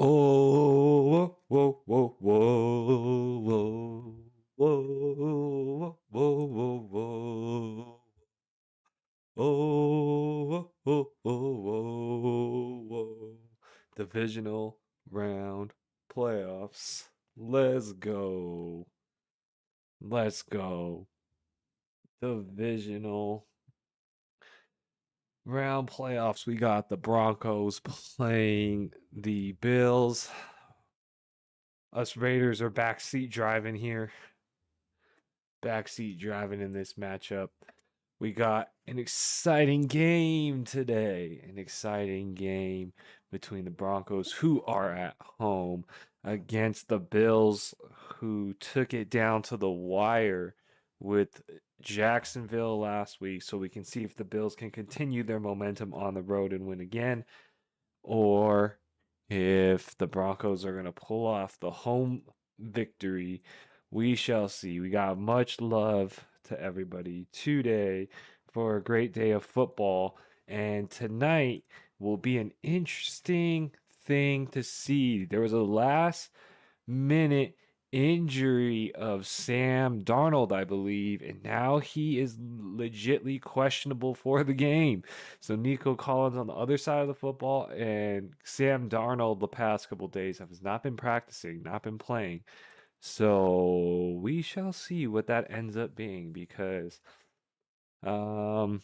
Oh, whoa, whoa, whoa, whoa, whoa, whoa, whoa, whoa, oh, whoa, whoa, whoa, whoa. Divisional round playoffs. Let's go. Let's go. Divisional round playoffs. We got the Broncos playing the Bills. Us Raiders are backseat driving here. Backseat driving in this matchup. We got an exciting game today. An exciting game between the Broncos, who are at home, against the Bills, who took it down to the wire with Jacksonville last week. So we can see if the Bills can continue their momentum on the road and win again, or if the Broncos are going to pull off the home victory. We shall see. We got much love to everybody today for a great day of football. And tonight will be an interesting thing to see. There was a last minute injury of Sam Darnold, I believe, and now he is legitly questionable for the game. So Nico Collins on the other side of the football, and Sam Darnold the past couple days has not been practicing, not been playing. So we shall see what that ends up being because um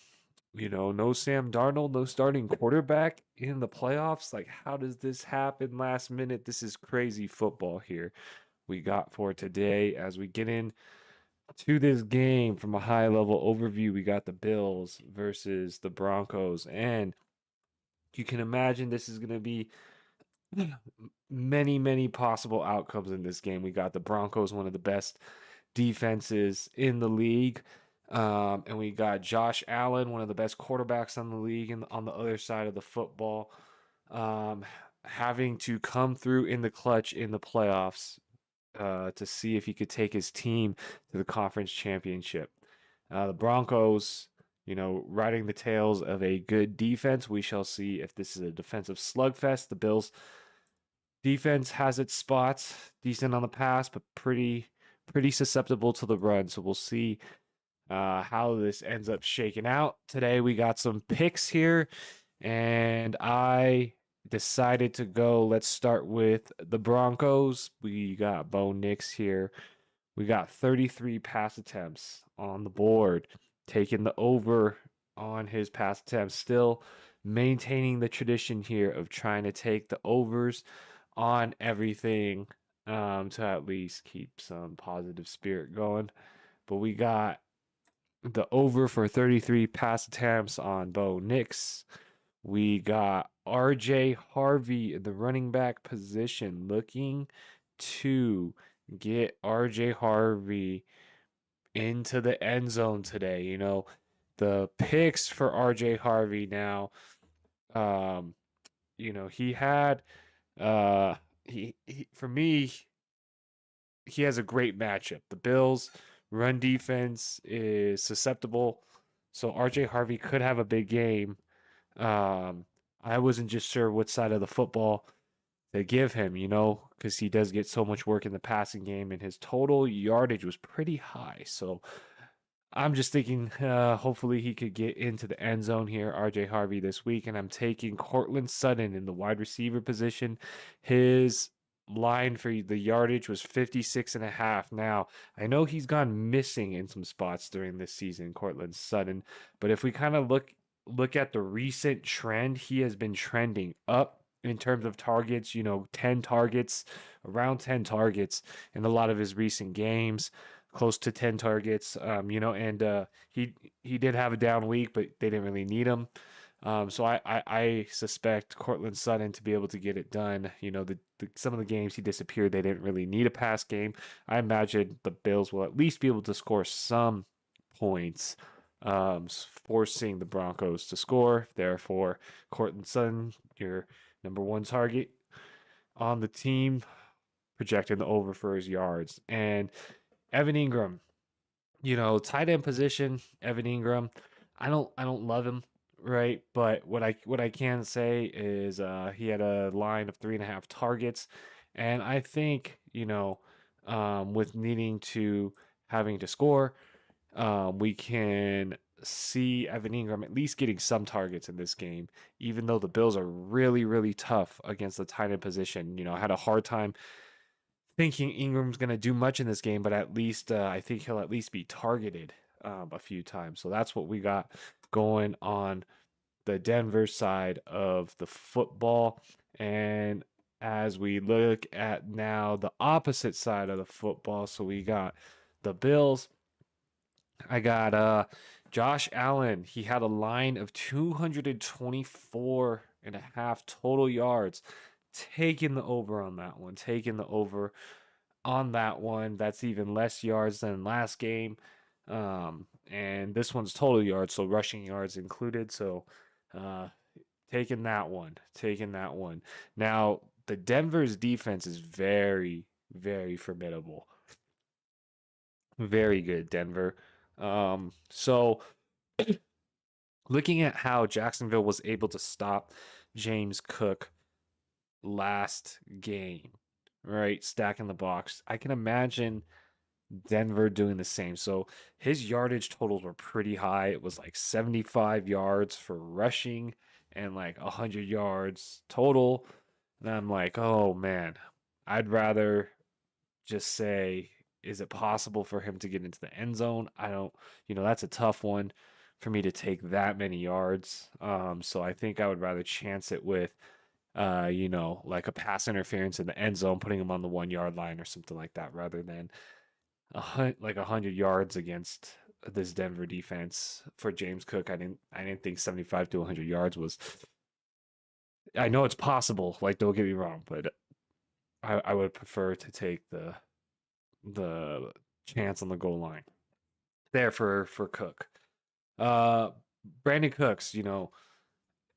no Sam Darnold, no starting quarterback in the playoffs. Like, how does this happen last minute? This is crazy football here we got for today. As we get in to this game from a high level overview, we got the Bills versus the Broncos, and you can imagine this is going to be many possible outcomes in this game. We got the Broncos, one of the best defenses in the league. And we got Josh Allen, one of the best quarterbacks on the league, and on the other side of the football, having to come through in the clutch in the playoffs to see if he could take his team to the conference championship. The Broncos, riding the tails of a good defense. We shall see if this is a defensive slugfest. The Bills' defense has its spots, decent on the pass, but pretty susceptible to the run. So we'll see how this ends up shaking out. Today we got some picks here, and I decided to go. Let's start with the Broncos. We got Bo Nix here. We got 33 pass attempts on the board, taking the over on his pass attempts, still maintaining the tradition here of trying to take the overs on everything to at least keep some positive spirit going. But we got the over for 33 pass attempts on Bo Nix. We got RJ Harvey in the running back position, looking to get RJ Harvey into the end zone today. The picks for RJ Harvey now, he had he for me, he has a great matchup. The Bills run defense is susceptible, so RJ Harvey could have a big game. I wasn't just sure what side of the football to give him, because he does get so much work in the passing game, and his total yardage was pretty high. So I'm just thinking, hopefully he could get into the end zone here, RJ Harvey, this week. And I'm taking Courtland Sutton in the wide receiver position. His line for the yardage was 56.5. Now, I know he's gone missing in some spots during this season, Courtland Sutton, but if we kind of look at the recent trend, he has been trending up in terms of targets, 10 targets, around 10 targets in a lot of his recent games, close to 10 targets, and he did have a down week, but they didn't really need him. So I suspect Courtland Sutton to be able to get it done. Some of the games he disappeared, they didn't really need a pass game. I imagine the Bills will at least be able to score some points, forcing the Broncos to score. Therefore, Courtland Sutton, your number one target on the team, projecting the over for his yards. And Evan Ingram, tight end position, Evan Ingram. I don't love him right? But what I can say is he had a line of 3.5 targets, and I think with needing to having to score, we can see Evan Ingram at least getting some targets in this game, even though the Bills are really, really tough against the tight end position. I had a hard time thinking Ingram's going to do much in this game, but at least I think he'll at least be targeted a few times. So that's what we got going on the Denver side of the football. And as we look at now the opposite side of the football, so we got the Bills. I got Josh Allen. He had a line of 224 and a half total yards. Taking the over on that one. Taking the over on that one. That's even less yards than last game. And this one's total yards, so rushing yards included. So uh, taking that one. Taking that one. Now, the Denver's defense is very, very formidable. Very good, Denver. So looking at how Jacksonville was able to stop James Cook last game, right? Stacking the box. I can imagine Denver doing the same. So his yardage totals were pretty high. It was like 75 yards for rushing and like 100 yards total. And I'm like, oh man, I'd rather just say, is it possible for him to get into the end zone? I don't, that's a tough one for me to take that many yards. So I think I would rather chance it with, like a pass interference in the end zone, putting him on the 1 yard line or something like that, rather than like 100 yards against this Denver defense for James Cook. I didn't think 75 to 100 yards was. I know it's possible. Like, don't get me wrong, but I would prefer to take the chance on the goal line there for Cook. Uh, Brandon Cooks,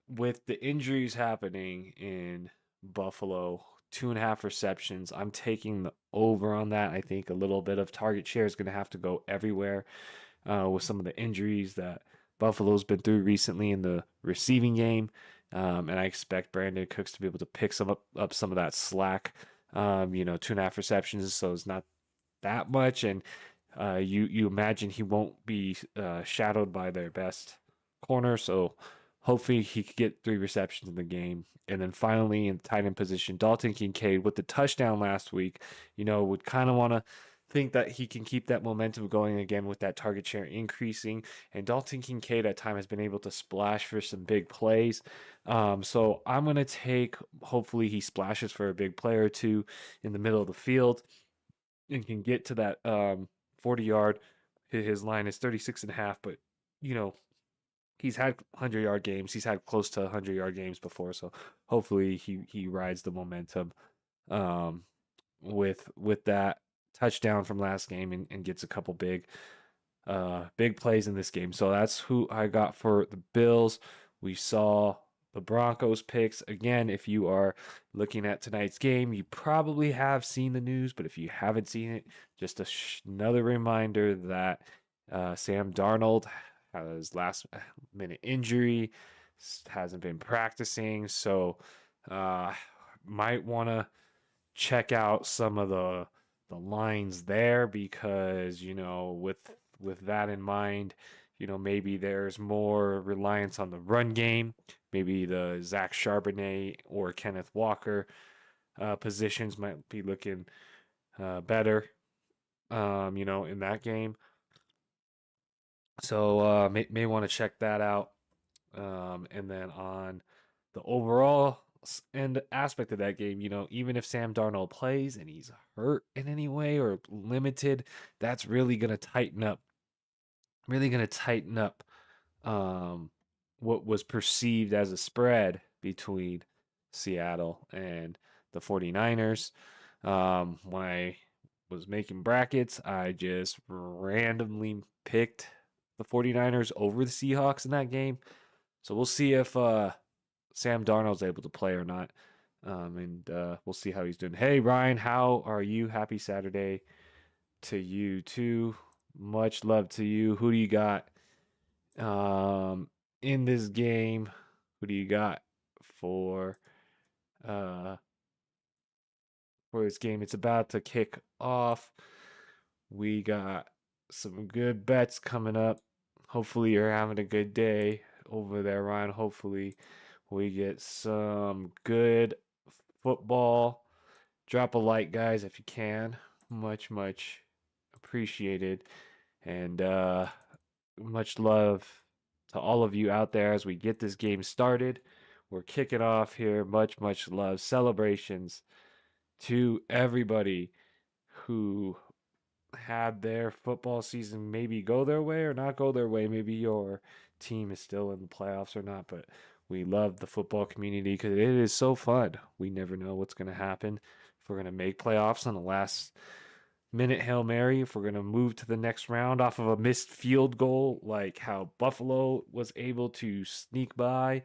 with the injuries happening in Buffalo, 2.5 receptions. I'm taking the over on that. I think a little bit of target share is going to have to go everywhere with some of the injuries that Buffalo's been through recently in the receiving game. And I expect Brandon Cooks to be able to pick up some of that slack. 2.5 receptions, so it's not that much, and you imagine he won't be shadowed by their best corner, so hopefully he could get 3 receptions in the game. And then finally, in the tight end position, Dalton Kincaid with the touchdown last week, would kind of want to think that he can keep that momentum going again with that target share increasing. And Dalton Kincaid at time has been able to splash for some big plays. So I'm going to take, hopefully he splashes for a big play or two in the middle of the field and can get to that 40 yard. His line is 36 and a half, but you know, he's had 100-yard games. He's had close to 100-yard games before, so hopefully he rides the momentum um, with that touchdown from last game and gets a couple big plays in this game. So that's who I got for the Bills. We saw the Broncos picks. Again, if you are looking at tonight's game, you probably have seen the news, but if you haven't seen it, just another reminder that Sam Darnold has last minute injury, hasn't been practicing, so might want to check out some of the lines there because with that in mind, maybe there's more reliance on the run game. Maybe the Zach Charbonnet or Kenneth Walker positions might be looking better, in that game. So may want to check that out. And then on the overall and aspect of that game, even if Sam Darnold plays and he's hurt in any way or limited, that's really going to tighten up what was perceived as a spread between Seattle and the 49ers. When I was making brackets, I just randomly picked the 49ers over the Seahawks in that game. So we'll see if Sam Darnold's able to play or not. And we'll see how he's doing. Hey, Ryan, how are you? Happy Saturday to you too. Much love to you. Who do you got? in this game. Who do you got for uh for this game? It's about to kick off. We got some good bets coming up. Hopefully you're having a good day over there, Ryan. Hopefully we get some good football. Drop a like, guys, if you can. Much appreciated. And much love to all of you out there as we get this game started. We're kicking off here. Much love. Celebrations to everybody who had their football season maybe go their way or not go their way. Maybe your team is still in the playoffs or not, but we love the football community because it is so fun. We never know what's going to happen. If we're going to make playoffs on the last minute Hail Mary, if we're going to move to the next round off of a missed field goal, like how Buffalo was able to sneak by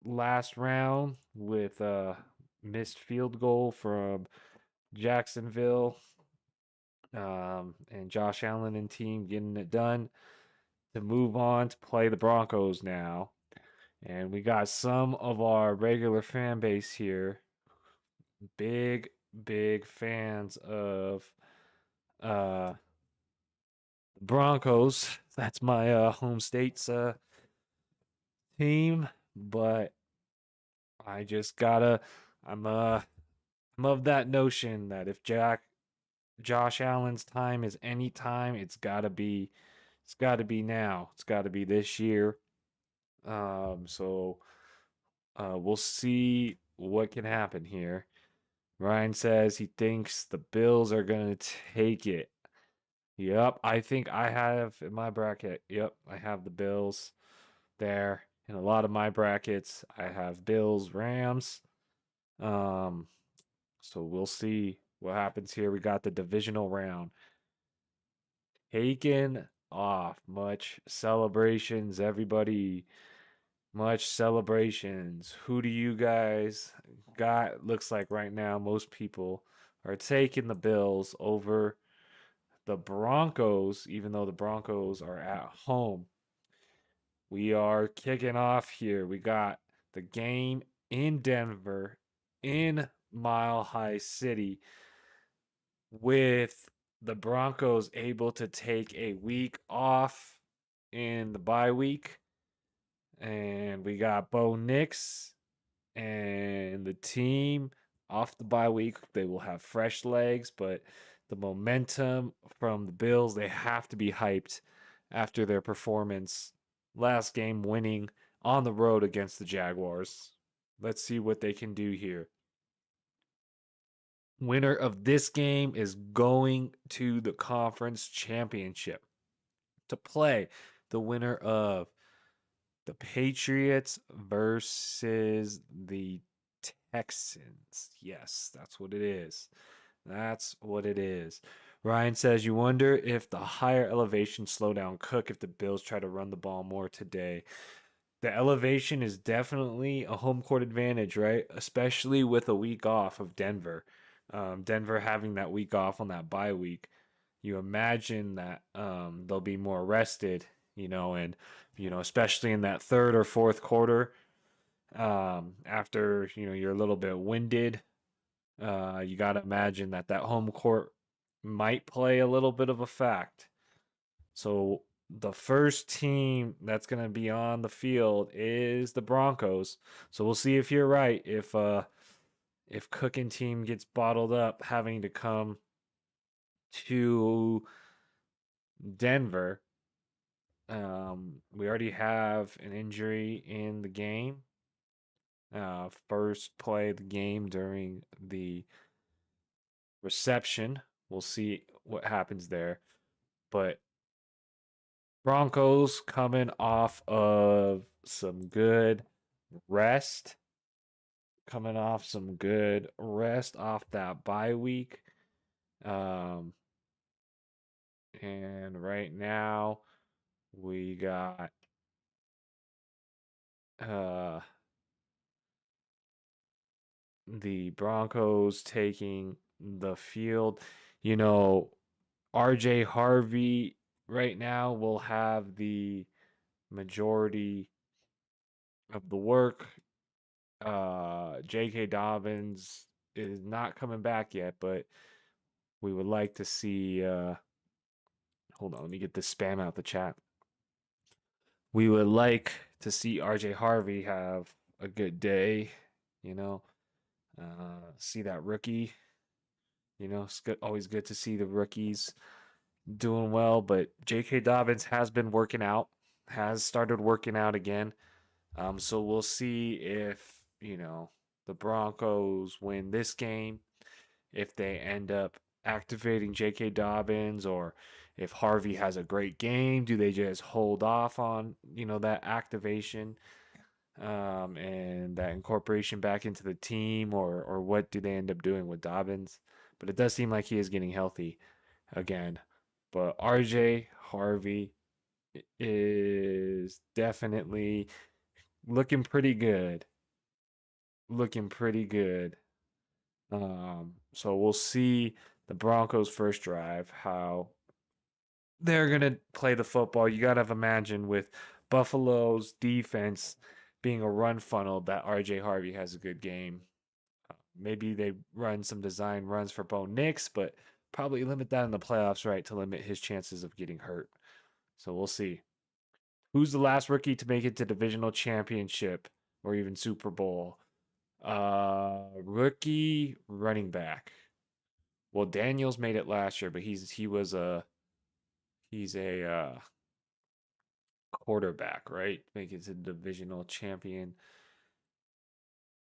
last round with a missed field goal from Jacksonville, and Josh Allen and team getting it done to move on to play the Broncos now. And we got some of our regular fan base here, big fans of uh Broncos. That's my home state's team, but I just gotta I'm of that notion that if Josh Allen's time is any time, it's gotta be now. It's gotta be this year. So we'll see what can happen here. Ryan says he thinks the Bills are gonna take it. Yep, I think I have in my bracket. Yep, I have the Bills there. In a lot of my brackets, I have Bills, Rams. Um, so we'll see what happens here. We got the divisional round taken off. Much celebrations, everybody. Much celebrations. Who do you guys got? Looks like right now most people are taking the Bills over the Broncos, even though the Broncos are at home. We are kicking off here. We got the game in Denver, in Mile High City, with the Broncos able to take a week off in the bye week. And we got Bo Nix and the team off the bye week. They will have fresh legs, but the momentum from the Bills, they have to be hyped after their performance last game, winning on the road against the Jaguars. Let's see what they can do here. Winner of this game is going to the conference championship to play the winner of the Patriots versus the Texans. Yes, that's what it is. That's what it is. Ryan says, you wonder if the higher elevation slow down Cook if the Bills try to run the ball more today. The elevation is definitely a home court advantage, right? Especially with a week off of Denver. Denver having that week off on that bye week. You imagine that they'll be more rested, and especially in that third or fourth quarter, after you're a little bit winded. You got to imagine that home court might play a little bit of a fact. So the first team that's going to be on the field is the Broncos. So we'll see if you're right. If Cook and team gets bottled up, having to come to Denver. We already have an injury in the game. First play of the game during the reception. We'll see what happens there. But Broncos coming off of some good rest. Coming off some good rest off that bye week. And right now we got the Broncos taking the field. RJ Harvey right now will have the majority of the work. J.K. Dobbins is not coming back yet, but we would like to see. Hold on, let me get this spam out the chat. We would like to see RJ Harvey have a good day. You know, see that rookie. It's good, always good to see the rookies doing well. But J.K. Dobbins has been working out, has started working out again. So we'll see if, the Broncos win this game, if they end up activating J.K. Dobbins, or if Harvey has a great game, do they just hold off on, that activation and that incorporation back into the team, or what do they end up doing with Dobbins? But it does seem like he is getting healthy again. But RJ Harvey is definitely looking pretty good. Looking pretty good. So we'll see the Broncos' first drive, how they're gonna play the football. You gotta imagine with Buffalo's defense being a run funnel that RJ Harvey has a good game. Maybe they run some design runs for Bo Nix, but probably limit that in the playoffs, right, to limit his chances of getting hurt. So we'll see. Who's the last rookie to make it to divisional championship or even Super Bowl? Rookie running back. Well, Daniels made it last year, but he's a quarterback, right? Make it to divisional champion.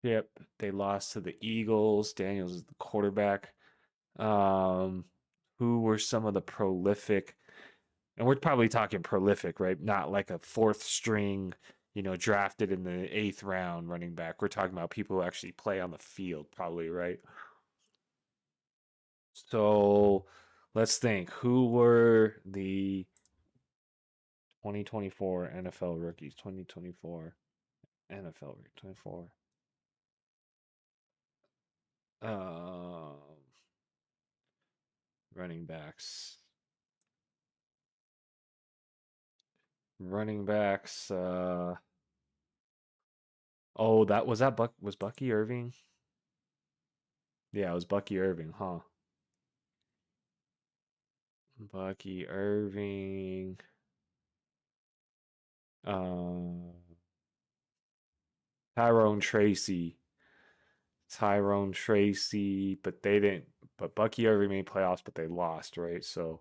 Yep, they lost to the Eagles. Daniels is the quarterback. Um, who were some of the prolific, and we're probably talking prolific, right? Not like a fourth string, drafted in the eighth round running back. We're talking about people who actually play on the field, probably, right? So let's think. Who were the 2024 NFL rookies? 2024 NFL rookie 24. Um, running backs. Running backs. Oh, that Buck was Bucky Irving? Yeah, it was Bucky Irving, huh? Bucky Irving. Um, Tyrone Tracy. Tyrone Tracy, but they didn't. But Bucky Irving made playoffs, but they lost, right? So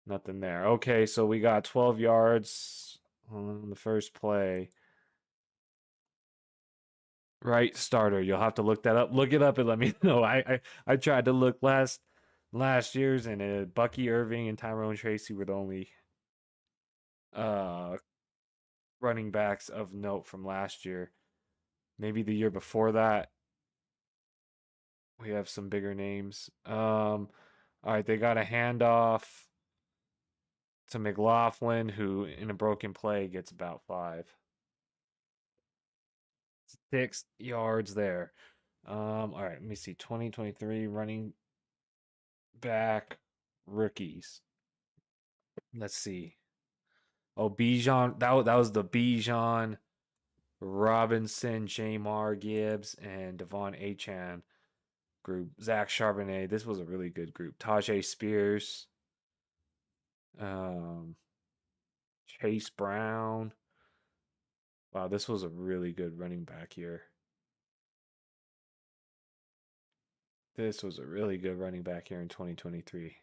nothing there. Okay, so we got 12 yards on the first play. Right starter. You'll have to look that up. Look it up and let me know. I tried to look last year's, and Bucky Irving and Tyrone Tracy were the only uh running backs of note from last year. Maybe the year before that we have some bigger names. All right, they got a handoff to McLaughlin, who in a broken play gets about 6 yards there. All right, let me see. 2023 running back rookies. Let's see. Oh, Bijan. That was the Bijan, Robinson, Jamar Gibbs, and Devon Achan group. Zach Charbonnet. This was a really good group. Tajay Spears. Um, Chase Brown. Wow, this was a really good running back here. This was a really good running back here in 2023.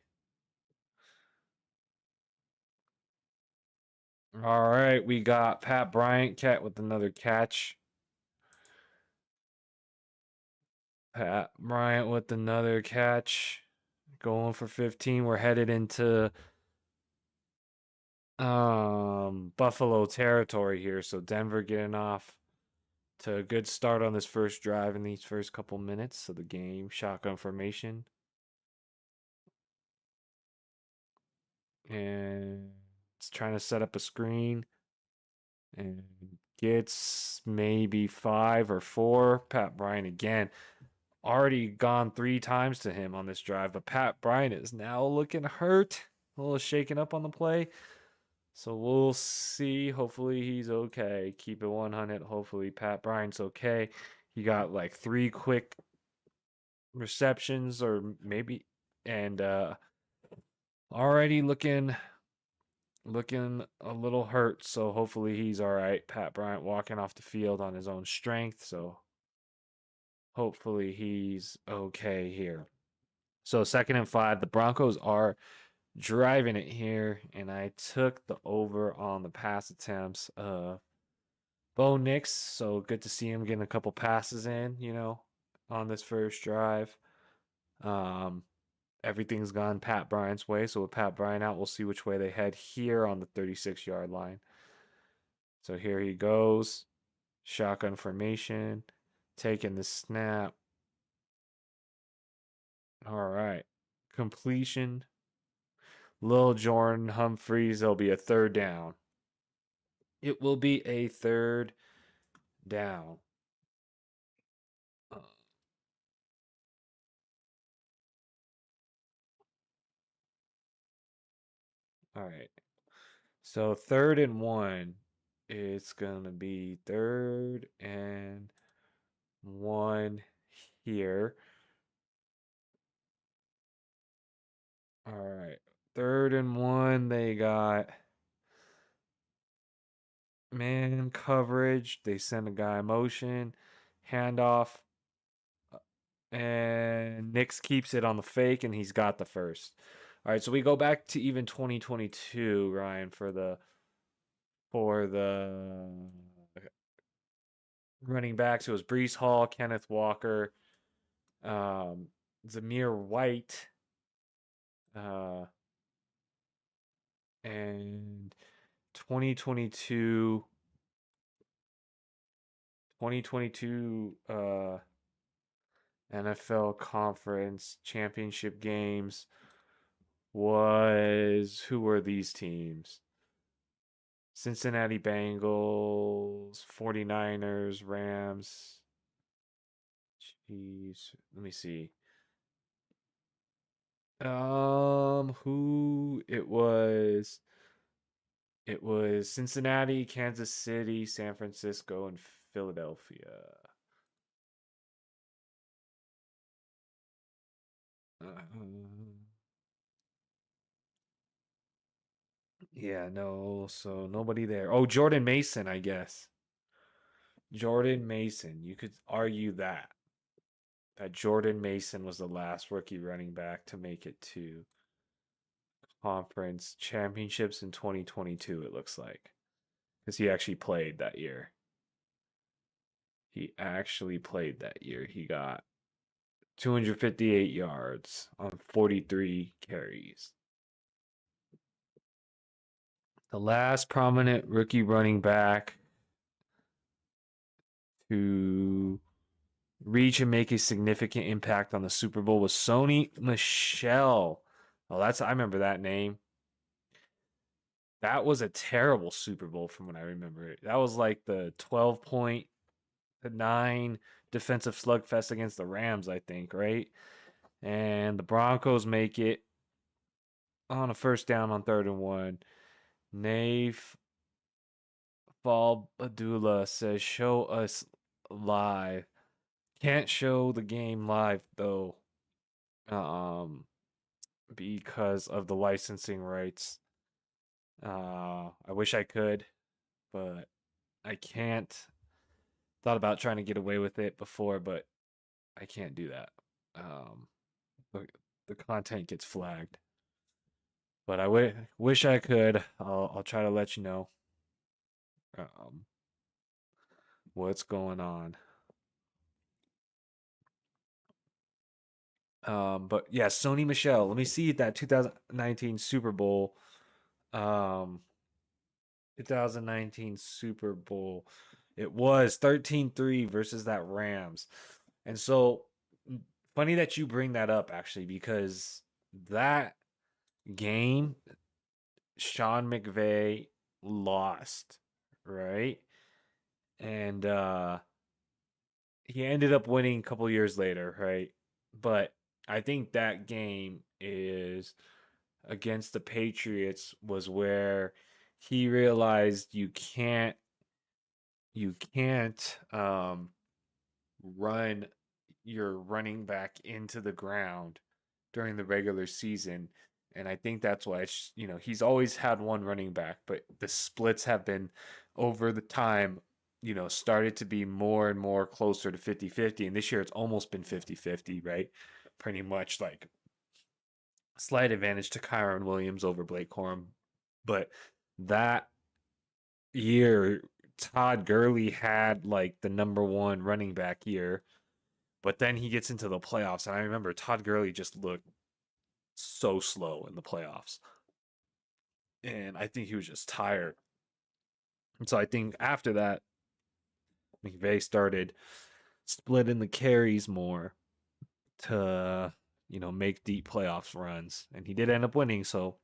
All right, we got Pat Bryant cat with another catch. Pat Bryant with another catch. Going for 15. We're headed into Buffalo territory here. So Denver getting off to a good start on this first drive in these first couple minutes of the game. Shotgun formation. And it's trying to set up a screen. And gets maybe 5 or 4. Pat Bryant again. Already gone 3 times to him on this drive, but Pat Bryant is now looking hurt. A little shaken up on the play. So we'll see. Hopefully he's okay. Keep it 100. Hopefully Pat Bryant's okay. He got like 3 quick receptions or maybe and already looking a little hurt, so hopefully he's all right. Pat Bryant walking off the field on his own strength, so hopefully he's okay here. So 2nd and 5, the Broncos are driving it here, and I took the over on the pass attempts. Bo Nix, so good to see him getting a couple passes in, on this first drive. Um, Everything's gone Pat Bryant's way, so with Pat Bryant out, we'll see which way they head here on the 36-yard line. So here he goes. Shotgun formation. Taking the snap. All right. Completion. Lil Jordan Humphreys. There'll be a 3rd down. It will be a 3rd down. All right. So 3rd and 1. It's going to be 3rd and 1 here. All right. 3rd and 1. They got man coverage. They send a guy motion. Handoff. And Nix keeps it on the fake, and he's got the first. All right, so we go back to even 2022, Ryan, for the running backs. It was Brees Hall, Kenneth Walker, Zamir White, uh, and 2022 NFL Conference Championship games was who were these teams? Cincinnati Bengals, 49ers, Rams. Jeez, let me see. Who it was? It was Cincinnati, Kansas City, San Francisco, and Philadelphia. Yeah, no, so nobody there. Oh, Jordan Mason, I guess. Jordan Mason. You could argue that Jordan Mason was the last rookie running back to make it to conference championships in 2022, it looks like. Because he actually played that year. He actually played that year. He got 258 yards on 43 carries. The last prominent rookie running back to reach and make a significant impact on the Super Bowl was Sony Michel. Oh, I remember that name. That was a terrible Super Bowl from what I remember it. That was like the 12-9 defensive slugfest against the Rams, I think, right? And the Broncos make it on a 1st down on 3rd and 1. Naif Falbadula says, show us live. Can't show the game live though. Because of the licensing rights. I wish I could, but I can't. Thought about trying to get away with it before, but I can't do that. Um, the content gets flagged. But I wish I could. I'll try to let you know what's going on. But yeah, Sony Michel. Let me see that 2019 Super Bowl. 2019 Super Bowl. It was 13-3 versus that Rams. And so funny that you bring that up actually, because that game Sean McVay lost, right? And he ended up winning a couple years later, right? But I think that game is against the Patriots was where he realized you can't run your running back into the ground during the regular season. And I think that's why, he's always had one running back, but the splits have been over the time, started to be more and more closer to 50-50. And this year it's almost been 50-50, right? Pretty much like slight advantage to Kyron Williams over Blake Corum. But that year, Todd Gurley had like the number one running back year, but then he gets into the playoffs, and I remember Todd Gurley just looked so slow in the playoffs, and I think he was just tired. And so I think after that, McVay started splitting the carries more to make deep playoffs runs, and he did end up winning. So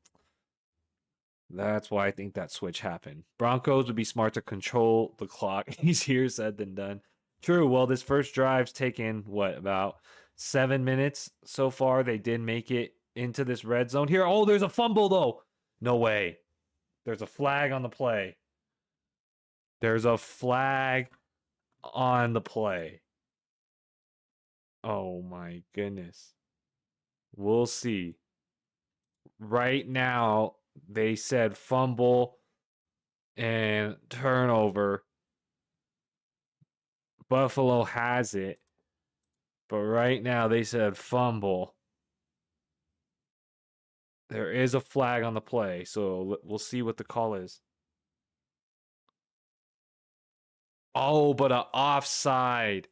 that's why I think that switch happened. Broncos would be smart to control the clock. Easier said than done. True. Well, this first drive's taken, about 7 minutes so far. They did make it into this red zone here. Oh, there's a fumble, though. No way. There's a flag on the play. There's a flag on the play. Oh, my goodness. We'll see. Right now, they said fumble and turnover. Buffalo has it. But right now they said fumble. There is a flag on the play, so we'll see what the call is. Oh, but an offside.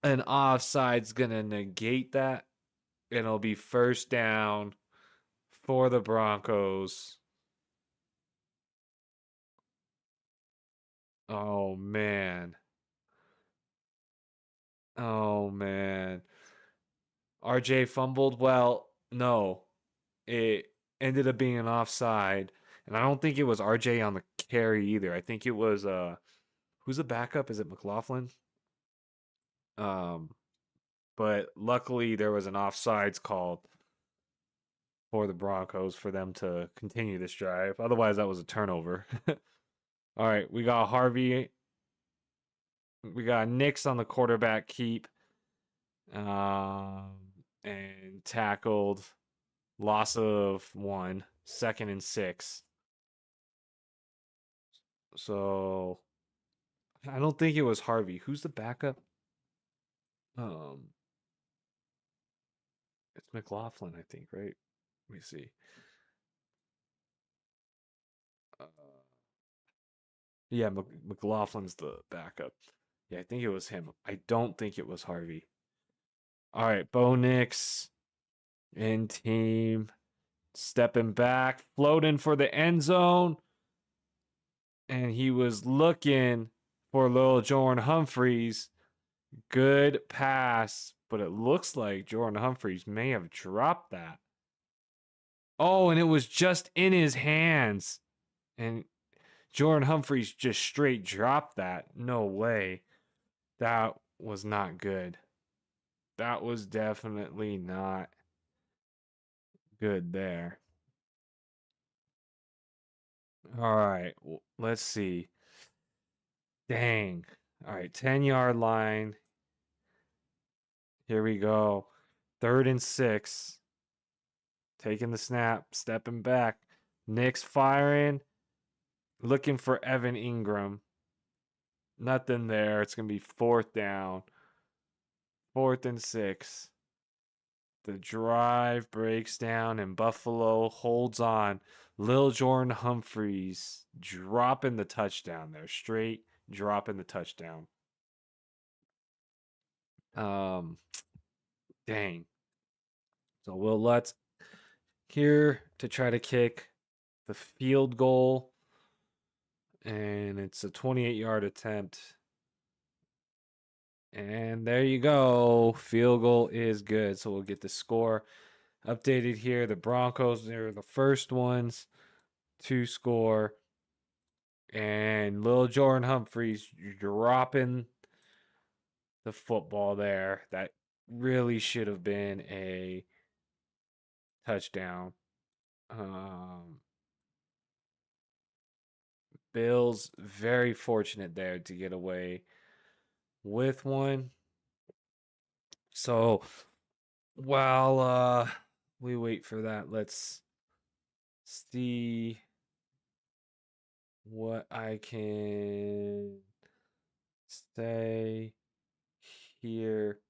An offside's going to negate that. And it'll be first down for the Broncos. Oh, man. Oh, man. RJ fumbled? Well, no. It ended up being an offside. And I don't think it was RJ on the carry either. I think it was who's the backup? Is it McLaughlin? Um, but luckily there was an offsides called for the Broncos for them to continue this drive. Otherwise, that was a turnover. All right, we got Harvey. We got Nix on the quarterback keep, um, and tackled. Loss of 1, 2nd and 6. So I don't think it was Harvey. Who's the backup? Um, it's McLaughlin, I think, right? Let me see. Uh, yeah, McLaughlin's the backup. Yeah, I think it was him. I don't think it was Harvey. All right, Bo Nix in team, stepping back, floating for the end zone, and he was looking for little Jordan Humphreys. Good pass, but it looks like Jordan Humphreys may have dropped that. Oh, and it was just in his hands. And Jordan Humphreys just straight dropped that. No way. That was not good. That was definitely not good there. All right, let's see. Dang. All right, 10-yard line. Here we go. 3rd and 6. Taking the snap, stepping back. Nick's firing. Looking for Evan Ingram. Nothing there. It's going to be 4th down. 4th and 6. The drive breaks down and Buffalo holds on. Lil Jordan Humphreys dropping the touchdown there. Straight dropping the touchdown. Dang. So Will Lutz here to try to kick the field goal. And it's a 28-yard attempt. And there you go. Field goal is good. So we'll get the score updated here. The Broncos, they're the first ones to score. And Lil Jordan Humphreys dropping the football there. That really should have been a touchdown. Bills very fortunate there to get away with one. So while we wait for that, let's see what I can say here.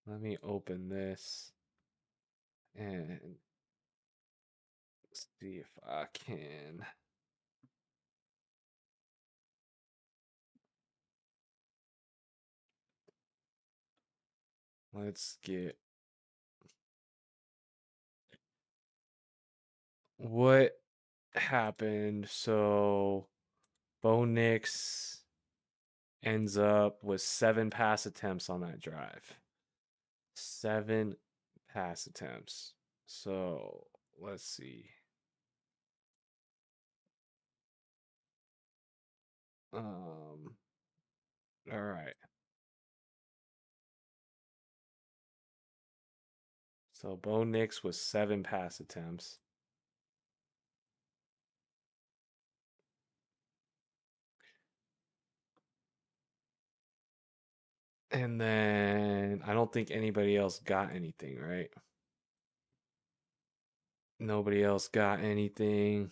Let me open this and see if I can. Let's get what happened. So Bo Nix ends up with 7 pass attempts on that drive. 7 pass attempts. So let's see. All right. So Bo Nix was 7 pass attempts. And then I don't think anybody else got anything, right? Nobody else got anything.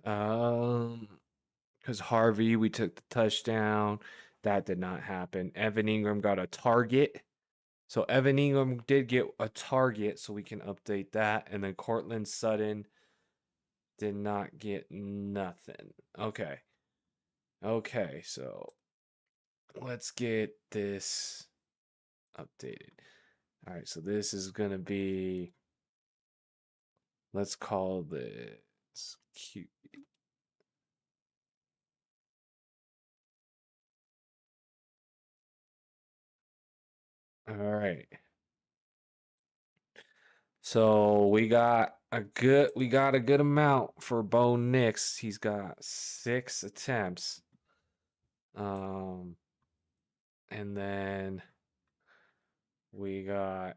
Because Harvey, we took the touchdown. That did not happen. Evan Ingram got a target. So Evan Ingram did get a target, so we can update that. And then Courtland Sutton did not get nothing. Okay. Okay, so let's get this updated. All right, so this is going to be, let's call this cute. All right. So we got a good amount for Bo Nix. He's got 6 attempts. And then we got,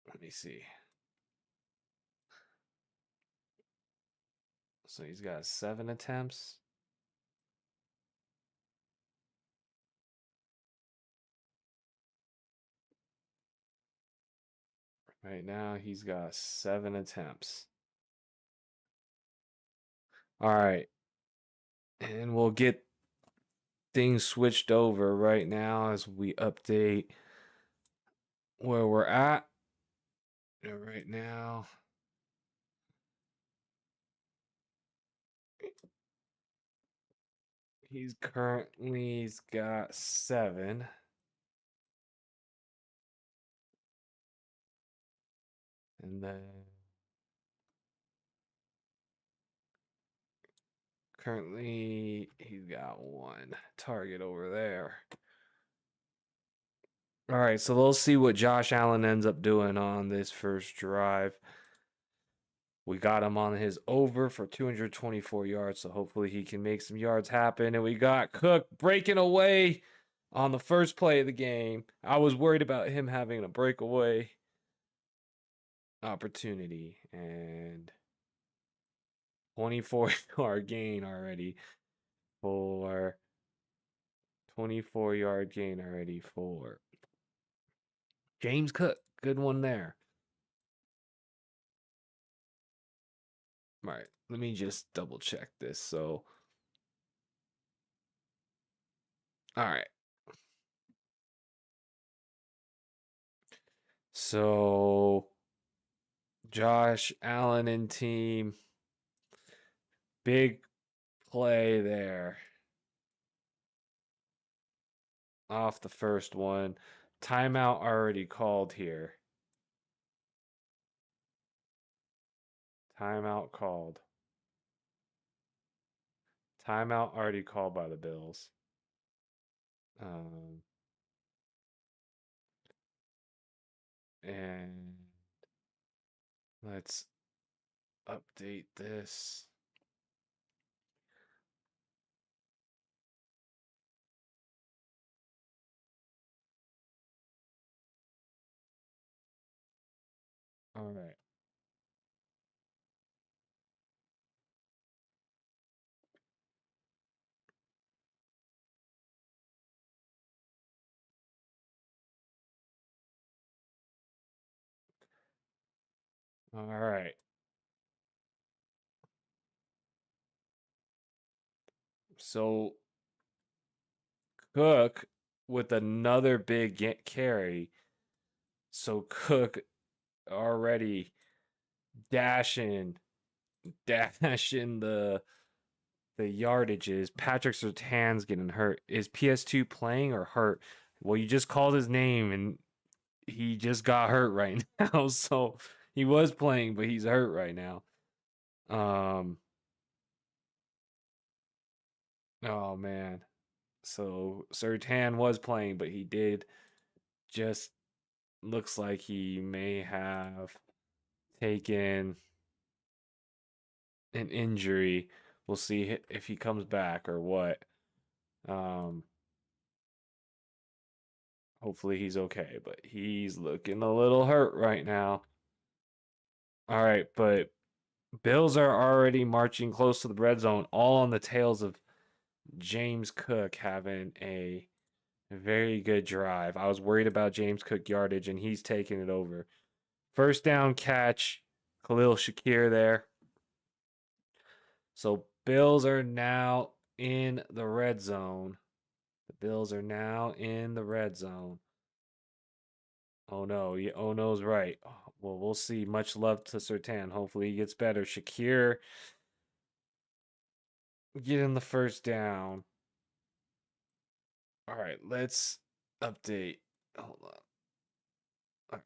let me see. So he's got 7 attempts. Right now he's got 7 attempts. All right. And we'll get things switched over right now as we update where we're at. Right now, he's got 7. And then currently he's got 1 target over there. All right, so we'll see what Josh Allen ends up doing on this first drive. We got him on his over for 224 yards, so hopefully he can make some yards happen. And we got Cook breaking away on the first play of the game. I was worried about him having a breakaway opportunity, and 24-yard gain already for 24-yard gain already for James Cook. Good one there. All right, let me just double check this. So, all right. So, Josh Allen and team, big play there off the first one. Timeout already called here. Timeout called. Timeout already called by the Bills. And let's update this. All right. All right. So Cook with another big carry. So Cook already dashing, dashing the yardages. Patrick Surtain's getting hurt. Is PS2 playing or hurt? Well, you just called his name and he just got hurt right now. So he was playing, but he's hurt right now. Um, oh man. So Surtain was playing, but he did just looks like he may have taken an injury. We'll see if he comes back or what. Um, hopefully he's okay, but he's looking a little hurt right now. All right, but Bills are already marching close to the red zone, all on the tails of James Cook having a very good drive. I was worried about James Cook yardage, and he's taking it over. First down catch, Khalil Shakir there. So Bills are now in the red zone. The Bills are now in the red zone. Oh no, yeah, oh no's right. Well, we'll see. Much love to Sertan. Hopefully he gets better. Shakir getting the first down. All right, let's update. Hold on. All right,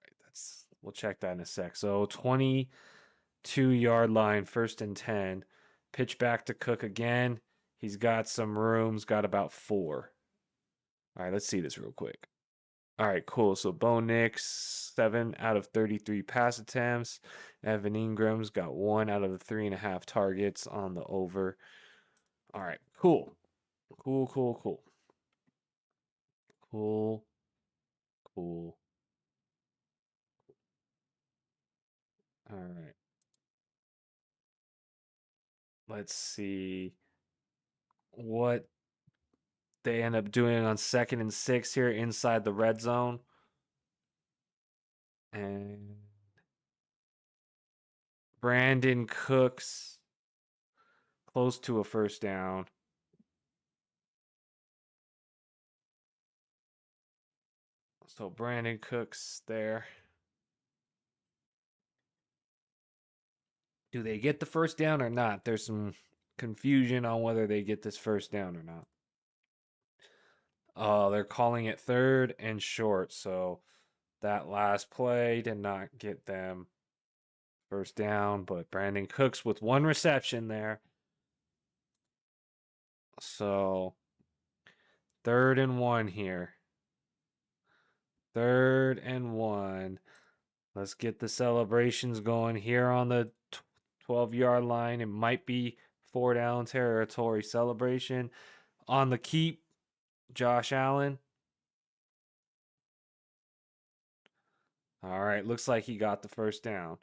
we'll check that in a sec. So 22-yard line, first and 10. Pitch back to Cook again. He's got some rooms, got about 4. All right, let's see this real quick. All right, cool. So Bo Nix, 7 out of 33 pass attempts. Evan Ingram's got 1 out of the 3.5 targets on the over. All right, cool. Cool, cool, cool. Cool, cool. All right. Let's see what they end up doing on 2nd and 6 here inside the red zone. And Brandon Cooks close to a first down. So Brandon Cooks there. Do they get the first down or not? There's some confusion on whether they get this first down or not. They're calling it 3rd and short, so that last play did not get them first down, but Brandon Cooks with 1 reception there. So 3rd and 1 here. 3rd and 1. Let's get the celebrations going here on the 12-yard line. It might be 4 down territory celebration. On the keep, Josh Allen. All right, looks like he got the first down.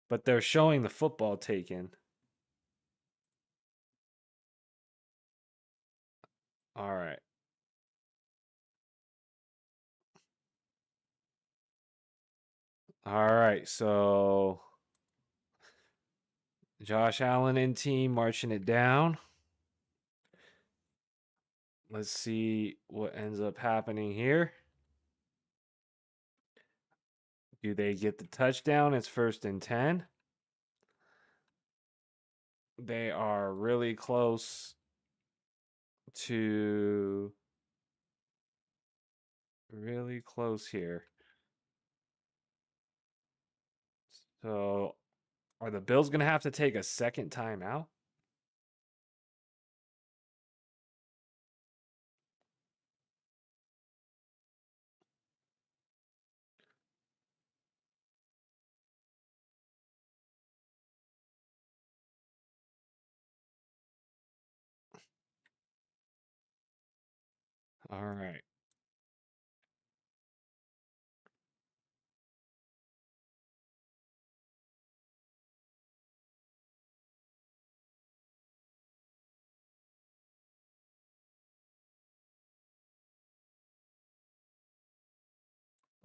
But they're showing the football taken. All right. All right, so Josh Allen and team marching it down. Let's see what ends up happening here. Do they get the touchdown? It's 1st and 10. They are really close to here. So are the Bills going to have to take a second timeout? All right.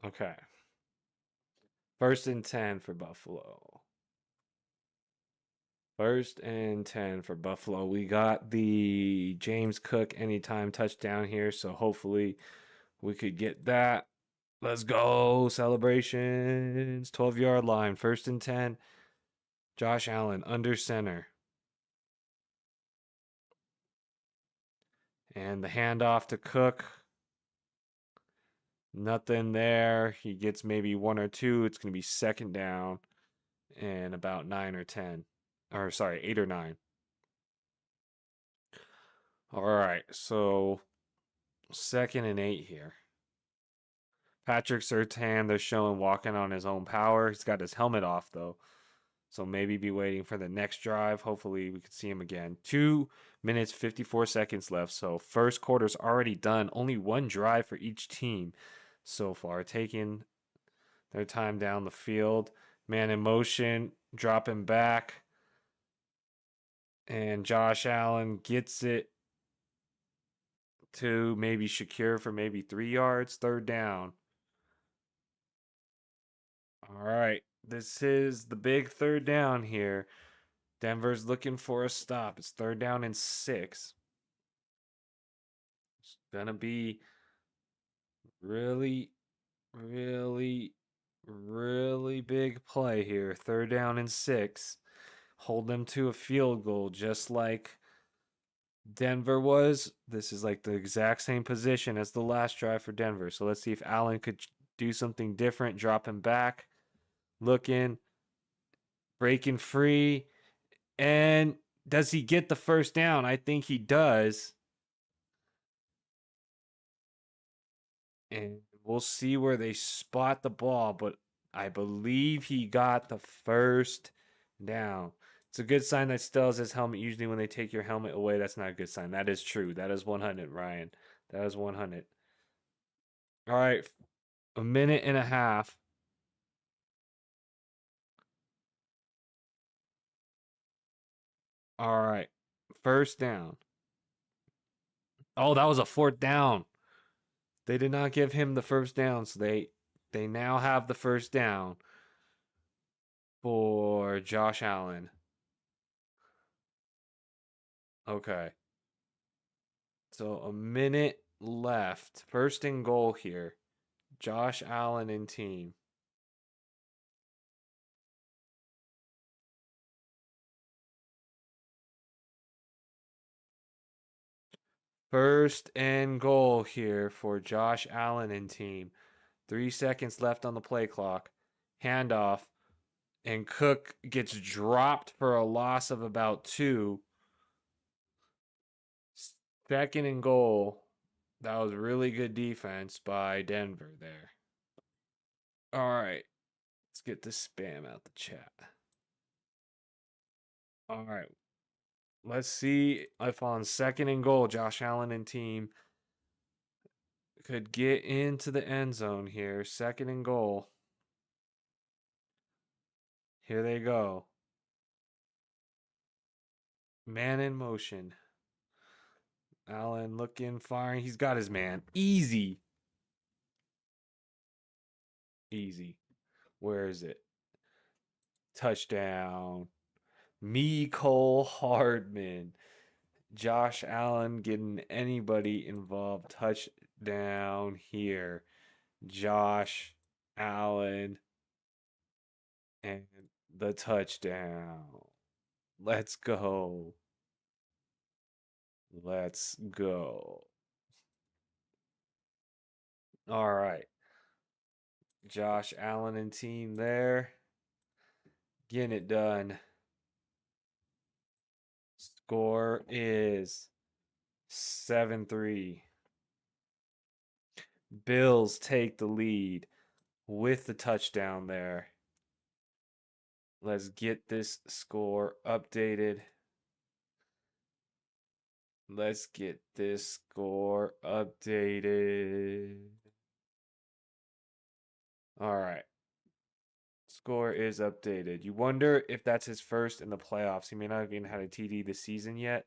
Okay. 1st and 10 for Buffalo. 1st and 10 for Buffalo. We got the James Cook anytime touchdown here, so hopefully we could get that. Let's go. Celebrations. 12-yard line. 1st and 10. Josh Allen under center. And the handoff to Cook. Nothing there. He gets maybe 1 or 2. It's going to be 2nd down and about 9 or 10. Or sorry, 8 or 9. All right. So 2nd and 8 here. Patrick Surtain, they're showing walking on his own power. He's got his helmet off, though. So maybe be waiting for the next drive. Hopefully we could see him again. 2 minutes, 54 seconds left. So first quarter's already done. Only one drive for each team so far. Taking their time down the field. Man in motion, dropping back. And Josh Allen gets it to maybe Shakir for maybe 3 yards. 3rd down. All right. This is the big 3rd down here. Denver's looking for a stop. It's 3rd down and 6. It's going to be really, really, really big play here. 3rd down and 6. Hold them to a field goal just like Denver was. This is like the exact same position as the last drive for Denver. So let's see if Allen could do something different. Dropping back. Looking. Breaking free. And does he get the 1st down? I think he does. And we'll see where they spot the ball, but I believe he got the 1st down. It's a good sign that still has his helmet. Usually when they take your helmet away, that's not a good sign. That is true. That is 100, Ryan. That is 100. All right. A minute and a half. All right. 1st down. Oh, that was a 4th down. They did not give him the 1st down, so they now have the 1st down for Josh Allen. Okay. So a minute left. 1st and goal here. Josh Allen and team. First and goal here for Josh Allen and team. 3 seconds left on the play clock. Handoff. And Cook gets dropped for a loss of about 2. 2nd and goal. That was really good defense by Denver there. All right. Let's get this spam out the chat. All right. Let's see if on 2nd and goal, Josh Allen and team could get into the end zone here. 2nd and goal. Here they go. Man in motion. Allen looking, firing. He's got his man. Easy. Easy. Where is it? Touchdown. Cole Hardman. Josh Allen getting anybody involved. Touchdown here. Josh Allen and the touchdown. Let's go. Let's go. All right. Josh Allen and team there. Getting it done. Score is 7-3. Bills take the lead with the touchdown there. Let's get this score updated. Let's get this score updated. All right. Score is updated. You wonder if that's his 1st in the playoffs. He may not have even had a TD this season yet.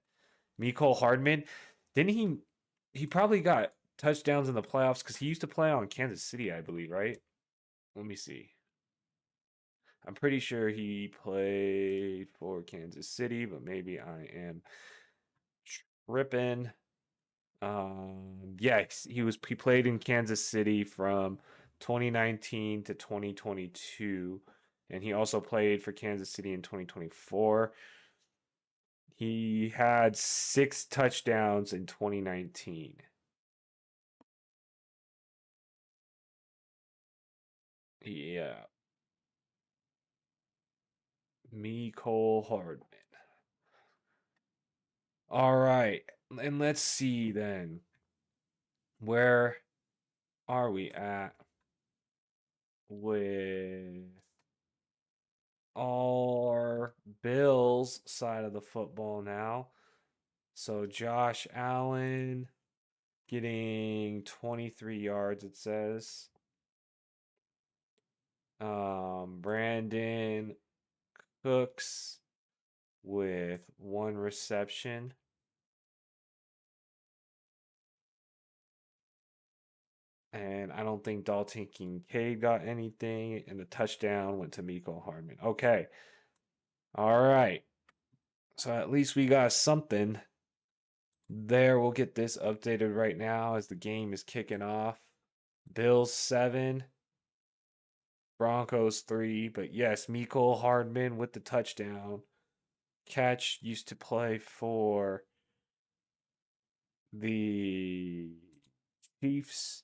Cole Hardman, didn't he probably got touchdowns in the playoffs because he used to play on Kansas City, I believe, right? let me see. I'm pretty sure he played for Kansas City, but maybe I am tripping. Yes, he played in Kansas City from 2019 to 2022, and he also played for Kansas City in 2024. He had 6 touchdowns in 2019. Yeah, Cole Hardman. All right, and let's see then. Where are we at with our Bills side of the football now? So Josh Allen getting 23 yards, it says. Brandon Cooks with 1 reception. And I don't think Dalton Kincaid got anything. And the touchdown went to Mecole Hardman. Okay. All right. So at least we got something there. We'll get this updated right now as the game is kicking off. Bills 7, Broncos 3. But yes, Mecole Hardman with the touchdown. Catch used to play for the Chiefs.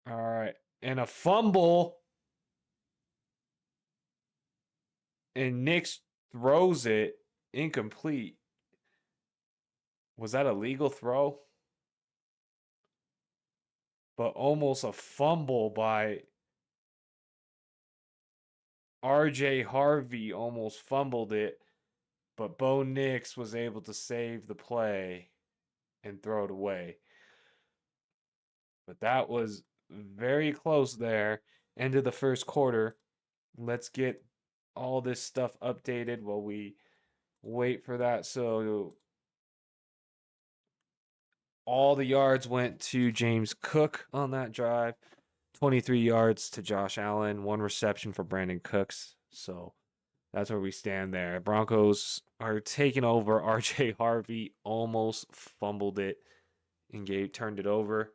All right. And a fumble. And Nix throws it incomplete. Was that a legal throw? But almost a fumble by RJ Harvey, almost fumbled it. But Bo Nix was able to save the play and throw it away. But that was very close there. End of the first quarter. Let's get all this stuff updated while we wait for that. So all the yards went to James Cook on that drive. 23 yards to Josh Allen, 1 reception for Brandon Cooks. So that's where we stand there. Broncos are taking over. RJ Harvey almost fumbled it and turned it over.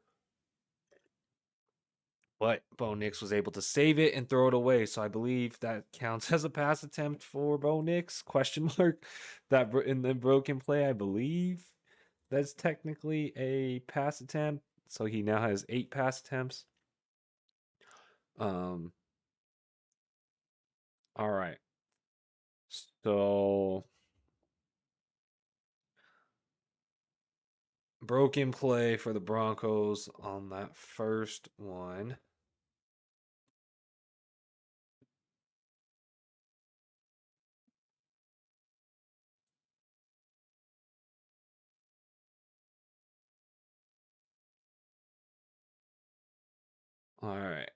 But Bo Nix was able to save it and throw it away. So I believe that counts as a pass attempt for Bo Nix? Question mark. That in the broken play, I believe that's technically a pass attempt. So he now has 8 pass attempts. All right. So broken play for the Broncos on that first one. All right.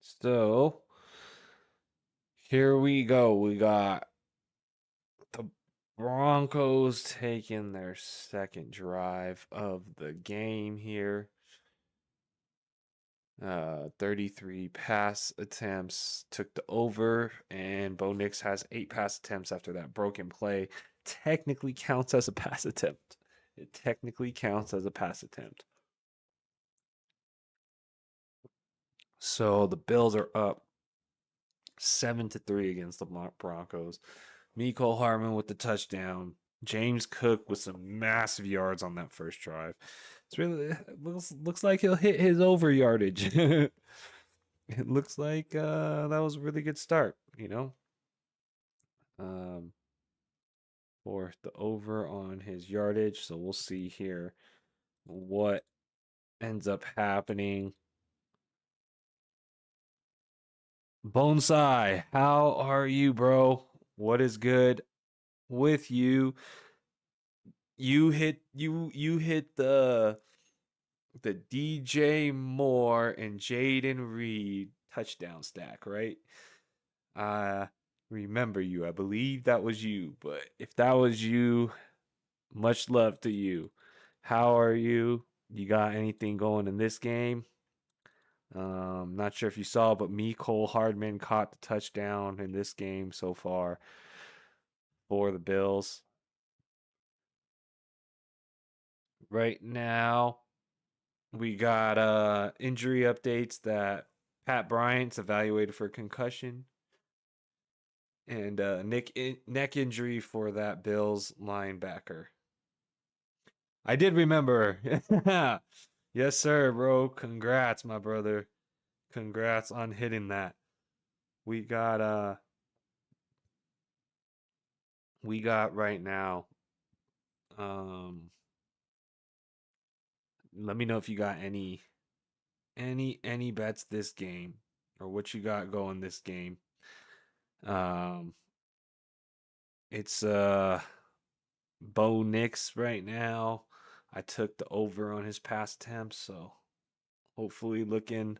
So here we go. We got the Broncos taking their second drive of the game here. 33 pass attempts, took the over, and Bo Nix has 8 pass attempts after that broken play. Technically counts as a pass attempt. It technically counts as a pass attempt. So the Bills are up 7-3 against the Broncos. Mecole Hardman with the touchdown. James Cook with some massive yards on that first drive. It's really looks like he'll hit his over yardage. It looks like that was a really good start, for the over on his yardage. So we'll see here what ends up happening. Bonsai, how are you, bro? What is good with you? You hit the DJ Moore and Jaden Reed touchdown stack, right? Uh remember you. I believe that was you, but if that was you, much love to you. How are you? You got anything going in this game? Not sure if you saw, but Cole Hardman caught the touchdown in this game so far for the Bills. Right now, we got injury updates that Pat Bryant's evaluated for concussion and neck injury for that Bills linebacker. I did remember. Yes, sir, bro. Congrats, my brother. Congrats on hitting that. We got right now. Um Let me know if you got any bets this game or what you got going this game. Um it's Bo Nix right now. I took the over on his pass attempts, so hopefully looking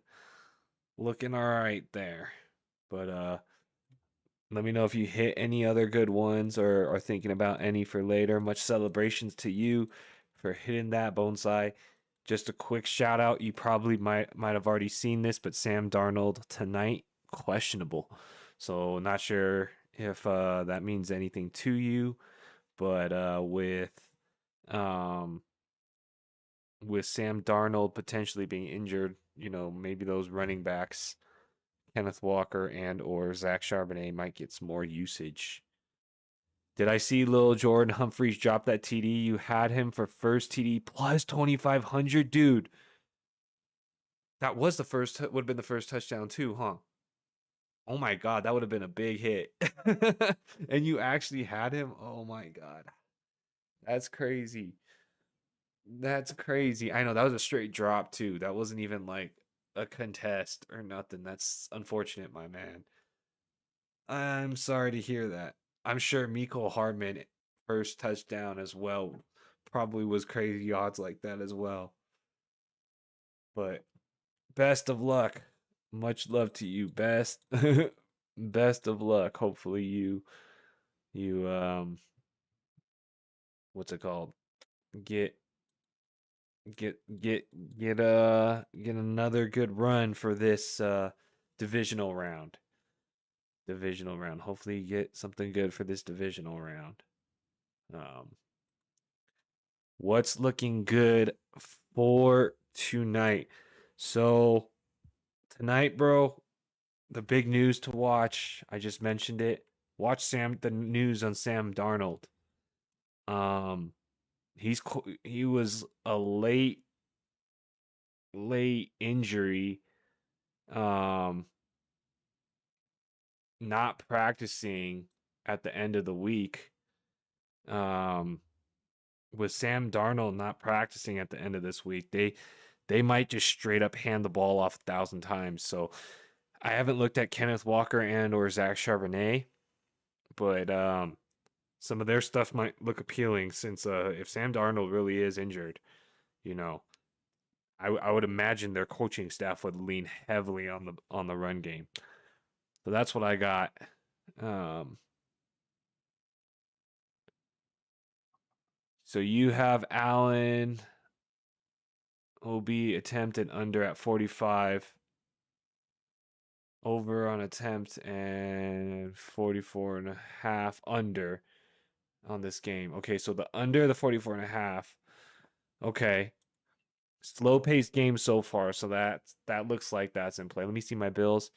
all right there. But let me know if you hit any other good ones or are thinking about any for later. Much celebrations to you for hitting that, Bonsai. Just a quick shout out. You probably might have already seen this, but Sam Darnold tonight questionable. So not sure if that means anything to you, but um with Sam Darnold potentially being injured, maybe those running backs, Kenneth Walker and or Zach Charbonnet might get some more usage. Did I see Lil Jordan Humphreys drop that TD? You had him for first TD plus 2,500, dude. That was would have been the first touchdown too, huh? Oh my God, that would have been a big hit. And you actually had him? Oh my God. That's crazy. That's crazy. I know that was a straight drop too. That wasn't even like a contest or nothing. That's unfortunate, my man. I'm sorry to hear that. I'm sure Mecole Hardman first touchdown as well probably was crazy odds like that as well. But best of luck. Much love to you. Best of luck. Hopefully you what's it called? Get get get get another good run for this divisional round. Divisional round. Hopefully you get something good for this divisional round. Um what's looking good for tonight? So tonight, bro, the big news to watch, I just mentioned it. Watch the news on Sam Darnold. Um he was a late injury, um not practicing at the end of the week. Um with Sam Darnold not practicing at the end of this week, they might just straight up hand the ball off 1,000 times. So I haven't looked at Kenneth Walker and or Zach Charbonnet, but some of their stuff might look appealing since if Sam Darnold really is injured, you know, I would imagine their coaching staff would lean heavily on the run game. So that's what I got. Um, so you have Allen OB attempted under at 45, over on attempt and 44 and a half under on this game. Okay, so the under the 44 and a half. Okay. Slow paced game so far, so that looks like that's in play. Let me see my Bills.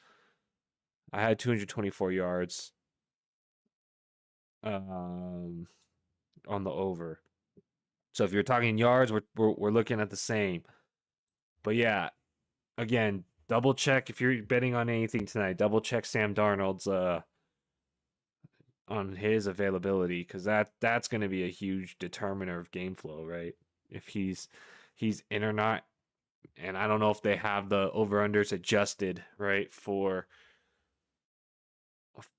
I had 224 yards um on the over. So if you're talking yards, we're looking at the same. But yeah, again, double check if you're betting on anything tonight. Double check Sam Darnold's on his availability because that's going to be a huge determiner of game flow, right? If he's in or not, and I don't know if they have the over unders adjusted right for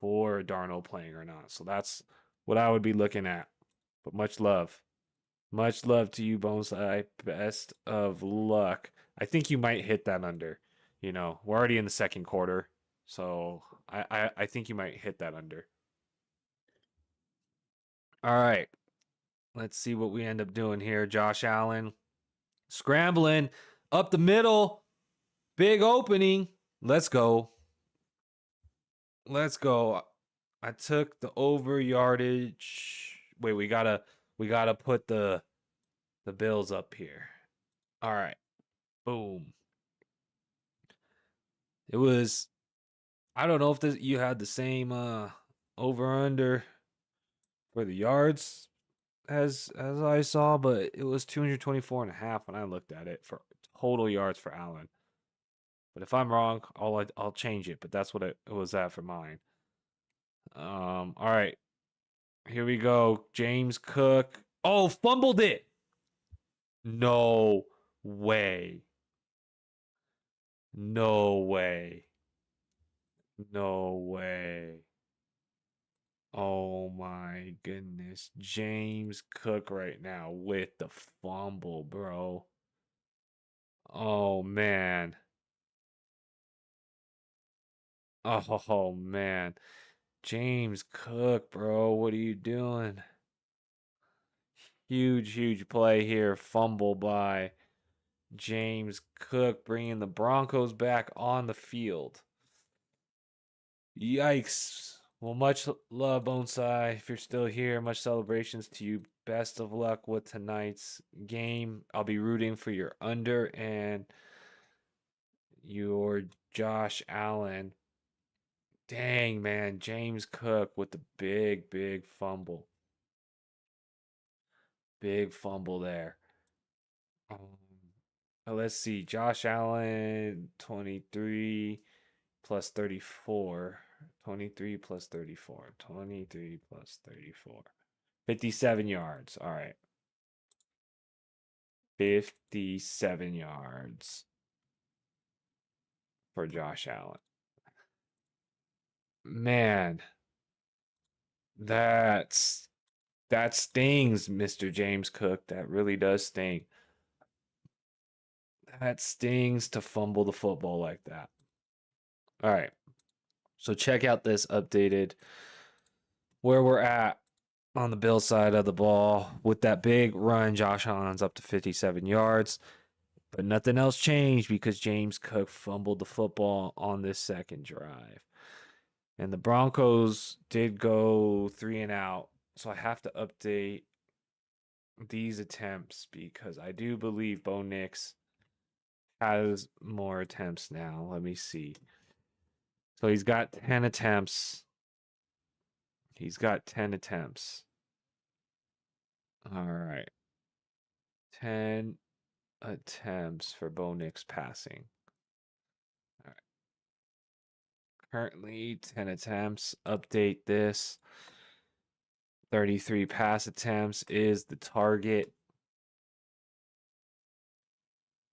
Darnold playing or not. So that's what I would be looking at. But much love to you, Bonsai. Best of luck. I think you might hit that under. We're already in the second quarter, So I think you might hit that under. All right. Let's see what we end up doing here. Josh Allen scrambling up the middle. Big opening. Let's go. Let's go. I took the over yardage. Wait, we gotta put the Bills up here. All right. Boom. It was, I don't know if you had the same over under for the yards as I saw, but it was 224 and a half when I looked at it for total yards for Allen. But if I'm wrong, I'll change it, but that's what it was at for mine. All right. Here we go. James Cook. Oh, fumbled it. No way. No way. No way. Oh my goodness. James Cook right now with the fumble, bro. Oh man. Oh man. James Cook, bro. What are you doing? Huge play here. Fumble by James Cook, bringing the Broncos back on the field. Yikes. Well, much love, Bonsai. If you're still here, much celebrations to you. Best of luck with tonight's game. I'll be rooting for your under and your Josh Allen. Dang, man. James Cook with the big fumble. Big fumble there. Let's see. Josh Allen, 23 plus 34. 23 plus 34. 23 plus 34. 57 yards. All right. 57 yards for Josh Allen. Man, that stings, Mr. James Cook. That really does sting. That stings to fumble the football like that. All right. So check out this updated where we're at on the Bill side of the ball. With that big run, Josh Allen's up to 57 yards. But nothing else changed because James Cook fumbled the football on this second drive. And the Broncos did go 3 and out. So I have to update these attempts because I do believe Bo Nix has more attempts now. Let me see. So he's got 10 attempts. He's got 10 attempts. All right. 10 attempts for Bo Nix passing. All right. Currently 10 attempts. Update this. 33 pass attempts is the target.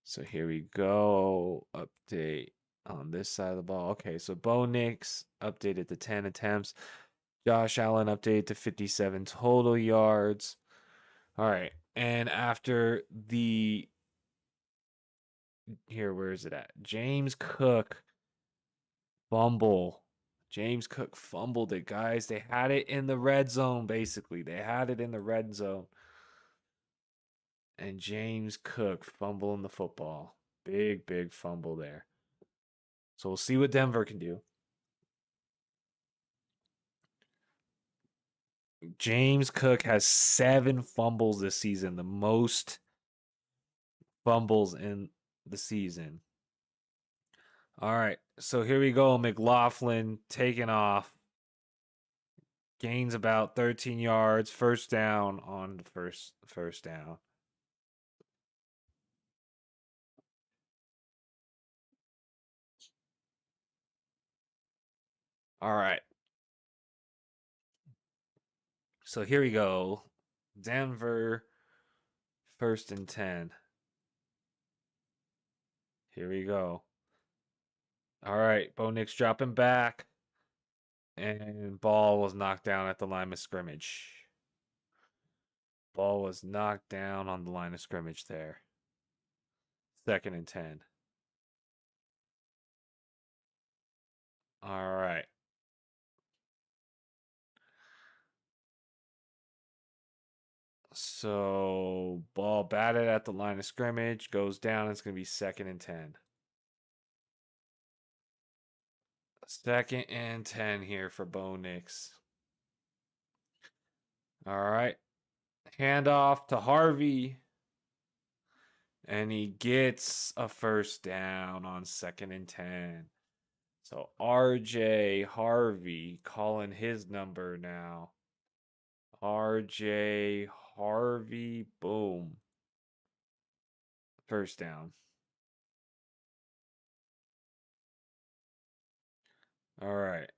So here we go. Update on this side of the ball. Okay, so Bo Nix updated to 10 attempts. Josh Allen updated to 57 total yards. All right. And after the where is it at? James Cook fumble. James Cook fumbled it, guys. They had it in the red zone, basically. They had it in the red zone. And James Cook fumbling the football. Big fumble there. So we'll see what Denver can do. James Cook has 7 fumbles this season, the most fumbles in the season. All right, so here we go. McLaughlin taking off. Gains about 13 yards. First down on the first down. All right. So here we go. Denver, 1st and 10. Here we go. All right. Bo Nix dropping back. And ball was knocked down at the line of scrimmage. Ball was knocked down on the line of scrimmage there. 2nd and 10. All right. So ball batted at the line of scrimmage, goes down. It's going to be 2nd and 10. 2nd and 10 here for Bo Nix. All right. Handoff to Harvey. And he gets a first down on 2nd and 10. So RJ Harvey calling his number now. RJ Harvey, boom. First down. All right.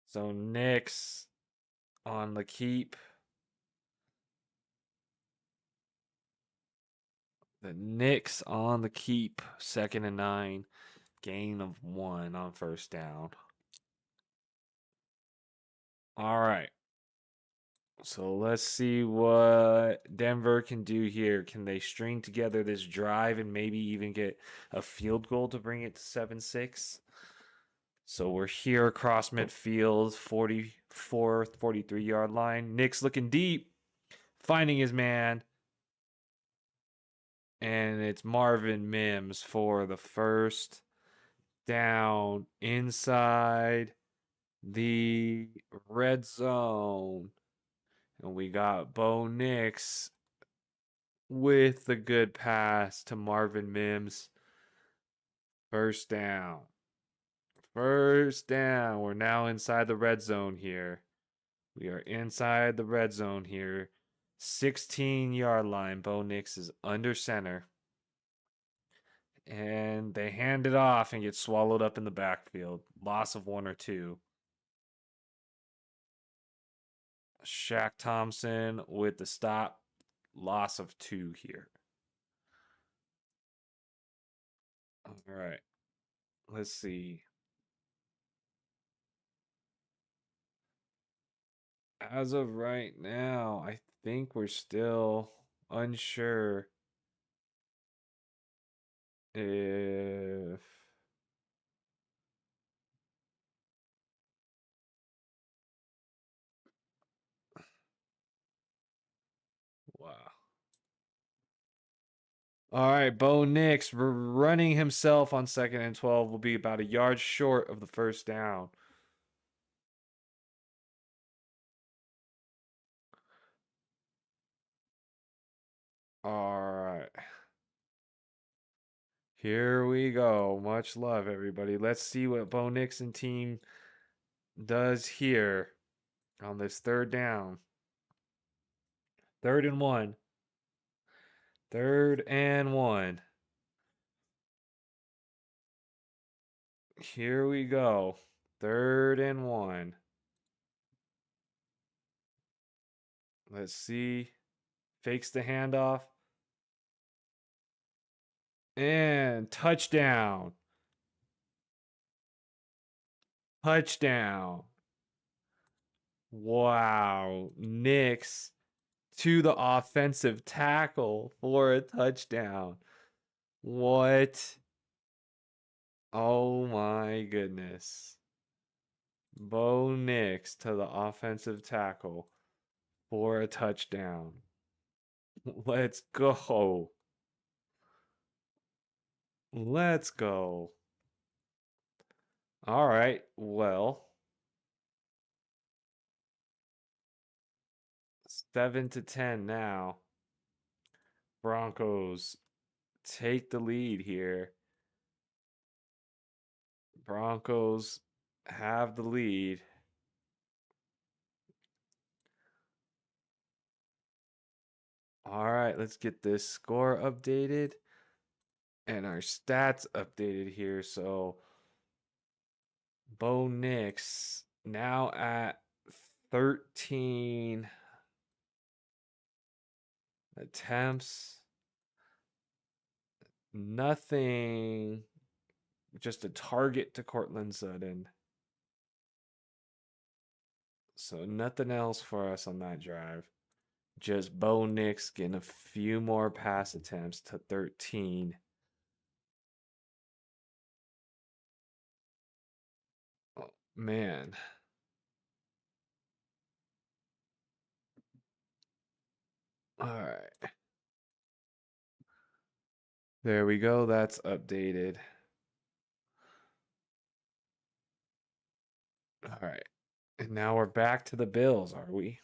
So Knicks on the keep. The Knicks on the keep. 2nd and 9. Gain of 1 on first down. All right. So let's see what Denver can do here. Can they string together this drive and maybe even get a field goal to bring it to 7-6? So we're here across midfield, 44th, 43-yard line. Nick's looking deep, finding his man. And it's Marvin Mims for the first down inside the red zone. And we got Bo Nix with the good pass to Marvin Mims. First down. First down. We're now inside the red zone here. We are inside the red zone here. 16-yard line. Bo Nix is under center. And they hand it off and get swallowed up in the backfield. Loss of 1 or 2. Shaq Thompson with the stop. Loss of 2 here. All right. Let's see. As of right now, I think we're still unsure if wow. All right, Bo Nix running himself on 2nd and 12 will be about a yard short of the first down. All right. Here we go. Much love, everybody. Let's see what Bo Nix and team does here on this 3rd down. 3rd and 1. 3rd and 1. Here we go. 3rd and 1. Let's see. Fakes the handoff. And touchdown. Touchdown. Wow. Nix to the offensive tackle for a touchdown. What? Oh my goodness. Bo Nix to the offensive tackle for a touchdown. Let's go. Let's go. All right. Well, 7-10 now. Broncos take the lead here. Broncos have the lead. All right, let's get this score updated and our stats updated here. So Bo Nix now at 13 attempts. Nothing, just a target to Courtland Sutton. So nothing else for us on that drive. Just Bo Nix getting a few more pass attempts to 13. Oh, man. All right. There we go. That's updated. All right. And now we're back to the Bills, are we?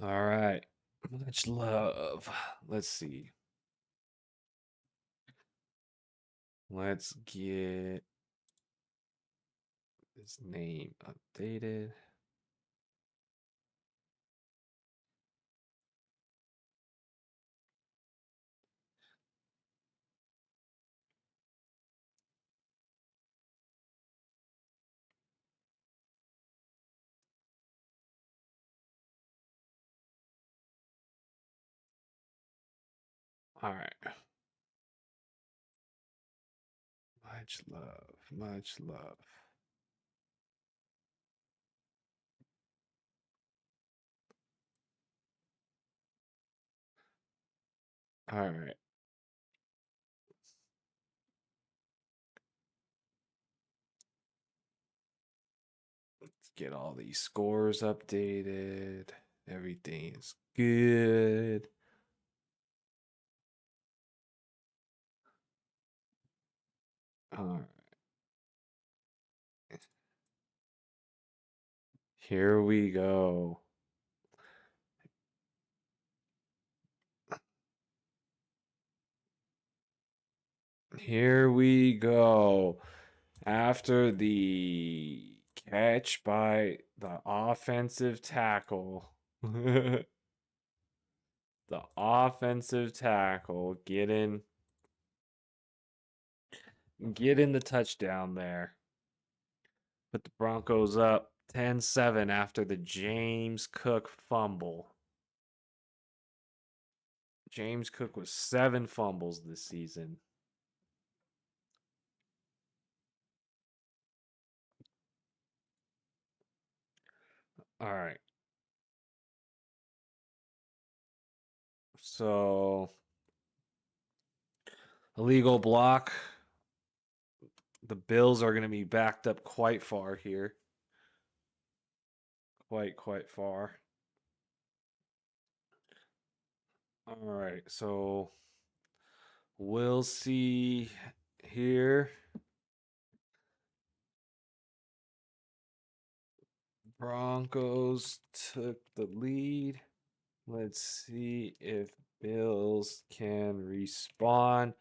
All right. Much love. Let's see. Let's get his name updated. All right. Much love. Much love. All right. Let's get all these scores updated. Everything's good. All right. Here we go. Here we go. After the catch by the offensive tackle. The offensive tackle getting the touchdown there. Put the Broncos up 10-7 after the James Cook fumble. James Cook was 7 fumbles this season. All right. So, illegal block. The Bills are going to be backed up quite far here. Quite far. All right. So, we'll see here. Broncos took the lead. Let's see if Bills can respond.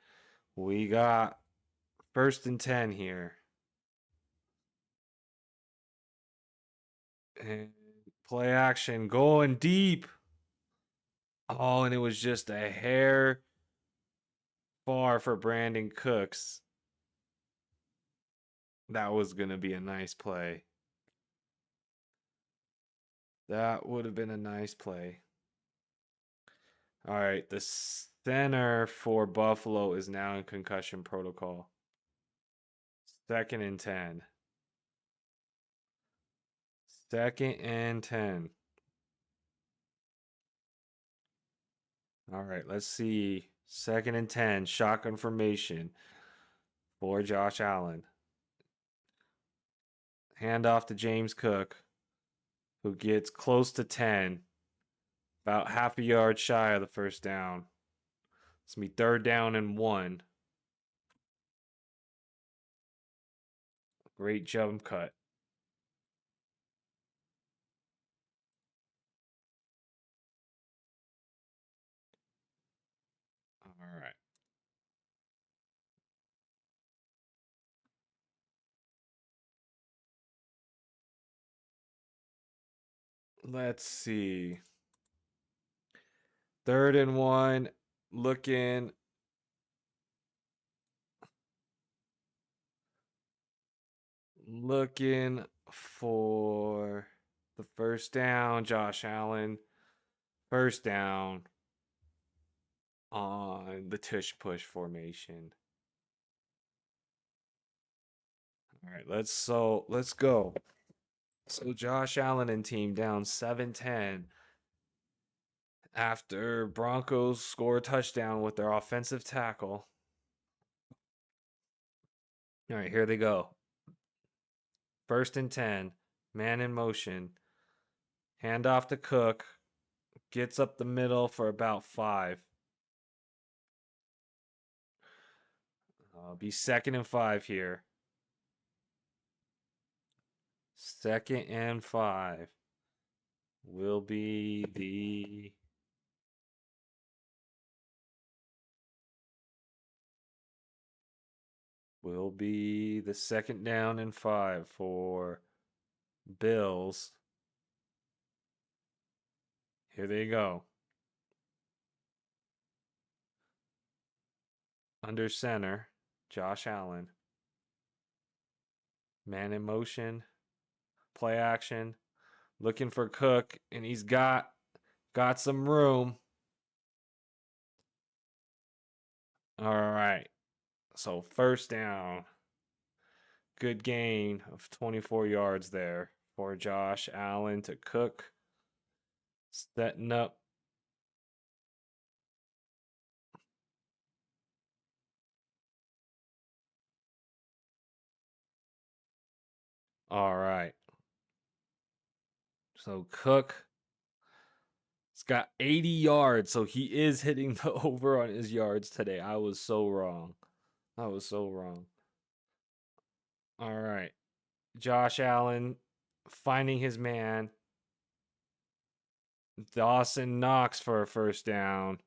We got 1st and 10 here. And play action going deep. Oh, and it was just a hair far for Brandon Cooks. That was going to be a nice play. That would have been a nice play. All right, the center for Buffalo is now in concussion protocol. 2nd and 10. 2nd and 10. All right, let's see. 2nd and 10. Shotgun formation for Josh Allen. Hand off to James Cook, who gets close to 10. About half a yard shy of the 1st down. It's going to be 3rd down and 1. Great jump cut. All right. Let's see. 3rd and 1. Looking for the 1st down. Josh Allen. 1st down on the tush push formation. All right, let's go. So Josh Allen and team down 7-10 after Broncos score a touchdown with their offensive tackle. All right, here they go. 1st and 10, man in motion. Hand off to Cook. Gets up the middle for about 5. Be 2nd and 5 here. 2nd and 5 will be the second down and 5 for Bills. Here they go. Under center, Josh Allen. Man in motion. Play action. Looking for Cook, and he's got some room. All right. So 1st down. Good gain of 24 yards there for Josh Allen to Cook. Setting up. All right. So Cook has got 80 yards, so he is hitting the over on his yards today. I was so wrong. All right. Josh Allen finding his man. Dawson Knox for a 1st down.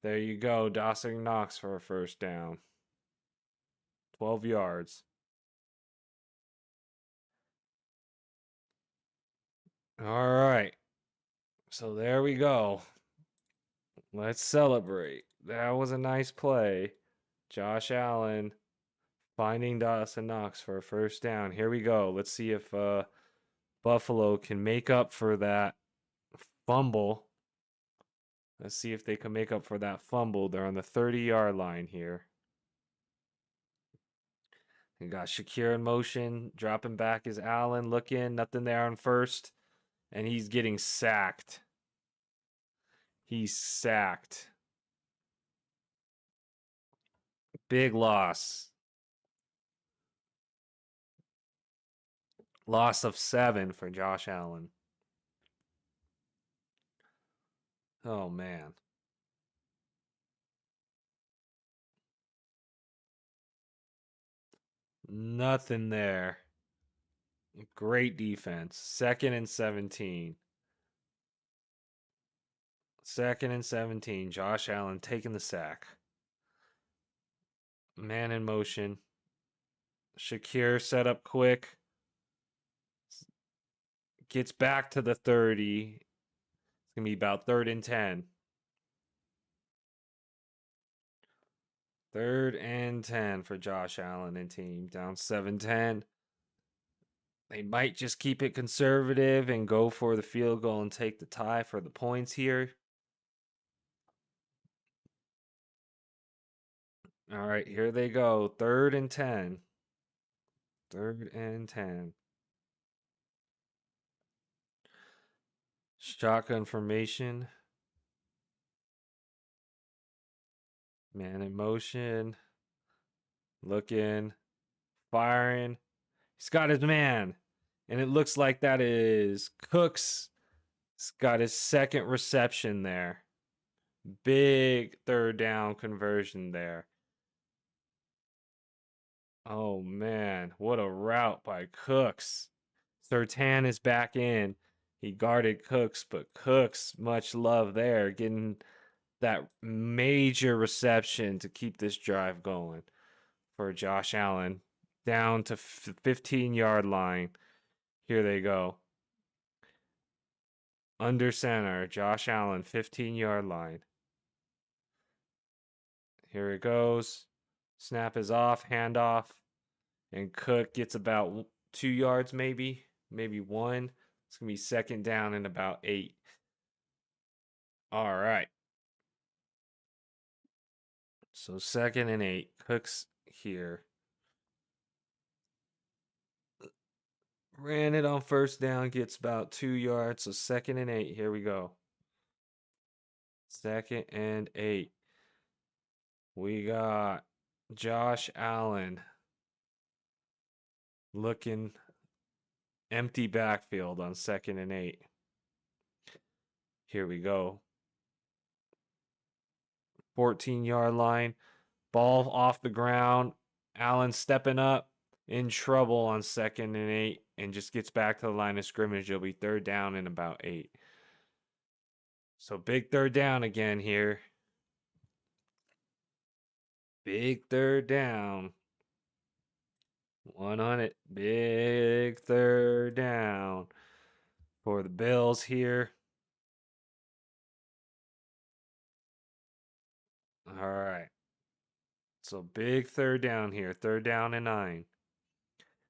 There you go. Dawson Knox for a 1st down. 12 yards. All right. So there we go. Let's celebrate. That was a nice play. Josh Allen finding Dawson Knox for a 1st down. Here we go. Let's see if Buffalo can make up for that fumble. Let's see if they can make up for that fumble. They're on the 30-yard line here. And got Shakir in motion. Dropping back is Allen. Looking. Nothing there on 1st. And he's getting sacked. He's sacked. Big loss. Loss of 7 for Josh Allen. Oh, man. Nothing there. Great defense. 2nd and 17. 2nd and 17. Josh Allen taking the sack. Man in motion. Shakir set up quick. Gets back to the 30. It's going to be about 3rd and 10. 3rd and 10 for Josh Allen and team. Down 7-10. They might just keep it conservative and go for the field goal and take the tie for the points here. All right, here they go. 3rd and 10. 3rd and 10. Shotgun formation. Man in motion. Looking. Firing. He's got his man. And it looks like that is Cooks. He's got his 2nd reception there. Big 3rd down conversion there. Oh, man. What a route by Cooks. Surtain is back in. He guarded Cooks, but Cooks, much love there, getting that major reception to keep this drive going for Josh Allen. Down to 15-yard line. Here they go. Under center, Josh Allen, 15-yard line. Here it goes. Snap is off, handoff. And Cook gets about 2 yards maybe 1. It's going to be 2nd down and about 8. All right. So 2nd and 8. Cook's here. Ran it on first down, gets about 2 yards. So 2nd and 8. Here we go. 2nd and 8. We got Josh Allen looking empty backfield on 2nd and 8. Here we go. 14-yard line. Ball off the ground. Allen stepping up, in trouble on 2nd and 8, and just gets back to the line of scrimmage. It'll be 3rd down and about 8. So big 3rd down again here. Big 3rd down. 100. Big 3rd down for the Bills here. All right. So big 3rd down here. 3rd down and 9.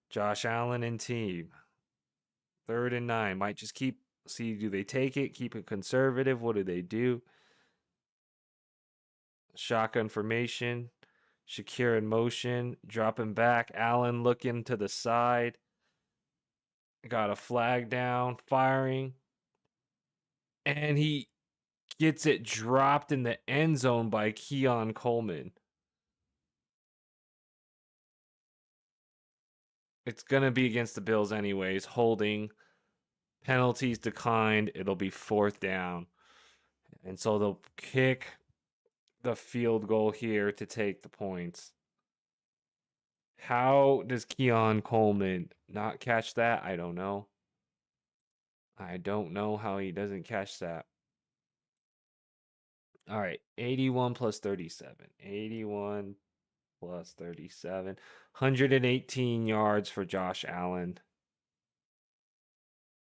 Josh Allen and team. 3rd and 9. Might just see, do they take it? Keep it conservative. What do they do? Shotgun formation. Shakir in motion. Dropping back. Allen looking to the side. Got a flag down. Firing. And he gets it dropped in the end zone by Keon Coleman. It's going to be against the Bills anyways. Holding. Penalties declined. It'll be 4th down. And so they'll kick the field goal here to take the points. How does Keon Coleman not catch that? I don't know. I don't know how he doesn't catch that. All right, 81 plus 37. 81 plus 37. 118 yards for Josh Allen.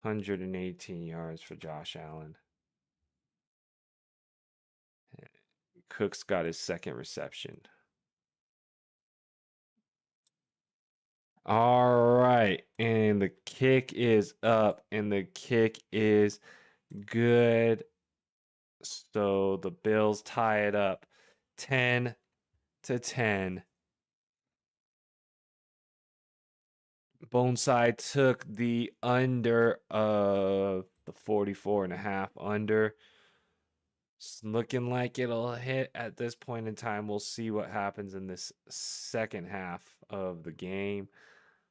118 yards for Josh Allen. Cook's got his 2nd reception. All right, and the kick is up, and the kick is good. So the Bills tie it up 10-10. Boneside took the under of the 44.5 under. It's looking like it'll hit at this point in time. We'll see what happens in this 2nd half of the game.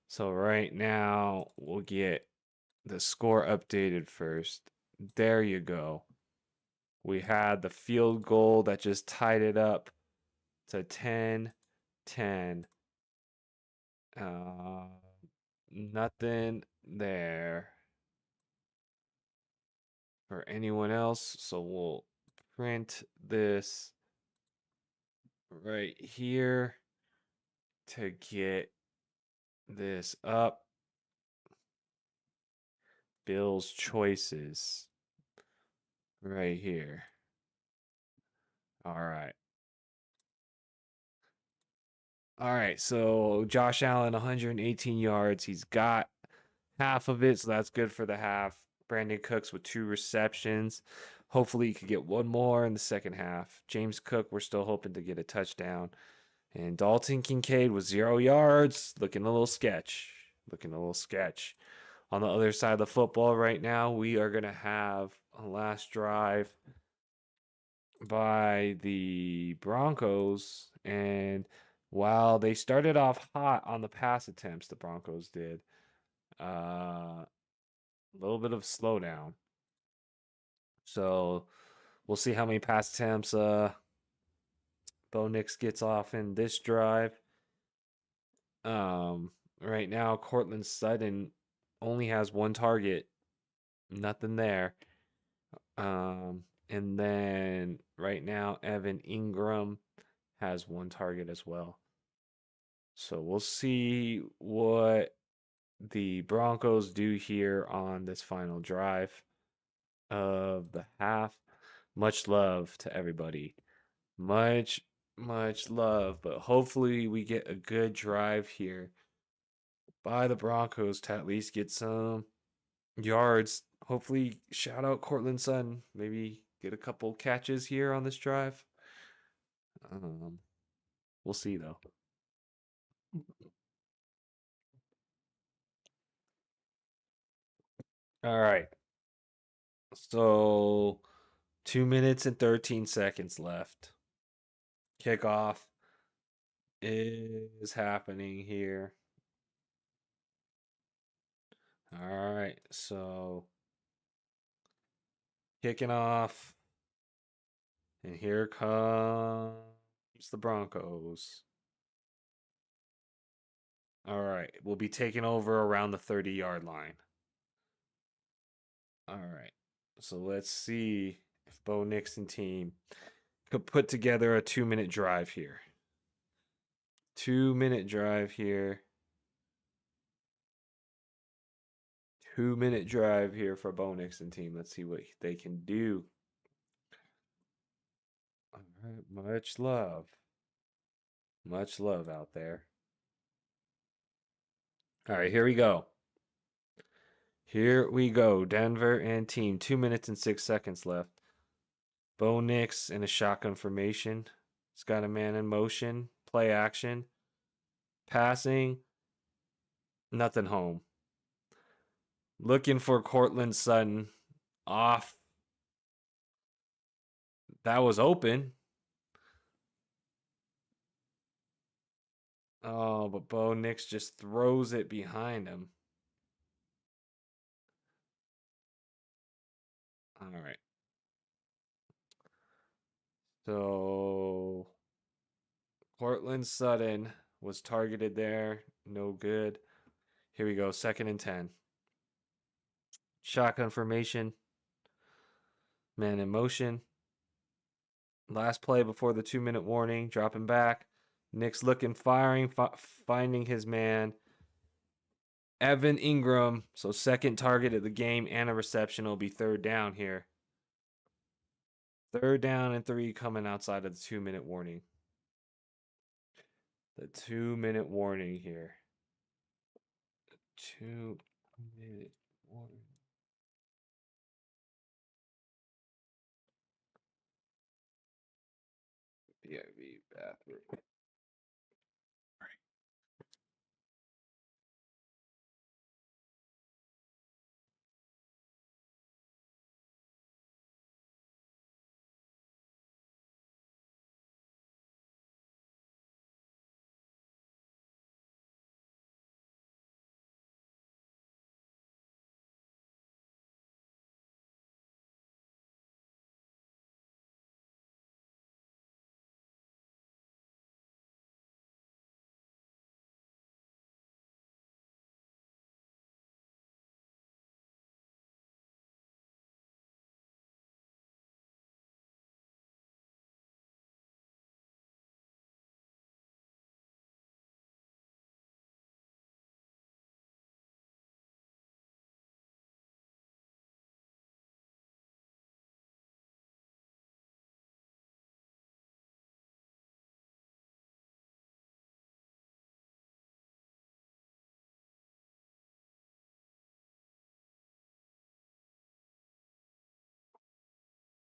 So right now we'll get the score updated first. There you go. We had the field goal that just tied it up to 10-10. Nothing there for anyone else. So we'll print this right here to get this up. Bill's choices right here. All right. All right. So Josh Allen, 118 yards. He's got half of it, so that's good for the half. Brandon Cooks with 2 receptions. Hopefully, he could get one more in the 2nd half. James Cook, we're still hoping to get a touchdown. And Dalton Kincaid with 0 yards. Looking a little sketch. Looking a little sketch. On the other side of the football right now, we are going to have a last drive by the Broncos. And while they started off hot on the pass attempts, the Broncos did. A little bit of slowdown. So we'll see how many pass attempts Bo Nix gets off in this drive. Right now, Courtland Sutton only has 1 target. Nothing there. And then right now, Evan Ingram has 1 target as well. So we'll see what the Broncos do here on this final drive of the half. Much love to everybody. Much love. But hopefully we get a good drive here by the Broncos to at least get some yards. Hopefully, shout out Courtland Sutton. Maybe get a couple catches here on this drive. We'll see though. All right. So 2 minutes and 13 seconds left. Kickoff is happening here. All right. So kicking off. And here comes the Broncos. All right. We'll be taking over around the 30-yard line. All right. So let's see if Bo Nix and team could put together a 2-minute drive here. 2-minute drive here. 2-minute drive here for Bo Nix and team. Let's see what they can do. All right. Much love. Much love out there. All right. Here we go. Here we go. Denver and team. 2 minutes and 6 seconds left. Bo Nix in a shotgun formation. He's got a man in motion. Play action. Passing. Nothing home. Looking for Courtland Sutton. Off. That was open. Oh, but Bo Nix just throws it behind him. All right. So Courtland Sutton was targeted there. No good. Here we go. 2nd and 10. Shotgun formation. Man in motion. Last play before the 2-minute warning. Dropping back. Nix looking, firing, finding his man. Evan Ingram. So 2nd target of the game and a reception. Will be 3rd down here. 3rd down and 3 coming outside of the 2-minute warning. The 2-minute warning here. 2-minute warning. BIV bathroom.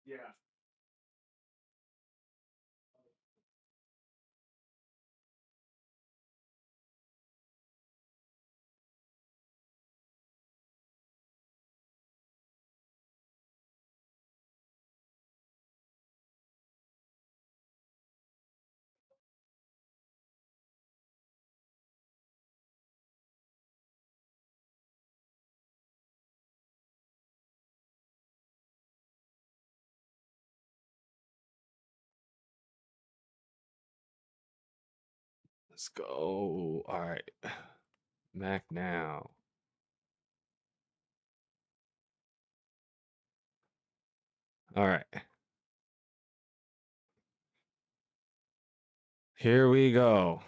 Yeah. Let's go. All right. Mac now. All right. Here we go.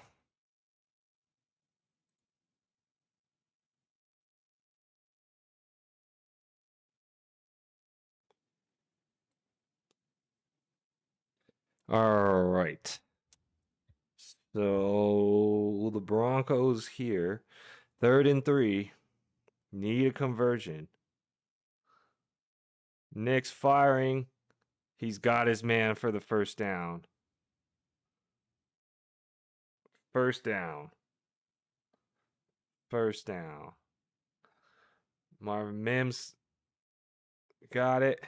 All right. So the Broncos here, 3rd and 3, need a conversion. Nick's firing. He's got his man for the 1st down. 1st down. 1st down. Marvin Mims. Got it.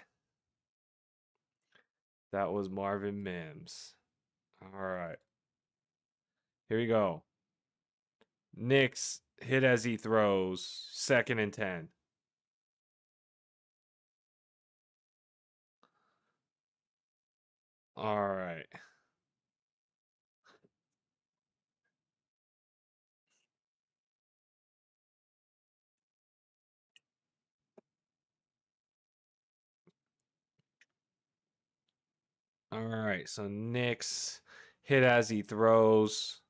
That was Marvin Mims. All right. Here we go. Knicks hit as he throws. 2nd and 10. All right. All right. So Knicks hit as he throws.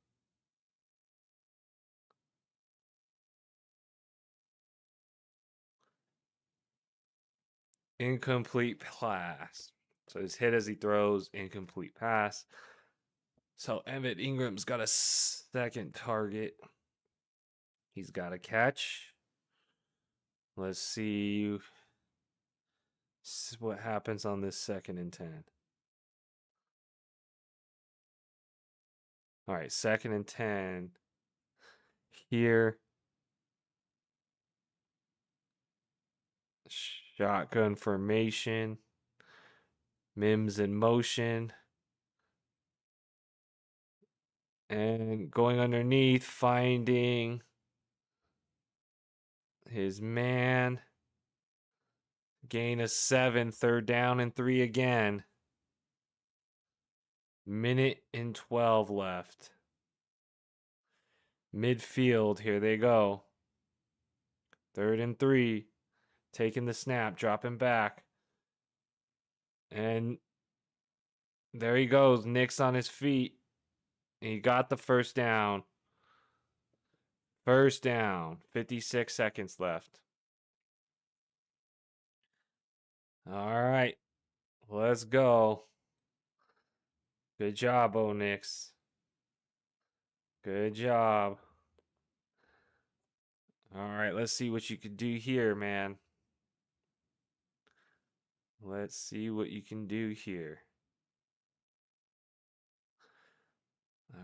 Incomplete pass. So his hit as he throws, incomplete pass. So Evan Ingram's got a 2nd target. He's got a catch. Let's see what happens on this 2nd and 10. All right, 2nd and 10. Here. Shotgun formation. Mims in motion. And going underneath, finding his man. Gain of 7, 3rd down and 3 again. Minute and 12 left. Midfield, here they go. 3rd and 3. Taking the snap, dropping back. And there he goes. Nick's on his feet. He got the 1st down. 1st down. 56 seconds left. All right. Let's go. Good job, Nix. Good job. All right, let's see what you can do here, man. Let's see what you can do here.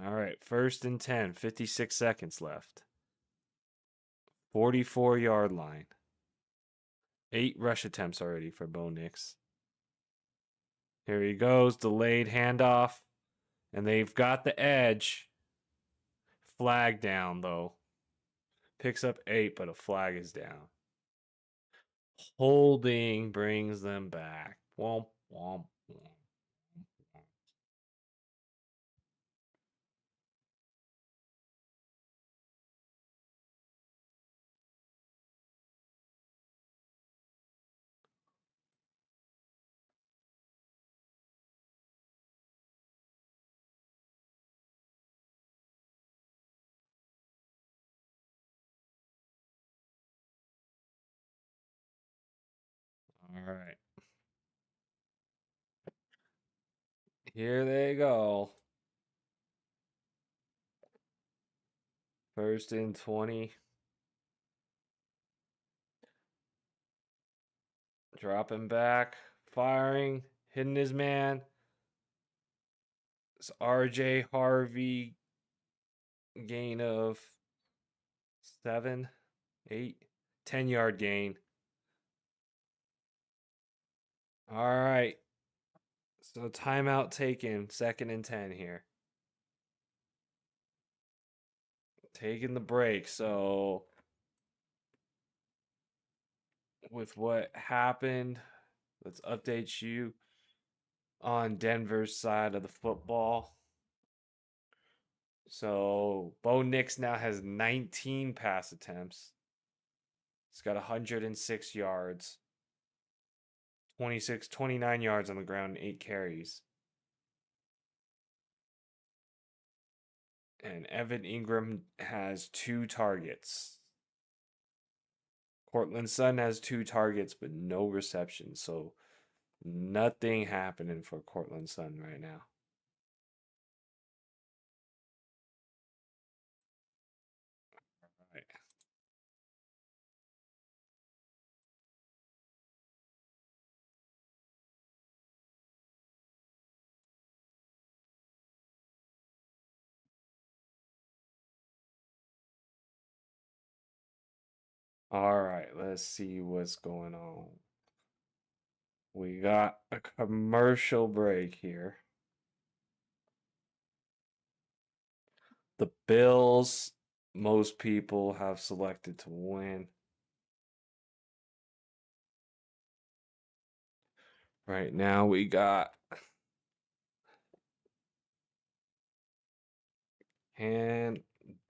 All right, 1st and 10, 56 seconds left. 44-yard line. 8 rush attempts already for Bo Nix. Here he goes, delayed handoff. And they've got the edge. Flag down, though. Picks up 8, but a flag is down. Holding brings them back. Womp, womp, womp. All right. Here they go. 1st and 20. Dropping back. Firing. Hitting his man. It's RJ Harvey. Gain of 7, 8, 10-yard gain. All right. So timeout taken. 2nd and 10 here. Taking the break. So with what happened, let's update you on Denver's side of the football. So Bo Nix now has 19 pass attempts. He's got 106 yards, 29 yards on the ground, 8 carries. And Evan Ingram has 2 targets. Courtland Sutton has 2 targets, but no receptions. So nothing happening for Courtland Sutton right now. All right. All right, let's see what's going on. We got a commercial break here. The Bills, most people have selected to win. Right now we got and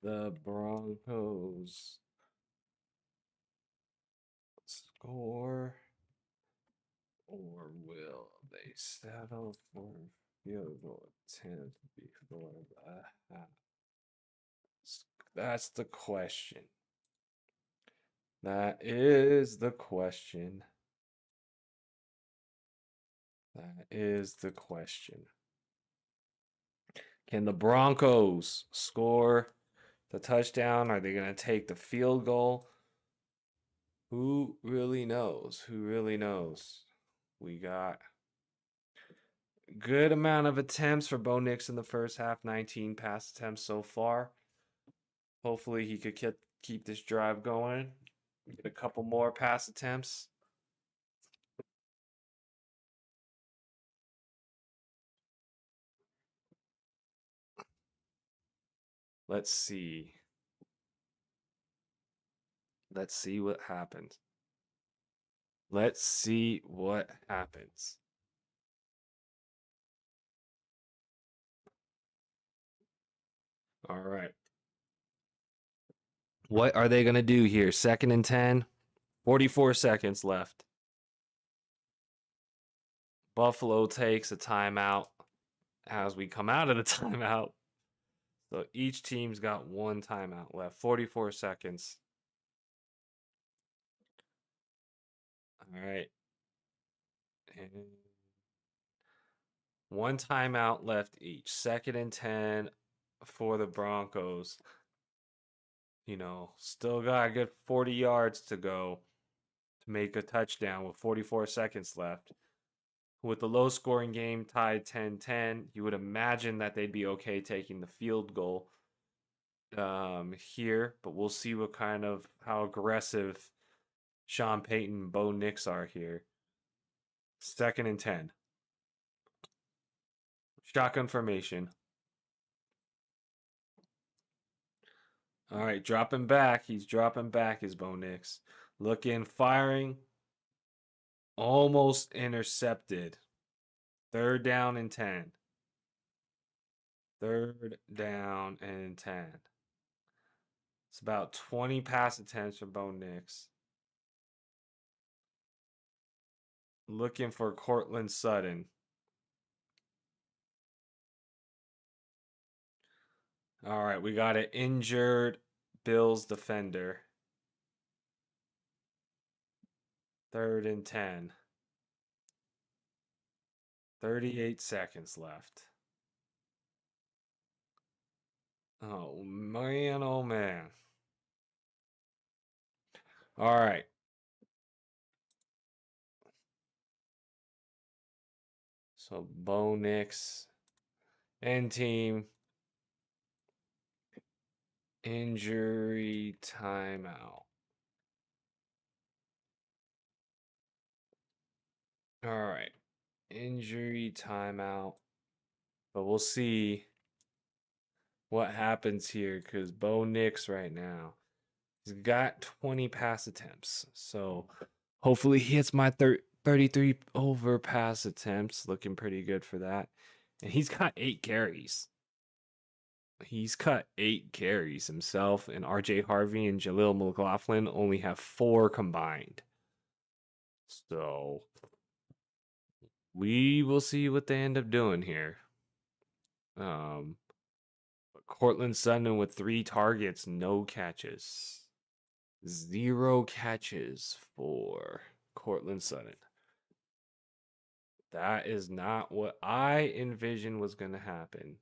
the Broncos score, or will they settle for field goal attempt before the half? That's the question. That is the question. That is the question. Can the Broncos score the touchdown? Are they going to take the field goal? Who really knows? Who really knows? We got a good amount of attempts for Bo Nix in the first half, 19 pass attempts so far. Hopefully he could keep this drive going. Get a couple more pass attempts. Let's see. Let's see what happens. Let's see what happens. All right. What are they going to do here? 2nd and 10. 44 seconds left. Buffalo takes a timeout as we come out of the timeout. So each team's got one timeout left. 44 seconds. All right. And one timeout left each. 2nd and 10 for the Broncos. Still got a good 40 yards to go to make a touchdown with 44 seconds left. With the low scoring game tied 10-10, you would imagine that they'd be okay taking the field goal here, but we'll see how aggressive Sean Payton and Bo Nix are here. 2nd and 10. Shotgun formation. All right, dropping back. He's dropping back, is Bo Nix. Looking, firing. Almost intercepted. 3rd down and 10. 3rd down and 10. It's about 20 pass attempts for Bo Nix. Looking for Courtland Sutton. All right, we got an injured Bills defender. 3rd and 10. 38 seconds left. Oh, man, oh, man. All right. So, Bo Nix and team injury timeout. All right. Injury timeout. But we'll see what happens here because Bo Nix right now, he's got 20 pass attempts. So hopefully he hits my 33 over pass attempts. Looking pretty good for that. And he's got 8 carries. He's cut 8 carries himself, and RJ Harvey and Jaleel McLaughlin only have 4 combined. So we will see what they end up doing here. Courtland Sutton with 3 targets, no catches. 0 catches for Courtland Sutton. That is not what I envisioned was going to happen.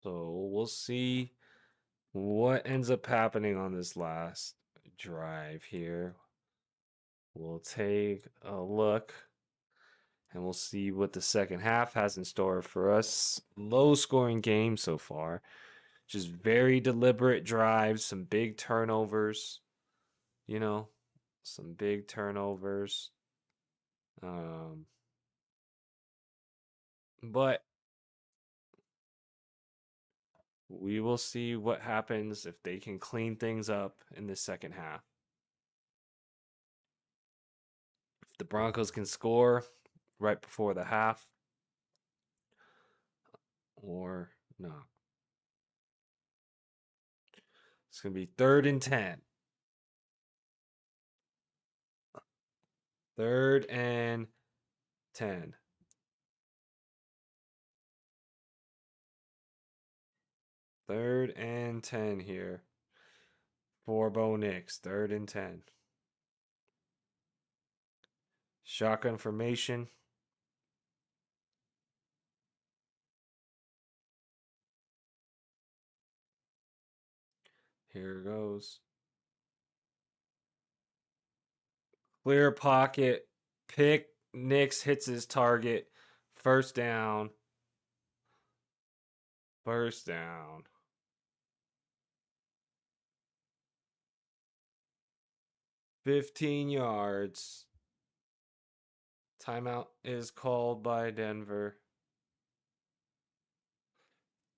So we'll see what ends up happening on this last drive here. We'll take a look and we'll see what the second half has in store for us. Low scoring game so far. Just very deliberate drives, some big turnovers, some big turnovers. But we will see what happens if they can clean things up in the second half. If the Broncos can score right before the half or not. It's going to be 3rd and 10. 3rd and 10. 3rd and 10 here for Bo Nix. 3rd and 10. Shotgun formation. Here goes. Clear pocket. Pick. Nix hits his target. 1st down. 1st down. 15 yards. Timeout is called by Denver.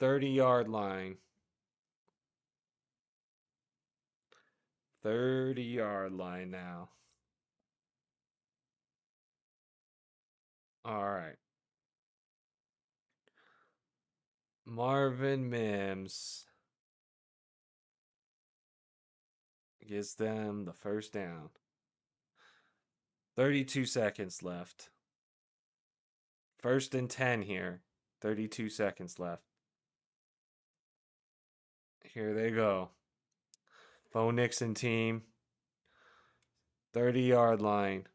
30-yard line. 30-yard line now. All right. Marvin Mims gives them the 1st down. 32 seconds left. 1st and 10 here. 32 seconds left. Here they go. Bo Nix and team. 30-yard line.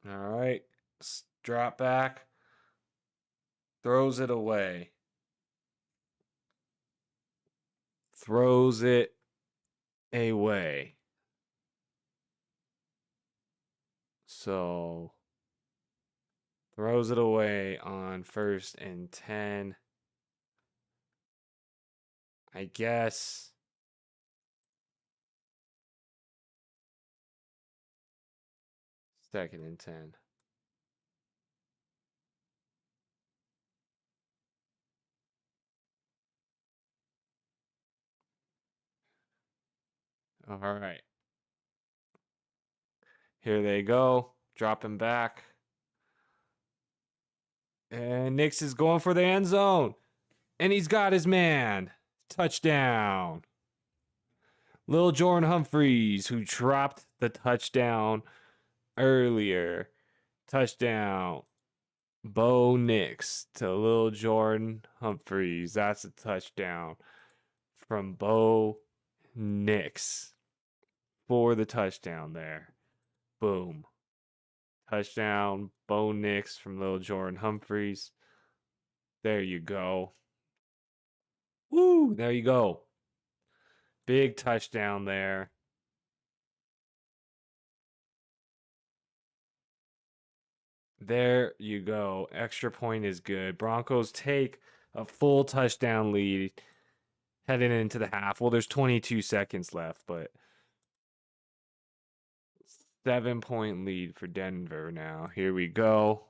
All right. Drop back. Throws it away. Throws it away. So throws it away on 1st and 10. I guess 2nd and 10. All right. Here they go. Dropping back. And Nix is going for the end zone. And he's got his man. Touchdown. Lil Jordan Humphreys, who dropped the touchdown earlier. Touchdown. Bo Nix to Lil Jordan Humphreys. That's a touchdown from Bo Nix for the touchdown there. Boom. Touchdown. Bo Nix from Lil Jordan Humphreys. There you go. Woo! There you go. Big touchdown there. There you go. Extra point is good. Broncos take a full touchdown lead heading into the half. Well, there's 22 seconds left, but 7-point lead for Denver now. Here we go.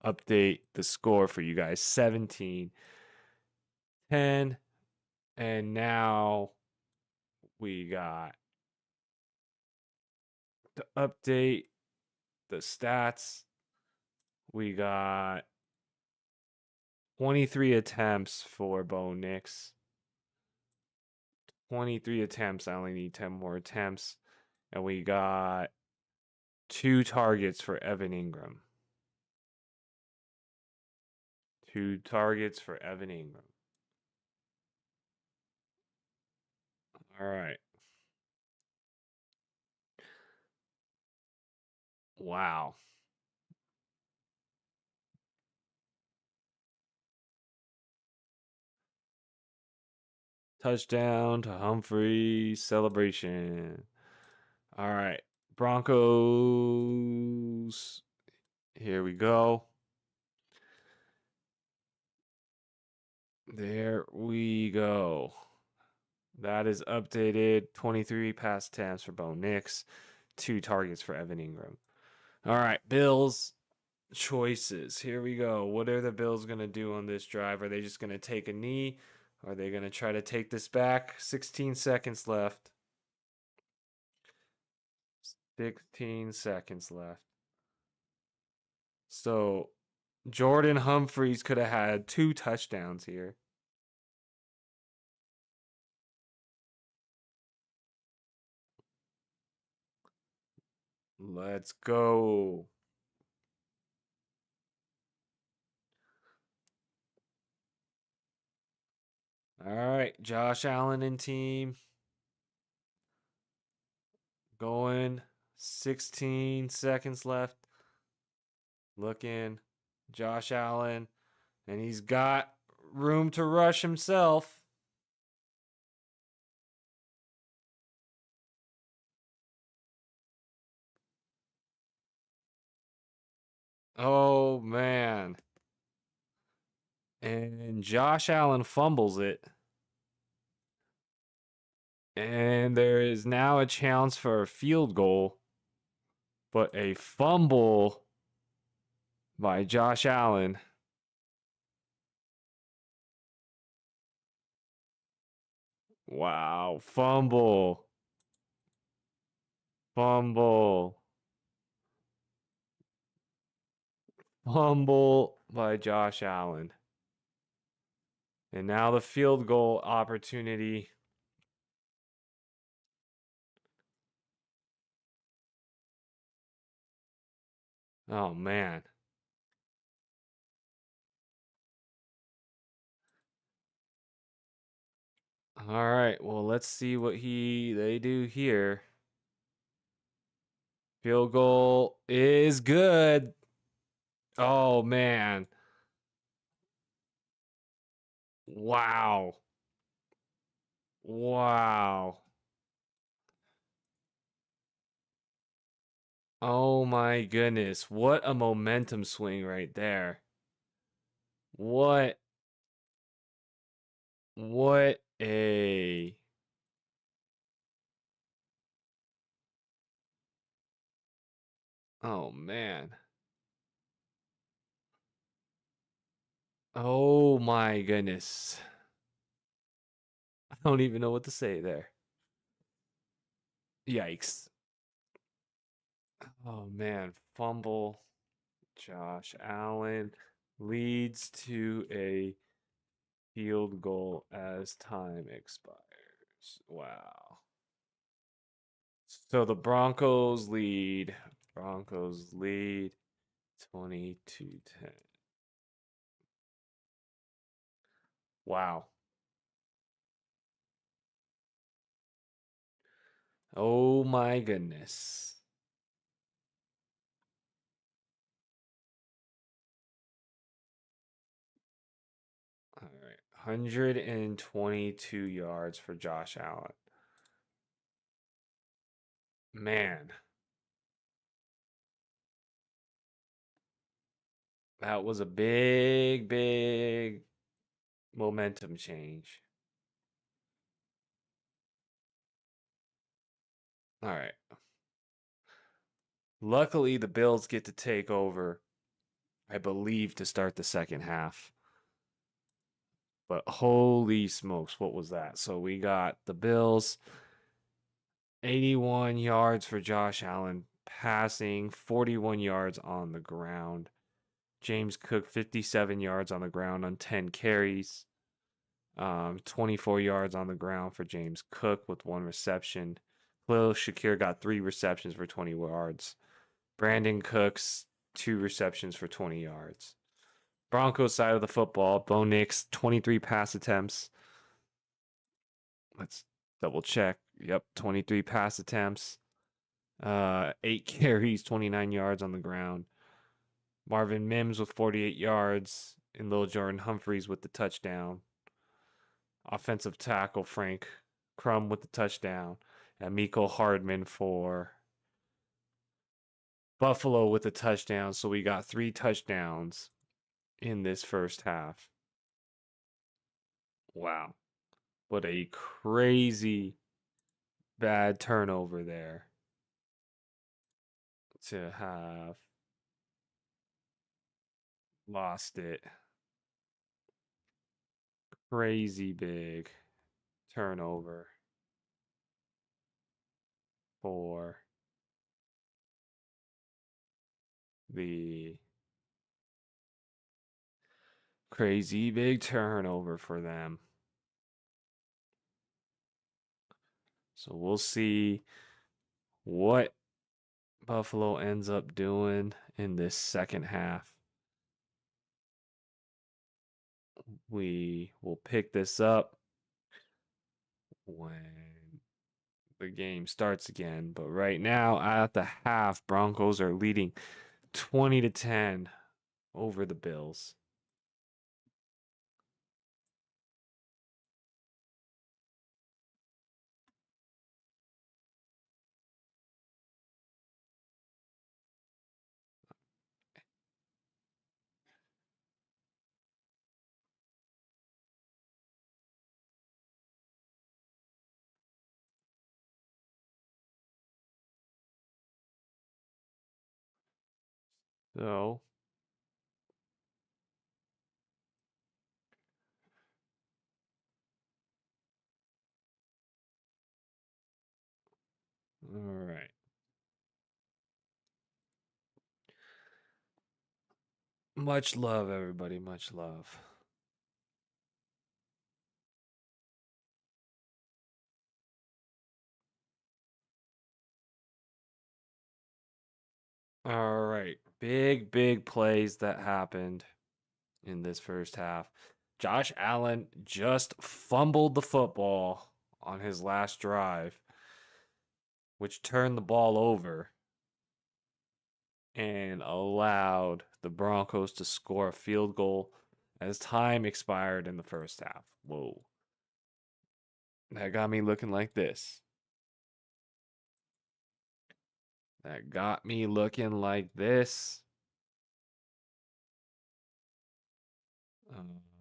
Update the score for you guys. 17-10. And now we got to update the stats. We got 23 attempts for Bo Nix. 23 attempts. I only need 10 more attempts. And we got 2 targets for Evan Ingram. 2 targets for Evan Ingram. All right. Wow. Touchdown to Humphrey celebration. All right. Broncos. Here we go. There we go. That is updated. 23 pass attempts for Bo Nix, 2 targets for Evan Ingram. All right, Bills choices. Here we go. What are the Bills going to do on this drive? Are they just going to take a knee? Are they going to try to take this back? 16 seconds left. 16 seconds left. So Jordan Humphreys could have had 2 touchdowns here. Let's go. All right, Josh Allen and team going. 16 seconds left. Looking. Josh Allen. And he's got room to rush himself. Oh, man. And Josh Allen fumbles it. And there is now a chance for a field goal. But a fumble by Josh Allen. Wow. Fumble. Fumble. Fumble by Josh Allen. And now the field goal opportunity. Oh, man. All right. Well, let's see what they do here. Field goal is good. Oh, man. Wow. Wow. Oh my goodness. What a momentum swing right there. What a Oh man. Oh my goodness. I don't even know what to say there. Yikes. Oh man, fumble. Josh Allen leads to a field goal as time expires. Wow. So the Broncos lead. Broncos lead 22-10. Wow. Oh my goodness. All right. 122 yards for Josh Allen. Man, that was a big, big momentum change. All right. Luckily, the Bills get to take over, I believe, to start the second half. But holy smokes, what was that? So we got the Bills, 81 yards for Josh Allen passing, 41 yards on the ground. James Cook, 57 yards on the ground on 10 carries. 24 yards on the ground for James Cook with 1 reception. Khalil Shakir got 3 receptions for 20 yards. Brandon Cooks, 2 receptions for 20 yards. Broncos side of the football, Bo Nix, 23 pass attempts. Let's double check. Yep, 23 pass attempts. 8 carries, 29 yards on the ground. Marvin Mims with 48 yards, and Lil Jordan Humphreys with the touchdown. Offensive tackle Frank Crum with the touchdown. And Miko Hardman for Buffalo with the touchdown. So we got 3 touchdowns in this first half. Wow. What a crazy bad turnover there to have lost it. Crazy big turnover for the crazy big turnover for them. So we'll see what Buffalo ends up doing in this second half. We will pick this up when the game starts again. But right now, at the half, Broncos are leading 20-10 over the Bills. So, all right. Much love, everybody. Much love. All right. Big plays that happened in this first half. Josh Allen just fumbled the football on his last drive, which turned the ball over and allowed the Broncos to score a field goal as time expired in the first half. Whoa. That got me looking like this. That got me looking like this.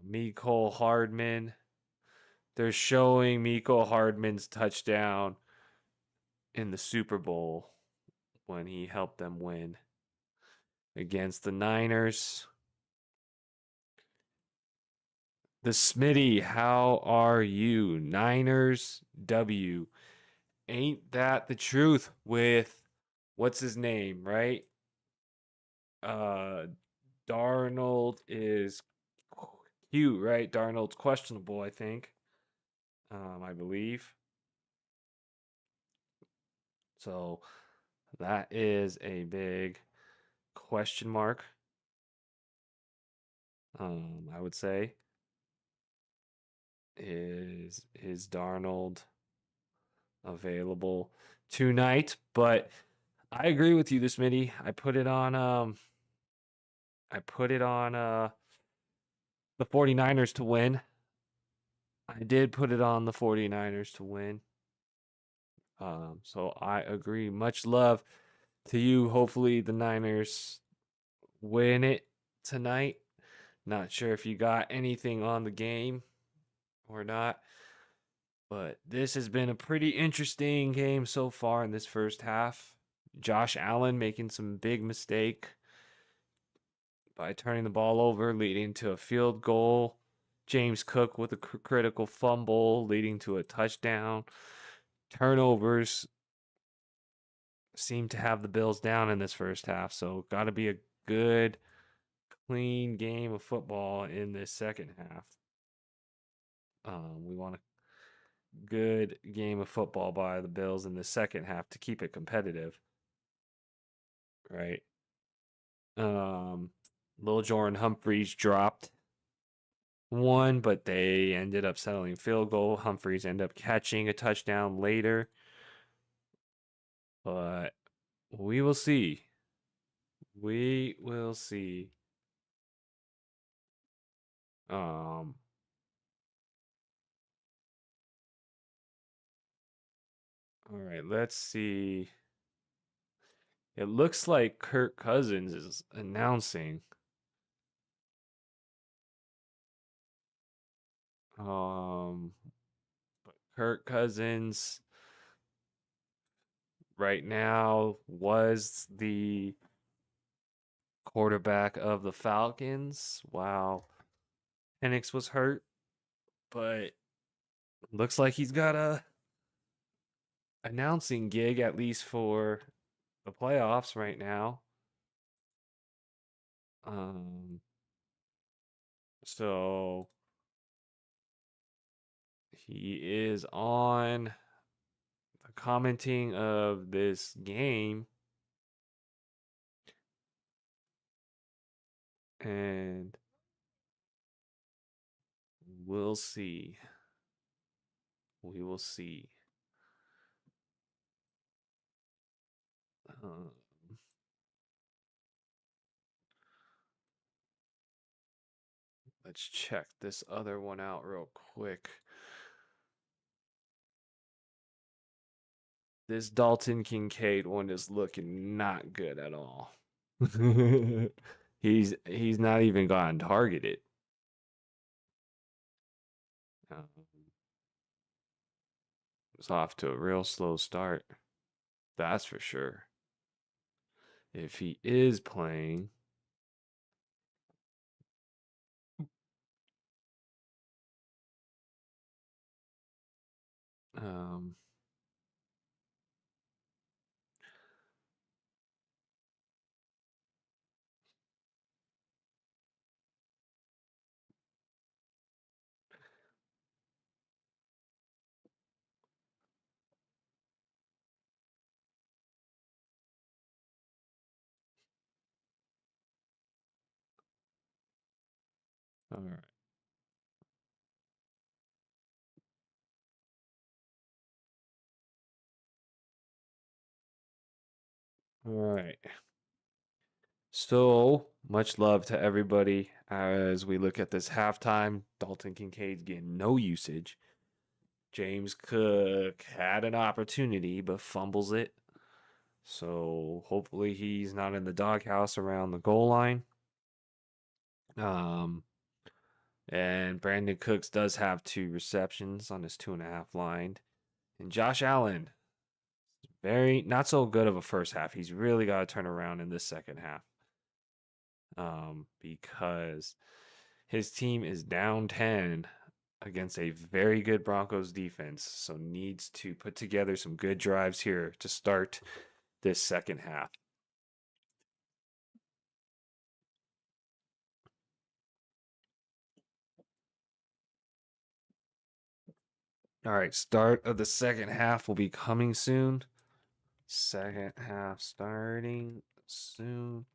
Mecole Hardman. They're showing Mecole Hardman's touchdown in the Super Bowl when he helped them win against the Niners. The Smitty, how are you? Niners W. Ain't that the truth with what's his name, right? Uh Darnold is cute, right? Darnold's questionable, I think. I believe. So that is a big question mark. I would say is Darnold available tonight? But I agree with you, this midi. I put it on the 49ers to win. I did put it on the 49ers to win. So I agree. Much love to you. Hopefully the Niners win it tonight. Not sure if you got anything on the game or not. But this has been a pretty interesting game so far in this first half. Josh Allen making some big mistake by turning the ball over, leading to a field goal. James Cook with a critical fumble, leading to a touchdown. Turnovers seem to have the Bills down in this first half, so got to be a good, clean game of football in this second half. We want a good game of football by the Bills in the second half to keep it competitive, right? Lil Jordan Humphreys dropped one, but they ended up settling field goal. Humphreys ended up catching a touchdown later. But we will see. We will see. Um all right, let's see. It looks like Kirk Cousins is announcing. But Kirk Cousins right now was the quarterback of the Falcons while Penix was hurt, but looks like he's got a announcing gig at least for the playoffs right now. Um, so he is on the commenting of this game, and we'll see. We will see. Um, let's check this other one out real quick. This Dalton Kincaid one is looking not good at all. He's not even gotten targeted. Um, it's off to a real slow start. That's for sure. If he is playing, um, all right. All right. So much love to everybody as we look at this halftime. Dalton Kincaid's getting no usage. James Cook had an opportunity but fumbles it. So hopefully he's not in the doghouse around the goal line. Um, and Brandon Cooks does have 2 receptions on his 2.5 line. And Josh Allen, very not so good of a first half. He's really got to turn around in this second half. Because his team is down 10 against a very good Broncos defense. So needs to put together some good drives here to start this second half. All right, start of the second half will be coming soon. Second half starting soon.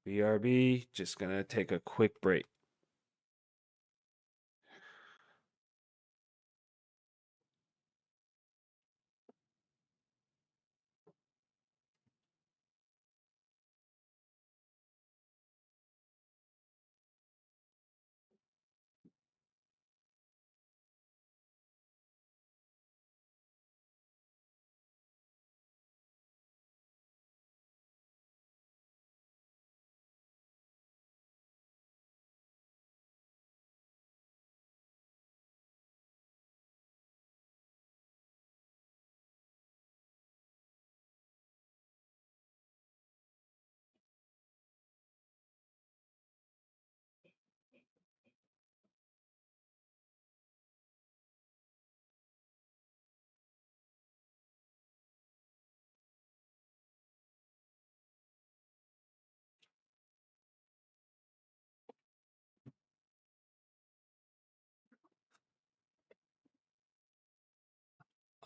BRB, just gonna take a quick break.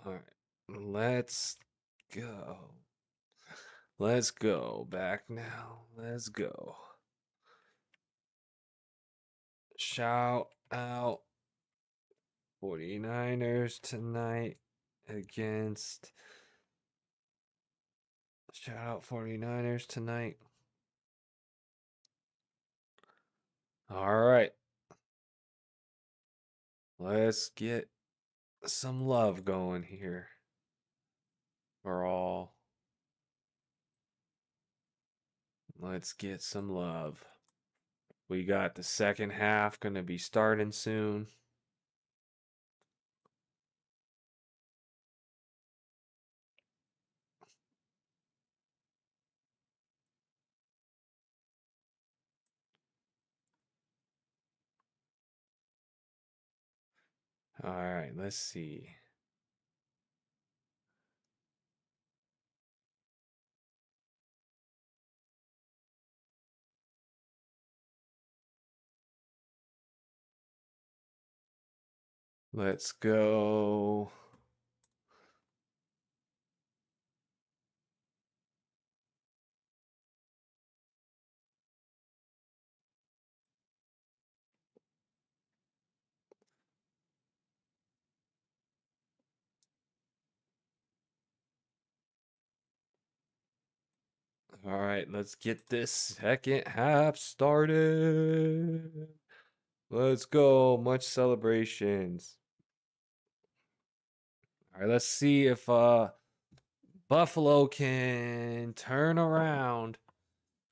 All right, let's go. Let's go back now. Let's go. Shout out 49ers tonight against. Shout out 49ers tonight. All right. Let's get some love going here. We're all. Let's get some love. We got the second half going to be starting soon. All right, let's see. Let's go. All right, let's get this second half started. Let's go. Much celebrations. All right, let's see if Buffalo can turn around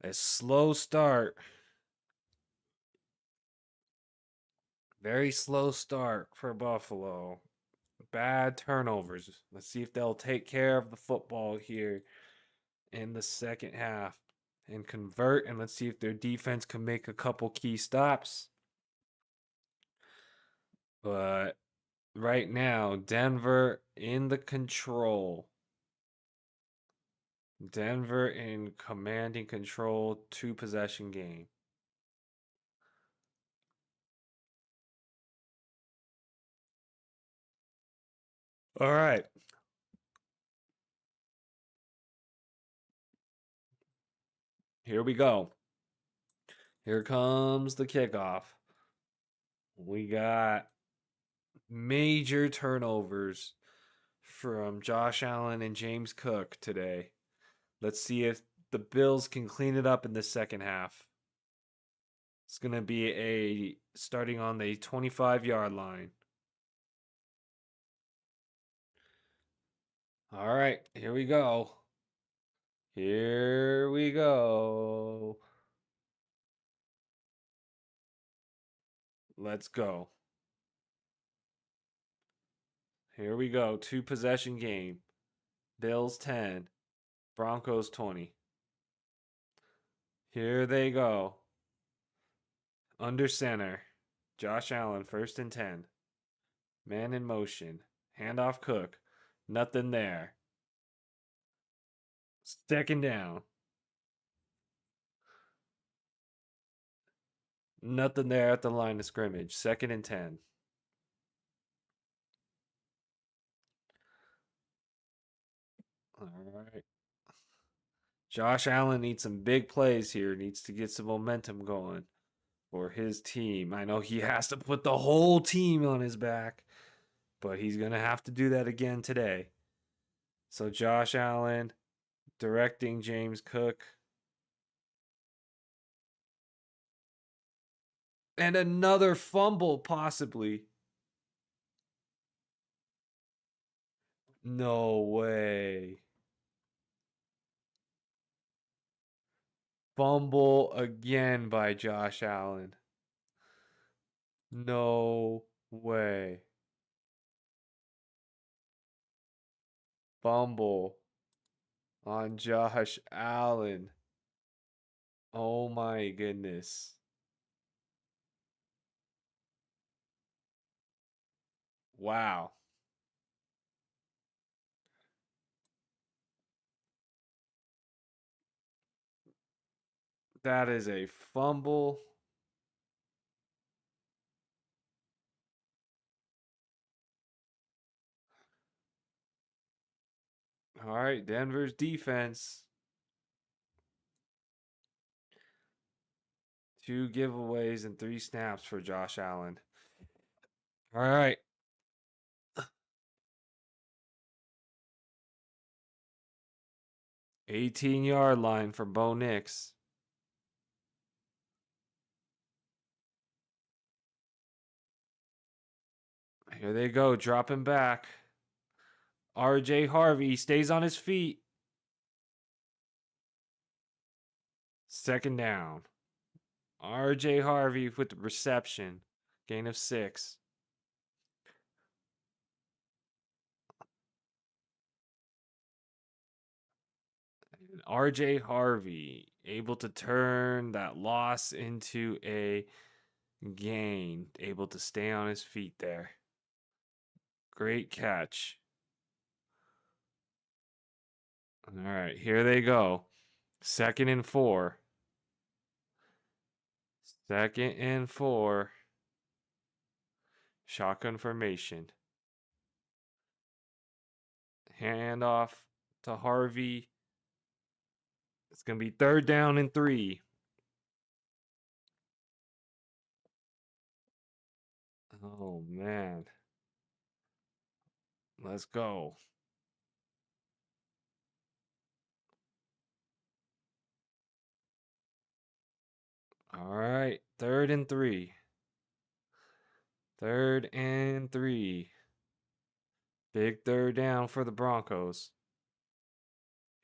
a slow start. Very slow start for Buffalo. Bad turnovers. Let's see if they'll take care of the football here in the second half and convert. And let's see if their defense can make a couple key stops. But right now, Denver in the control. Denver in commanding control, 2-possession game. All right. Here we go. Here comes the kickoff. We got major turnovers from Josh Allen and James Cook today. Let's see if the Bills can clean it up in the second half. It's going to be starting on the 25-yard line. All right, here we go. Here we go. Let's go. Here we go. 2-possession game. Bills 10, Broncos 20. Here they go. Under center. Josh Allen, 1st and 10. Man in motion. Handoff Cook. Nothing there. 2nd down. Nothing there at the line of scrimmage. 2nd and 10. All right. Josh Allen needs some big plays here. Needs to get some momentum going for his team. I know he has to put the whole team on his back, but he's going to have to do that again today. So Josh Allen directing James Cook. And another fumble, possibly. No way. Fumble again by Josh Allen. No way. Fumble on Josh Allen. Oh my goodness. Wow. That is a fumble. All right, Denver's defense. 2 giveaways and 3 snaps for Josh Allen. All right. 18-yard line for Bo Nix. Here they go, dropping back. RJ Harvey stays on his feet. 2nd down. RJ Harvey with the reception. Gain of 6. And RJ Harvey able to turn that loss into a gain. Able to stay on his feet there. Great catch. All right, here they go. 2nd and 4. 2nd and 4. Shotgun formation. Hand off to Harvey. It's going to be 3rd down and 3. Oh, man. Let's go. All right, 3rd and 3. 3rd and 3. Big 3rd down for the Broncos.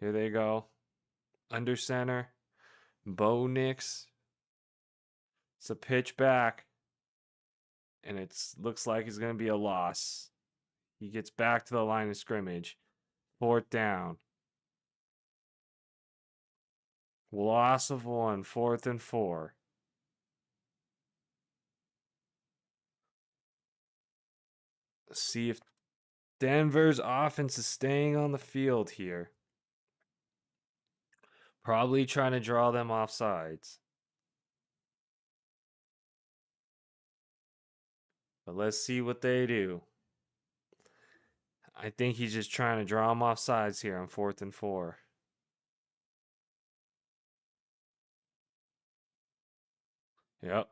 Here they go. Under center. Bo Nix. It's a pitch back. And it looks like it's going to be a loss. He gets back to the line of scrimmage. 4th down. Loss of 1. 4th and 4. Let's see if Denver's offense is staying on the field here. Probably trying to draw them off sides. But let's see what they do. I think he's just trying to draw them off sides here on 4th and 4. Yep.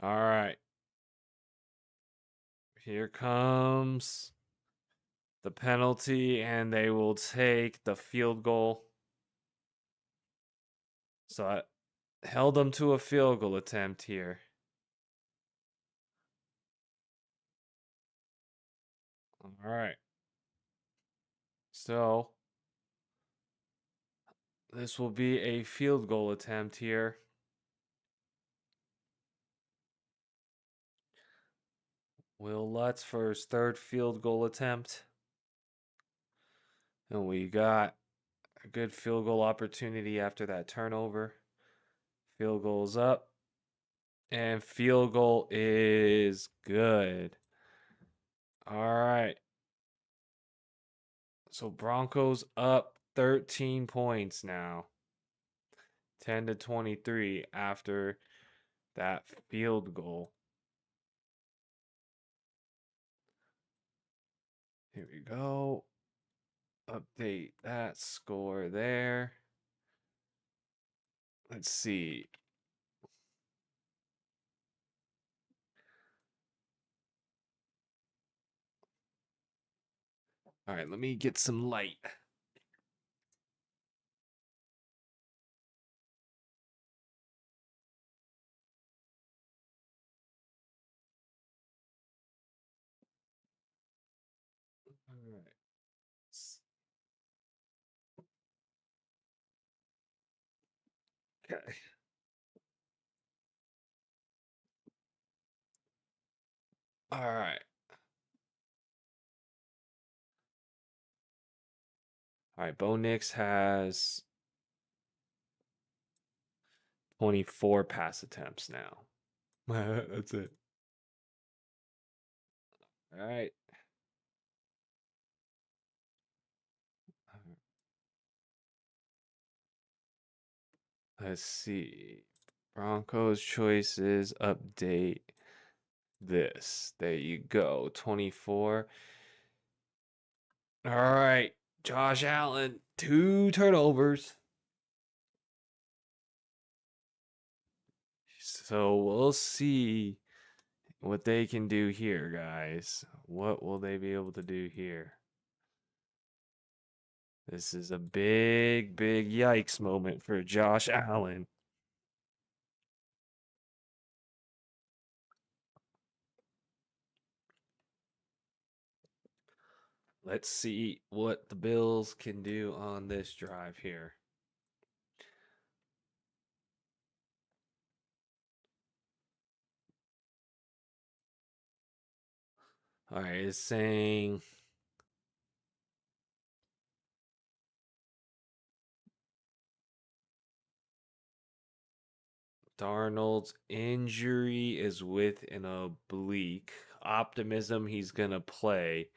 All right. Here comes the penalty, and they will take the field goal. So I held them to a field goal attempt here. All right. So this will be a field goal attempt here. Will Lutz for his 3rd field goal attempt. And we got a good field goal opportunity after that turnover. Field goal's up. And field goal is good. All right. So Broncos up 13 points now. 10-23 after that field goal. Here we go. Update that score there. Let's see. All right, let me get some light. All right. Okay. All right. All right, Bo Nix has 24 pass attempts now. That's it. All right. Let's see. Broncos choices update this. There you go. 24. All right. Josh Allen, 2 turnovers. So we'll see what they can do here, guys. What will they be able to do here? This is a big, big yikes moment for Josh Allen. Let's see what the Bills can do on this drive here. All right, it's saying Darnold's injury is with an oblique. optimism he's going to play.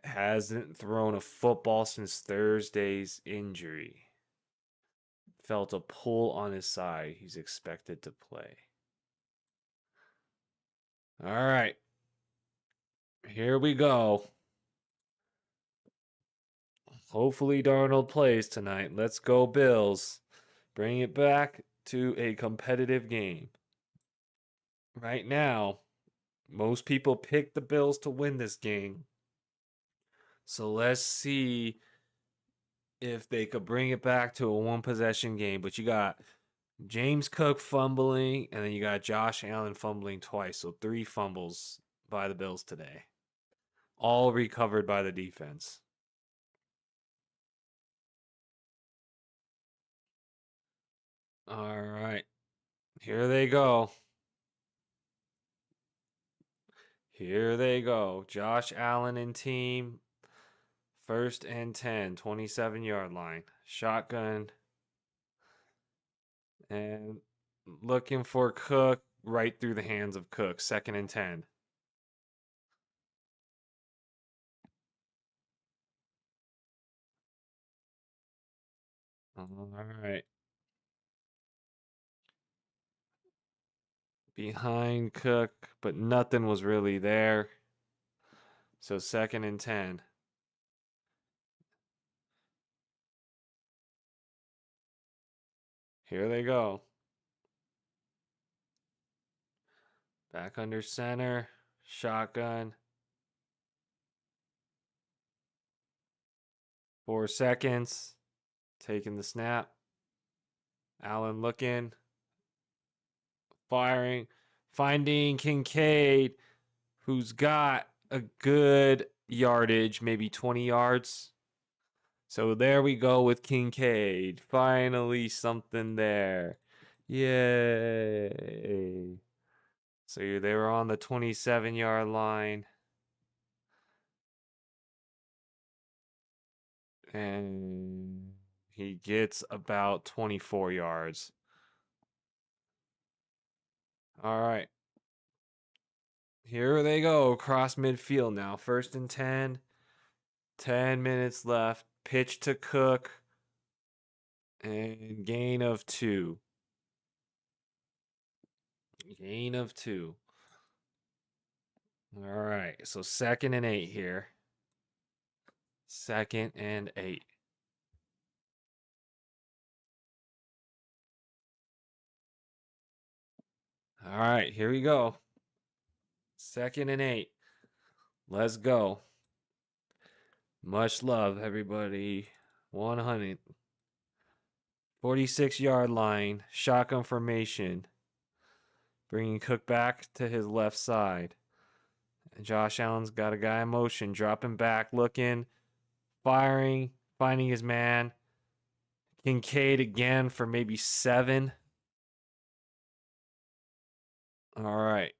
Hasn't thrown a football since Thursday's injury. Felt a pull on his side. He's expected to play. All right. Here we go. Hopefully Darnold plays tonight. Let's go Bills. Bring it back to a competitive game. Right now, most people pick the Bills to win this game. So let's see if they could bring it back to a one-possession game. But you got James Cook fumbling, and then you got Josh Allen fumbling twice. So 3 fumbles by the Bills today. All recovered by the defense. All right. Here they go. Here they go. Josh Allen and team. 1st and 10, 27-yard line. Shotgun. And looking for Cook right through the hands of Cook. 2nd and 10. All right. Behind Cook, but nothing was really there. So 2nd and 10. Here they go. Back under center. Shotgun. 4 seconds. Taking the snap. Allen looking. Firing. Finding Kincaid, who's got a good yardage, maybe 20 yards. So there we go with Kincaid. Finally something there. Yay. So they were on the 27-yard line. And he gets about 24 yards. All right. Here they go. Across midfield now. 1st and 10. 10 minutes left. Pitch to Cook. And gain of 2. Gain of 2. All right. So 2nd and 8 here. 2nd and 8. All right. Here we go. 2nd and 8. Let's go. Much love, everybody. 100. 46-yard line. Shotgun formation. Bringing Cook back to his left side. Josh Allen's got a guy in motion. Dropping back. Looking. Firing. Finding his man. Kincaid again for maybe 7. All right.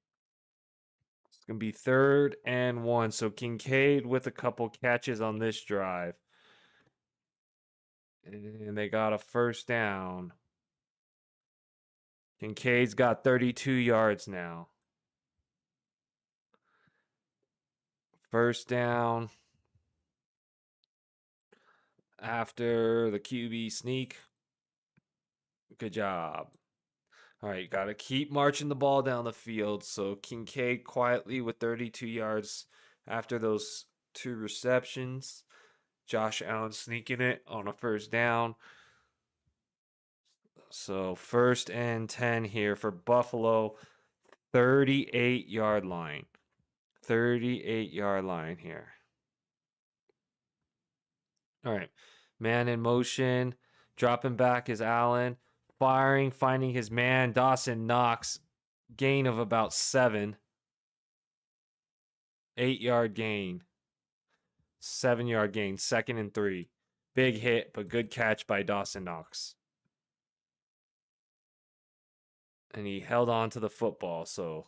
It's going to be 3rd and 1. So Kincaid with a couple catches on this drive. And they got a 1st down. Kincaid's got 32 yards now. 1st down. After the QB sneak. Good job. All right, got to keep marching the ball down the field. So Kincaid quietly with 32 yards after those 2 receptions. Josh Allen sneaking it on a 1st down. So 1st and 10 here for Buffalo. 38-yard line. 38-yard line here. All right. Man in motion. Dropping back is Allen. Firing, finding his man. Dawson Knox. Gain of about 7. 8-yard gain. 7-yard gain. 2nd and 3. Big hit, but good catch by Dawson Knox. And he held on to the football, so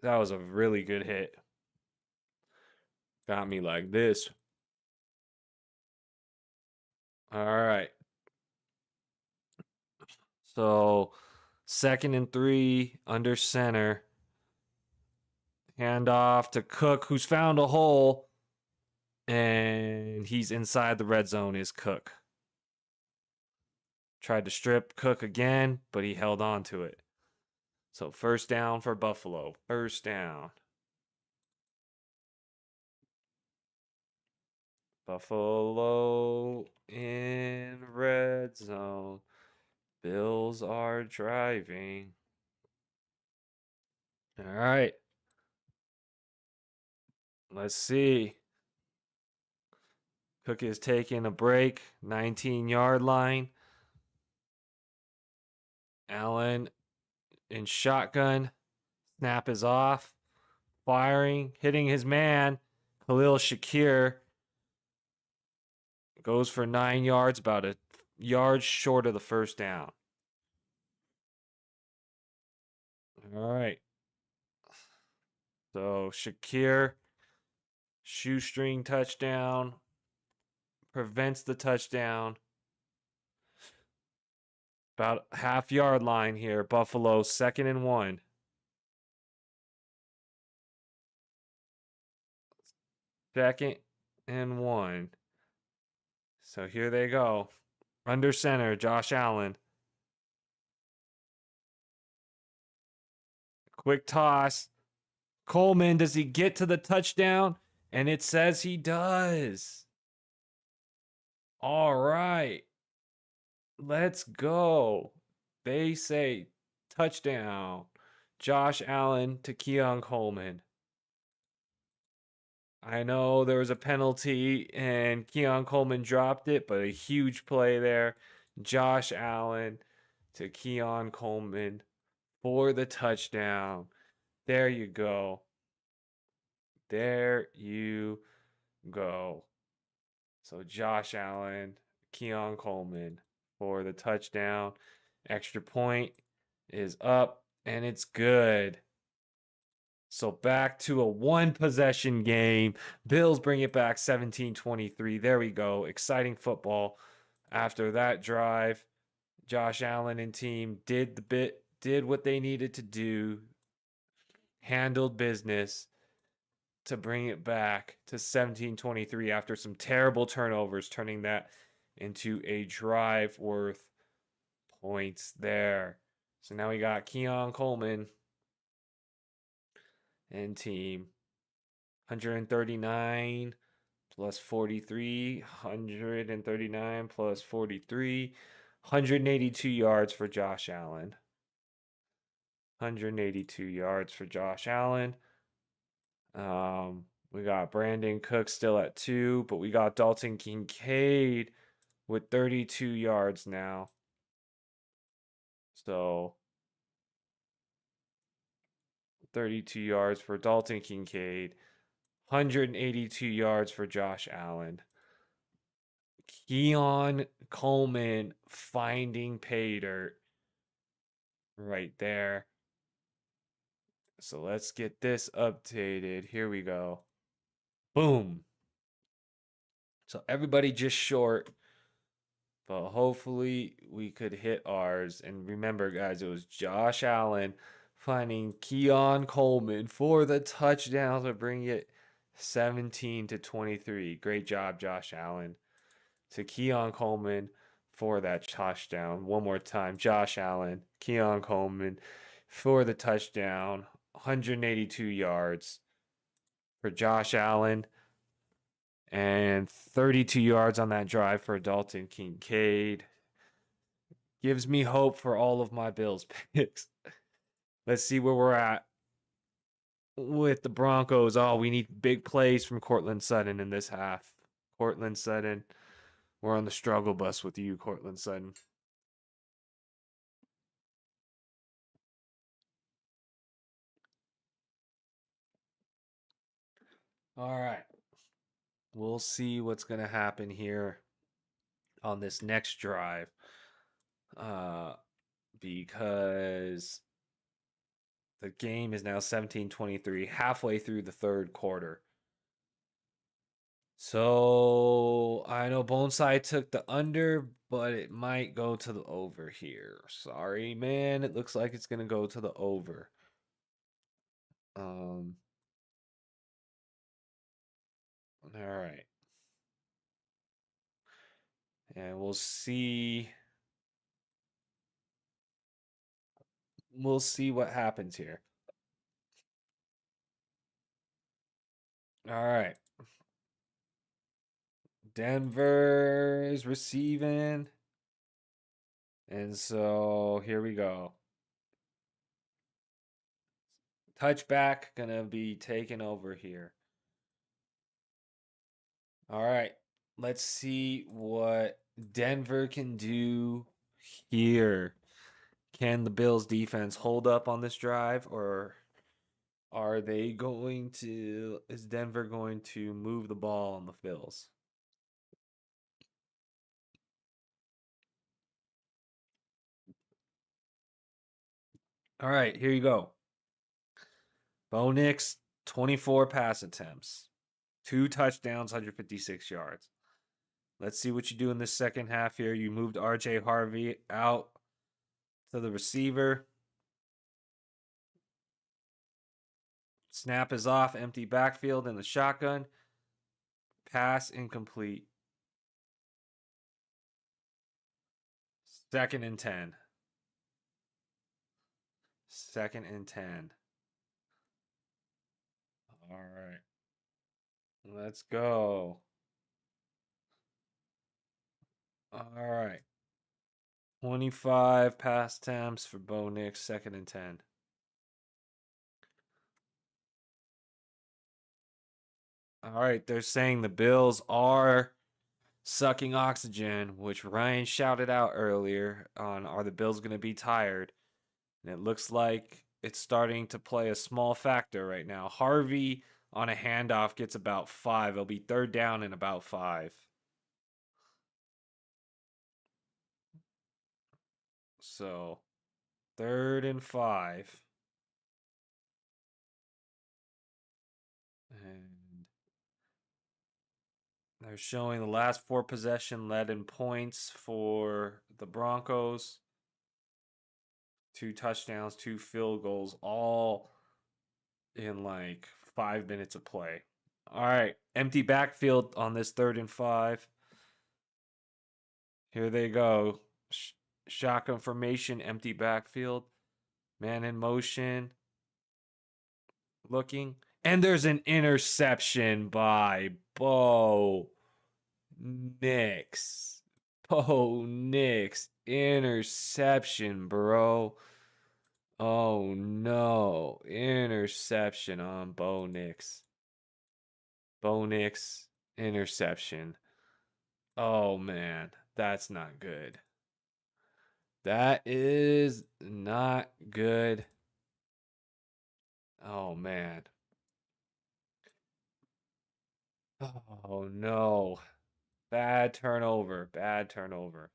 that was a really good hit. Got me like this. All right. So 2nd and 3 under center. Hand off to Cook, who's found a hole. And he's inside the red zone is Cook. Tried to strip Cook again, but he held on to it. So 1st down for Buffalo. 1st down. Buffalo in red zone. Bills are driving. All right. Let's see. Cook is taking a break. 19-yard line. Allen in shotgun. Snap is off. Firing. Hitting his man. Khalil Shakir. Goes for 9 yards. About a yard short of the 1st down. All right. So Shakir. Shoestring touchdown. Prevents the touchdown. About half-yard line here. Buffalo 2nd and 1. Second and 1. So here they go. Under center, Josh Allen. Quick toss. Coleman, does he get to the touchdown? And it says he does. All right. Let's go. They say touchdown. Josh Allen to Keon Coleman. I know there was a penalty and Keon Coleman dropped it, but a huge play there. Josh Allen to Keon Coleman for the touchdown. There you go. There you go. So Josh Allen, Keon Coleman for the touchdown. Extra point is up and it's good. So back to a 1-possession game. Bills bring it back 17-23. There we go. Exciting football. After that drive, Josh Allen and team did what they needed to do. Handled business to bring it back to 17-23 after some terrible turnovers, turning that into a drive worth points there. So now we got Keon Coleman and team 139 plus 43, 139 plus 43, 182 yards for Josh Allen. 182 yards for Josh Allen. We got Brandon Cook still at 2, but we got Dalton Kincaid with 32 yards now. So 32 yards for Dalton Kincaid, 182 yards for Josh Allen. Keon Coleman finding pay dirt right there. So let's get this updated. Here we go. Boom. So everybody just short, but hopefully we could hit ours. And remember, guys, it was Josh Allen finding Keon Coleman for the touchdown to bring it 17-23. Great job, Josh Allen. To Keon Coleman for that touchdown. One more time, Josh Allen, Keon Coleman for the touchdown. 182 yards for Josh Allen. And 32 yards on that drive for Dalton Kincaid. Gives me hope for all of my Bills picks. Let's see where we're at with the Broncos. Oh, we need big plays from Courtland Sutton in this half. Courtland Sutton. We're on the struggle bus with you, Courtland Sutton. All right. We'll see what's going to happen here on this next drive. Because the game is now 17-23, halfway through the 3rd quarter. So I know Boneside took the under, but it might go to the over here. Sorry, man. It looks like it's gonna go to the over. All right. And we'll see. We'll see what happens here. All right. Denver's receiving. And so here we go. Touchback gonna be taken over here. All right. Let's see what Denver can do here. Can the Bills defense hold up on this drive, or are they going to, is Denver going to move the ball on the Bills? All right, here you go. Bo Nix, 24 pass attempts, 2 touchdowns, 156 yards. Let's see what you do in this second half here. You moved RJ Harvey out to the receiver. Snap is off, empty backfield in the shotgun. Pass incomplete. 2nd and 10. 2nd and 10. All right. Let's go. All right. 25 pass attempts for Bo Nix, 2nd and 10. All right, they're saying the Bills are sucking oxygen, which Ryan shouted out earlier on, are the Bills going to be tired? And it looks like it's starting to play a small factor right now. Harvey on a handoff gets about 5. It'll be 3rd down and about 5. So 3rd and 5. And they're showing the last 4 possession led in points for the Broncos. 2 touchdowns, 2 field goals, all in like 5 minutes of play. All right, empty backfield on this 3rd and 5. Here they go. Shotgun formation, empty backfield. Man in motion. Looking. And there's an interception by Bo Nix. Bo Nix. Interception, bro. Oh no. Interception on Bo Nix. Bo Nix. Interception. Oh man. That's not good. That is not good. Oh man. Oh no. Bad turnover. Bad turnover.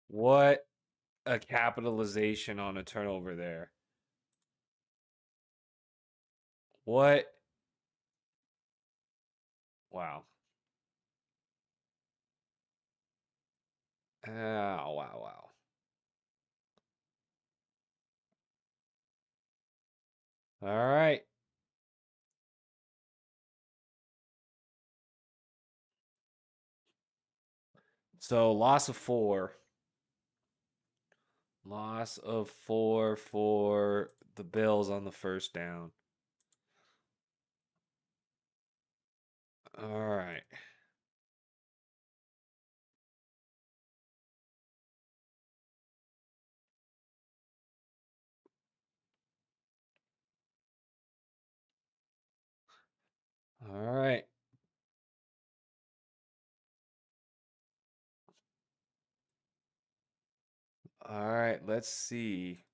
What a capitalization on a turnover there. What? Wow. Oh, wow, wow. All right. So loss of 4. Loss of 4 for the Bills on the 1st down. All right. All right. All right. Let's see.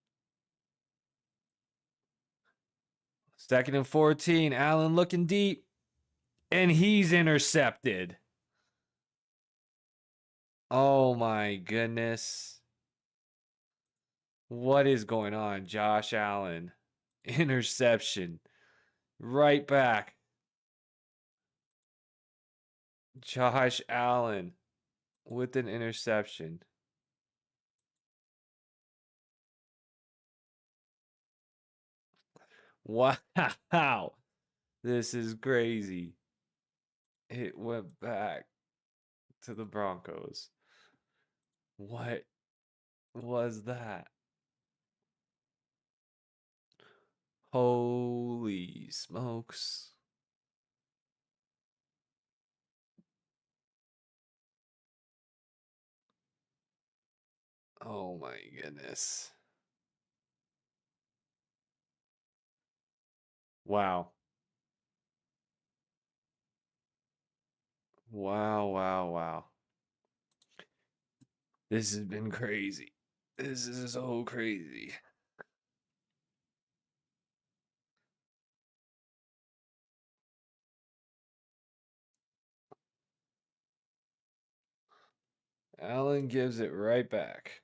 2nd and 14. Allen looking deep. And he's intercepted. Oh my goodness. What is going on? Josh Allen. Interception. Right back. Josh Allen with an interception. Wow. This is crazy. It went back to the Broncos. What was that? Holy smokes. Oh my goodness. Wow. Wow. This has been crazy. This is so crazy. Allen gives it right back.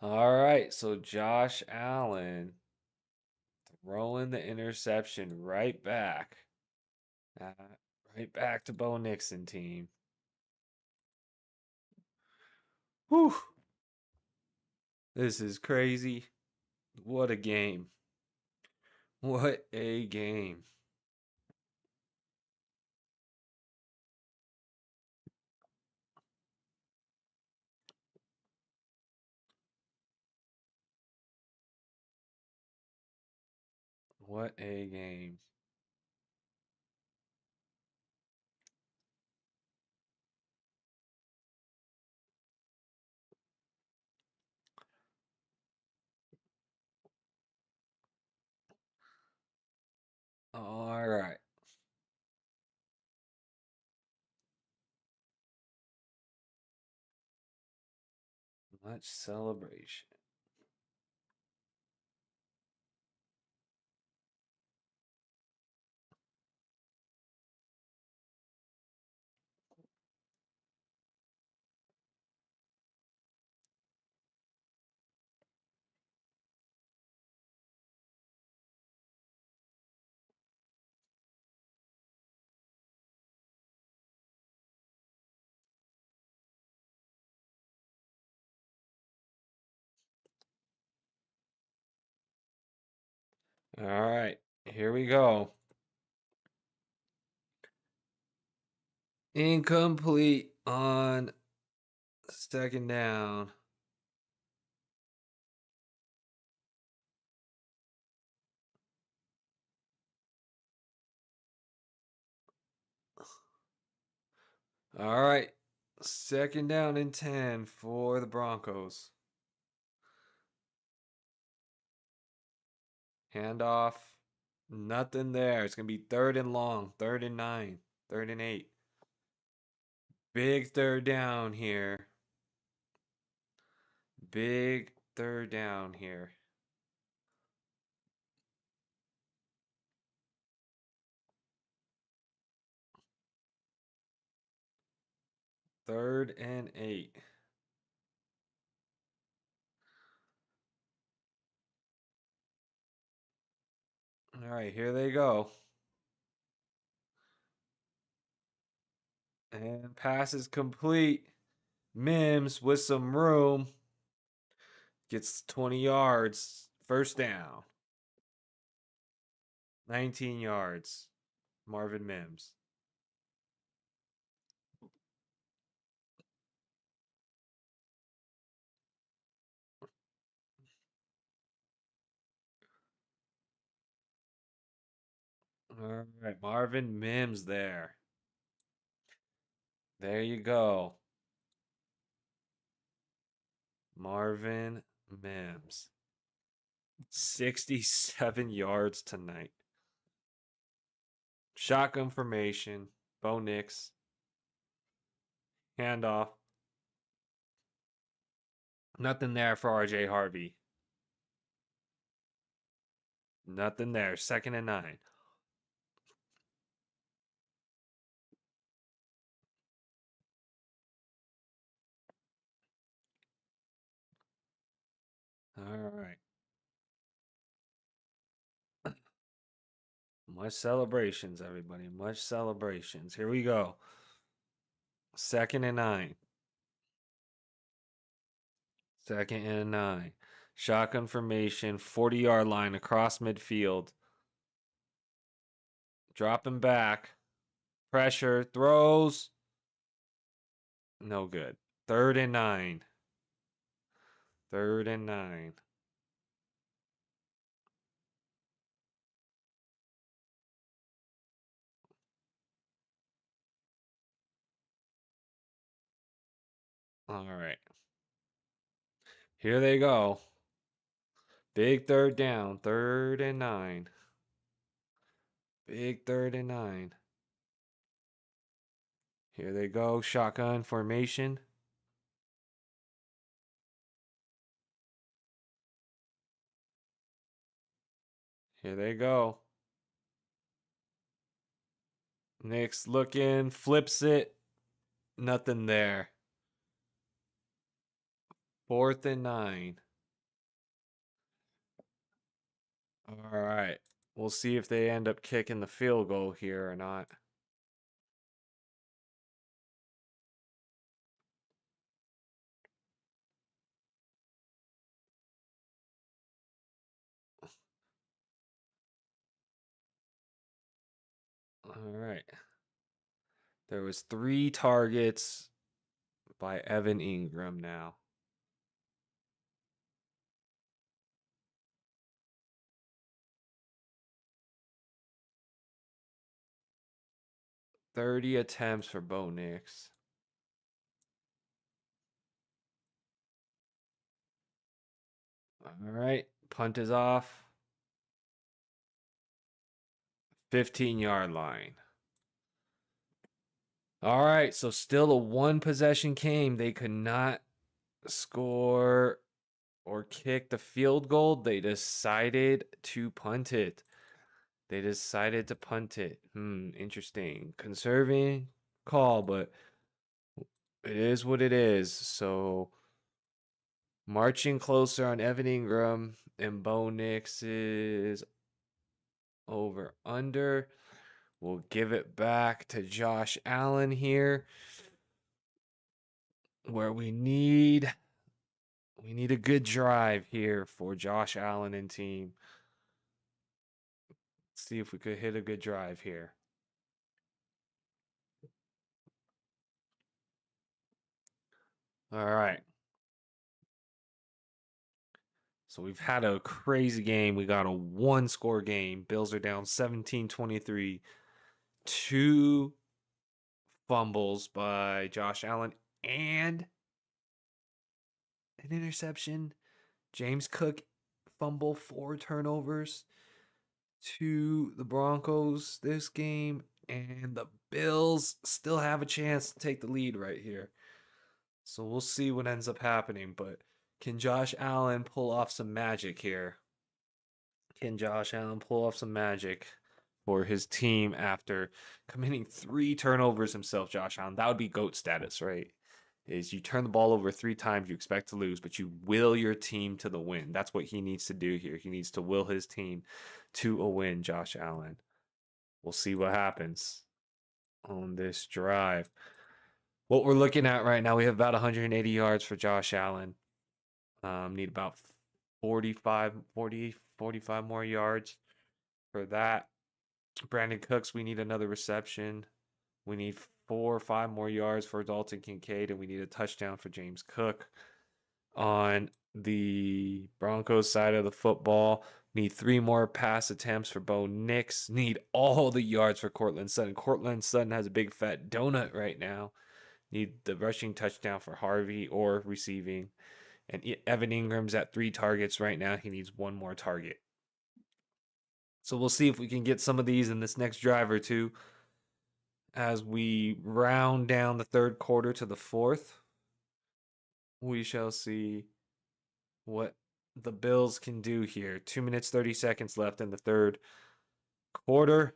All right, so Josh Allen throwing the interception right back. Uh, right back to Bo Nixon team. Whew. This is crazy. What a game. What a game. What a game. All right. Much celebration. All right. Here we go. Incomplete on second down. All right. Second down and 10 for the Broncos. Handoff. Nothing there. It's going to be third and long, third and 9, third and 8. Big third down here. Big third down here. Third and 8. All right, here they go. And pass is complete. Mims with some room gets 20 yards. First down. 19 yards. Marvin Mims. All right, Marvin Mims there. There you go. Marvin Mims. 67 yards tonight. Shotgun formation. Bo Nix. Handoff. Nothing there for RJ Harvey. Nothing there. Second and 9. All right. Much celebrations, everybody. Much celebrations. Here we go. 2nd and 9. 2nd and 9. Shotgun formation, 40-yard line across midfield. Dropping back. Pressure. Throws. No good. 3rd and 9. 3rd and 9. All right. Here they go. Big 3rd down. 3rd and 9. Big 3rd and 9. Here they go. Shotgun formation. Here they go. Nick's looking, flips it. Nothing there. 4th and 9. All right. We'll see if they end up kicking the field goal here or not. All right. There was 3 targets by Evan Ingram now. "30 attempts for Bo Nix." All right. Punt is off. 15-yard line. All right. So still a 1 possession game. They could not score or kick the field goal. They decided to punt it. Interesting. Conserving call, but it is what it is. So marching closer on Evan Ingram and Bo Nix is over under. We'll give it back to Josh Allen here, where we need a good drive here for Josh Allen and team. Let's see if we could hit a good drive here. All right. So we've had a crazy game. We got a 1-score game. Bills are down 17-23. 2 fumbles by Josh Allen and an interception. James Cook fumble, 4 turnovers to the Broncos this game. And the Bills still have a chance to take the lead right here. So we'll see what ends up happening. But can Josh Allen pull off some magic here? Can Josh Allen pull off some magic for his team after committing 3 turnovers himself, Josh Allen? That would be GOAT status, right? Is you turn the ball over 3 times, you expect to lose, but you will your team to the win. That's what he needs to do here. He needs to will his team to a win, Josh Allen. We'll see what happens on this drive. What we're looking at right now, we have about 180 yards for Josh Allen. Need about 45 more yards for that. Brandon Cooks, we need another reception. We need 4 or 5 more yards for Dalton Kincaid, and we need a touchdown for James Cook. On the Broncos side of the football, need 3 more pass attempts for Bo Nix. Need all the yards for Courtland Sutton. Courtland Sutton has a big fat donut right now. Need the rushing touchdown for Harvey or receiving. And Evan Ingram's at 3 targets right now. He needs 1 more target. So we'll see if we can get some of these in this next drive or two as we round down the 3rd quarter to the 4th. We shall see what the Bills can do here. 2 minutes, 30 seconds left in the 3rd quarter.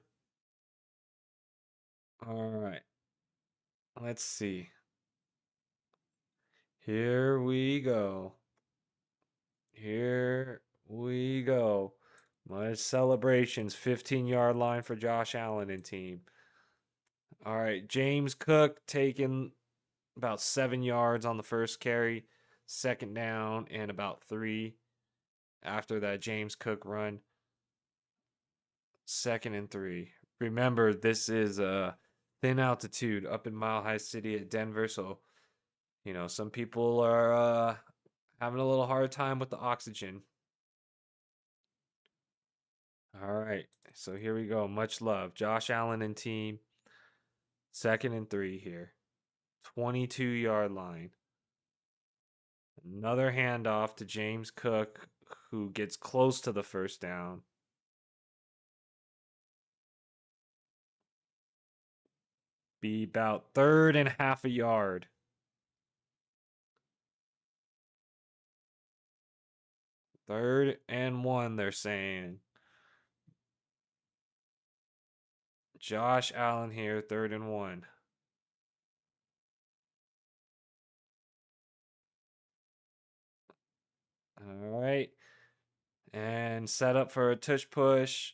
All right. Let's see. Here we go. Much celebrations. 15-yard line for Josh Allen and team. All right, James Cook taking about 7 yards on the first carry, second down, and about 3 after that James Cook run. Second and 3. Remember, this is thin altitude up in Mile High City at Denver, so some people are having a little hard time with the oxygen. All right, so here we go. Much love. Josh Allen and team. Second and 3 here. 22-yard line. Another handoff to James Cook, who gets close to the first down. Be about third and half a yard. Third and 1, they're saying. Josh Allen here, third and 1. All right. And set up for a tush push.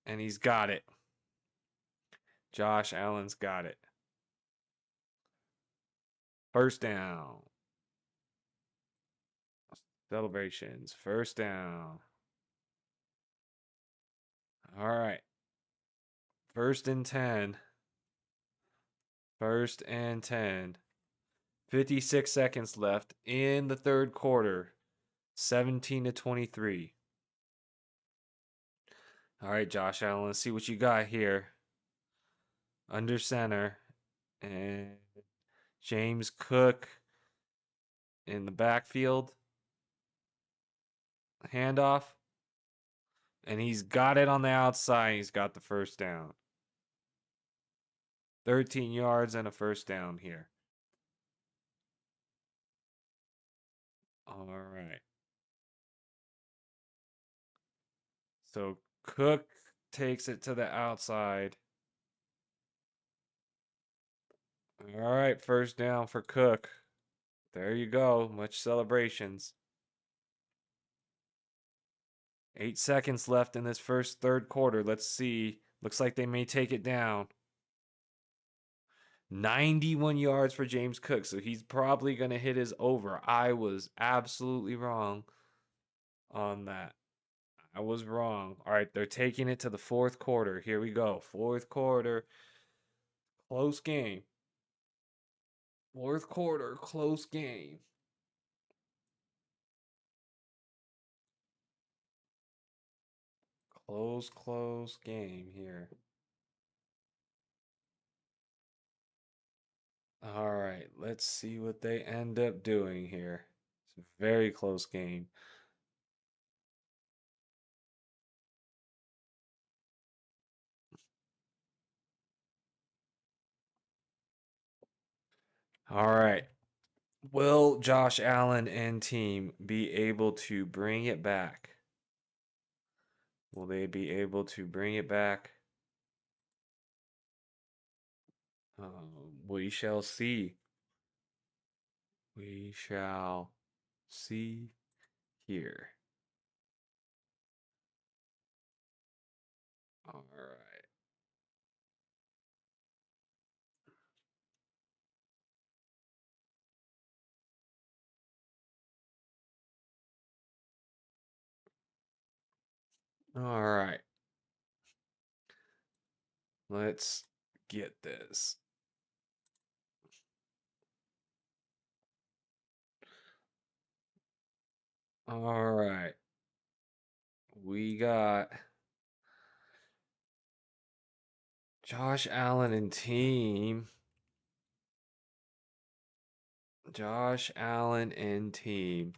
And he's got it. Josh Allen's got it. First down. Celebrations. First down. All right. First and 10. First and 10. 56 seconds left in the third quarter. 17-23. All right, Josh Allen, let's see what you got here. Under center. And James Cook in the backfield. Handoff. And he's got it on the outside. He's got the first down. 13 yards and a first down here. All right. So Cook takes it to the outside. All right, first down for Cook. There you go. Much celebrations. 8 seconds left in this first third quarter. Let's see. Looks like they may take it down. 91 yards for James Cook, so he's probably going to hit his over. I was absolutely wrong on that. I was wrong. All right, they're taking it to the fourth quarter. Here we go. Fourth quarter. Close game. Fourth quarter, close game. Close game here. All right, let's see what they end up doing here. It's a very close game. All right. Will Josh Allen and team be able to bring it back? Will they be able to bring it back? We shall see. We shall see here. All right. All right. Let's get this. All right. We got Josh Allen and team. Josh Allen and team.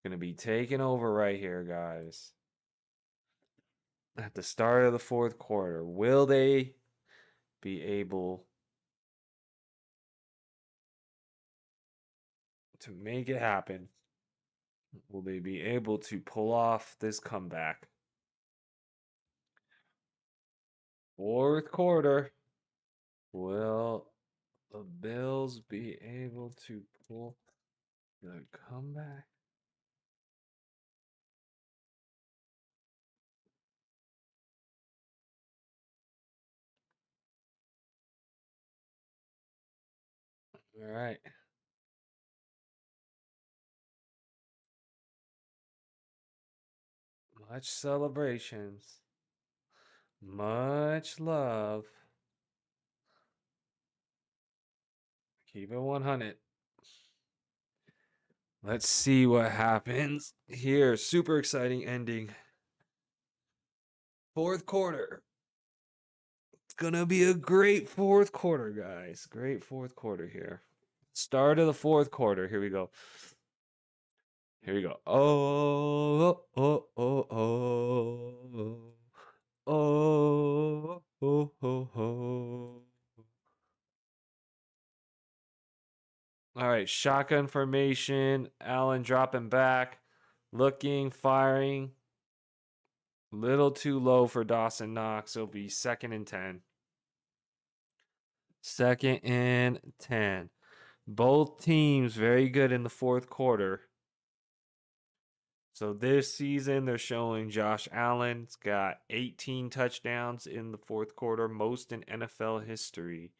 Gonna be taking over right here, guys. At the start of the fourth quarter. Will they be able to make it happen? Will they be able to pull off this comeback? Fourth quarter. Will the Bills be able to pull the comeback? All right. Much celebrations. Much love. Keep it 100. Let's see what happens here. Super exciting ending. Fourth quarter. It's going to be a great fourth quarter, guys. Great fourth quarter here. Start of the fourth quarter. Here we go. Here we go. Oh, oh, oh, oh. Oh, oh, oh, oh. All right, shotgun formation. Allen dropping back, looking, firing. Little too low for Dawson Knox. It'll be 2nd and 10. 2nd and 10. Both teams very good in the fourth quarter. So this season, they're showing Josh Allen's got 18 touchdowns in the fourth quarter, most in NFL history.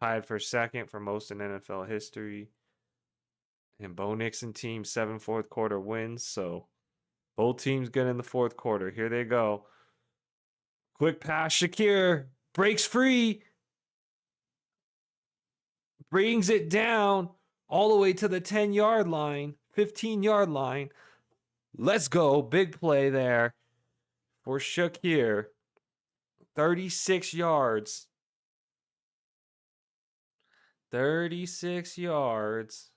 Tied for 2nd for most in NFL history. And Bo Nixon team 7 fourth quarter wins. So both teams good in the fourth quarter. Here they go. Quick pass. Shakir breaks free. Brings it down all the way to the 10-yard line, 15-yard line. Let's go. Big play there for Shakir. 36 yards. 36 yards.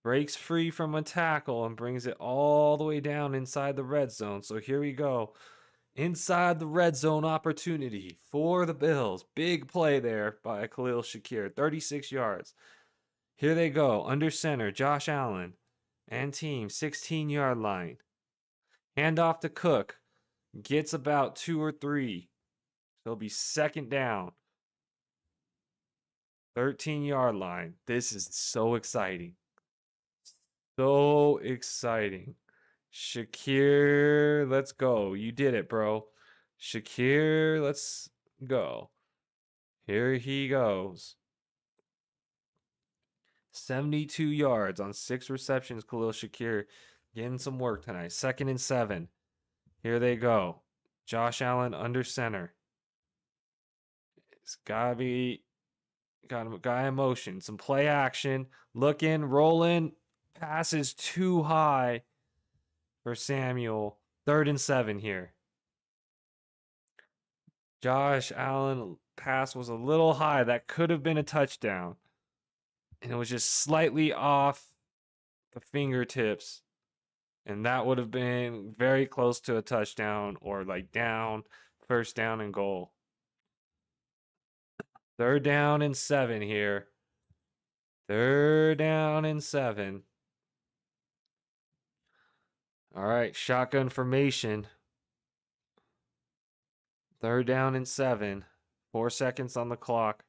Breaks free from a tackle and brings it all the way down inside the red zone. So here we go. Inside the red zone opportunity for the Bills. Big play there by Khalil Shakir. 36 yards. Here they go. Under center, Josh Allen and team. 16-yard line. Hand off to Cook. Gets about 2 or 3. So it'll be 2nd down. 13-yard line. This is so exciting. So exciting. Shakir, let's go. You did it, bro. Shakir, let's go. Here he goes. 72 yards on 6 receptions. Khalil Shakir getting some work tonight. 2nd and 7. Here they go. Josh Allen under center. It's got a guy in motion. Some play action. Looking, rolling. Pass is too high for Samuel. 3rd and 7 here. Josh Allen pass was a little high. That could have been a touchdown. And it was just slightly off the fingertips. And that would have been very close to a touchdown or like down, 1st down and goal. 3rd down and 7 here. 3rd down and 7. All right, shotgun formation. 3rd down and 7. 4 seconds on the clock.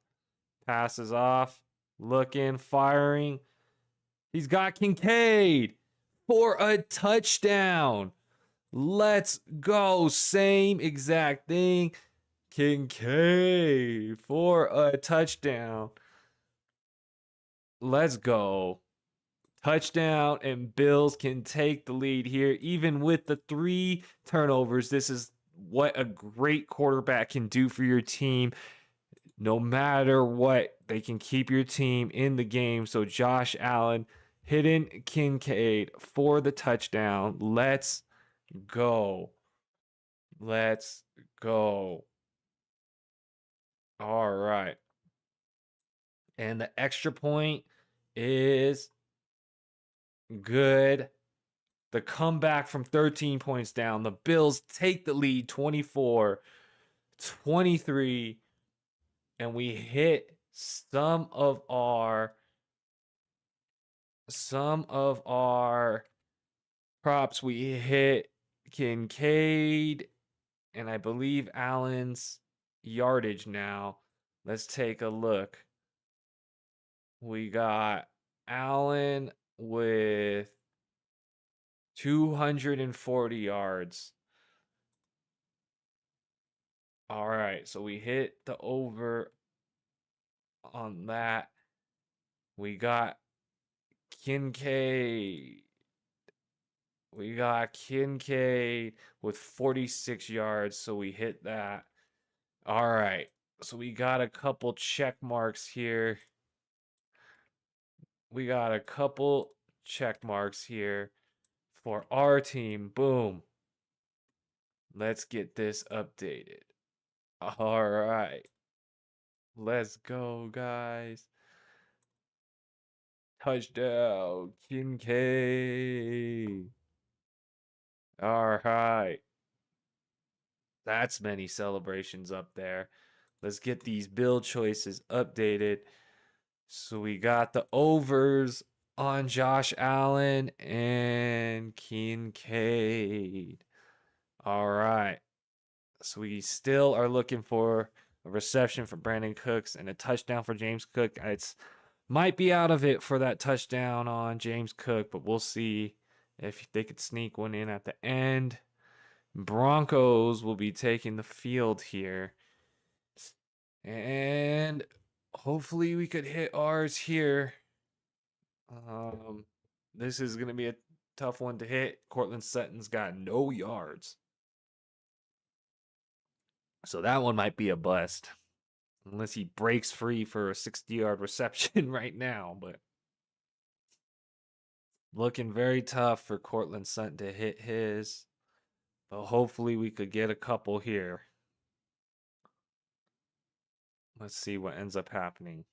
Passes off. Looking, firing. He's got Kincaid for a touchdown. Let's go. Same exact thing. Kincaid for a touchdown. Let's go. Touchdown, and Bills can take the lead here. Even with the 3 turnovers, this is what a great quarterback can do for your team. No matter what, they can keep your team in the game. So Josh Allen hitting Kincaid for the touchdown. Let's go. Let's go. All right. And the extra point is good. The comeback from 13 points down. The Bills take the lead 24-23. And we hit some of our props. We hit Kincaid and I believe Allen's yardage now. Let's take a look. We got Allen with 240 yards. All right, so we hit the over on that. We got Kincaid. We got Kincaid with 46 yards, so we hit that. All right. So we got a couple check marks here. We got a couple check marks here for our team. Boom. Let's get this updated. All right. Let's go, guys. Touchdown, Kincaid. All right. That's many celebrations up there. Let's get these build choices updated. So we got the overs on Josh Allen and Kincaid. All right. So we still are looking for a reception for Brandon Cooks and a touchdown for James Cook. It's might be out of it for that touchdown on James Cook, but we'll see if they could sneak one in at the end. Broncos will be taking the field here. And hopefully we could hit ours here. This is going to be a tough one to hit. Courtland Sutton's got no yards. So that one might be a bust. Unless he breaks free for a 60-yard reception right now. But looking very tough for Courtland Sutton to hit his. But hopefully we could get a couple here. Let's see what ends up happening.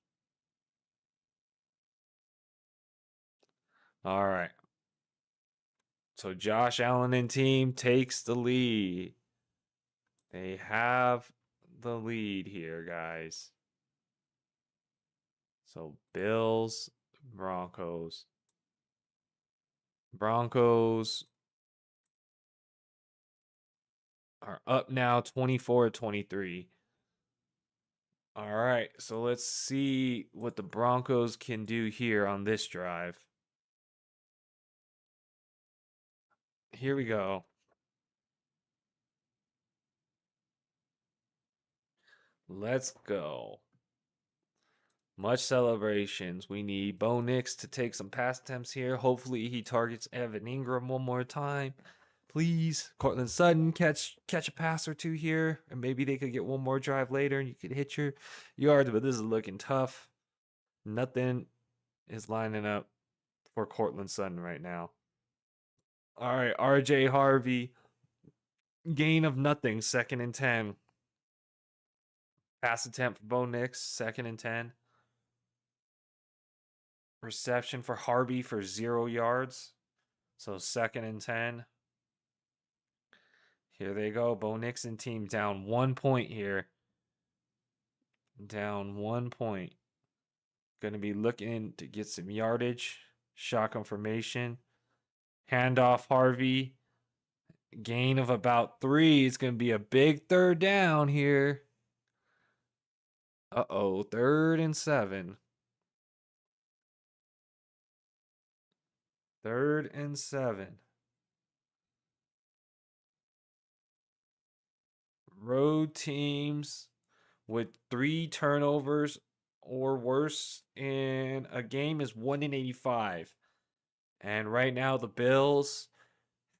All right. So Josh Allen and team takes the lead. They have the lead here, guys. So Bills, Broncos. Broncos are up now 24-23. All right, so let's see what the Broncos can do here on this drive. Here we go. Let's go. Much celebrations. We need Bo Nix to take some pass attempts here. Hopefully he targets Evan Ingram one more time. Please, Courtland Sutton, catch a pass or two here, and maybe they could get one more drive later, and you could hit your yards. But this is looking tough. Nothing is lining up for Courtland Sutton right now. All right, RJ Harvey, gain of nothing, 2nd and 10. Pass attempt for Bo Nix, 2nd and 10. Reception for Harvey for 0 yards. So 2nd and 10. Here they go. Bo Nix and team down 1 point here. Down 1 point. Going to be looking to get some yardage. Shotgun formation. Handoff Harvey. Gain of about 3. It's going to be a big 3rd down here. Uh-oh. 3rd and 7. 3rd and 7. Road teams with 3 turnovers or worse in a game is 1-85. And right now the Bills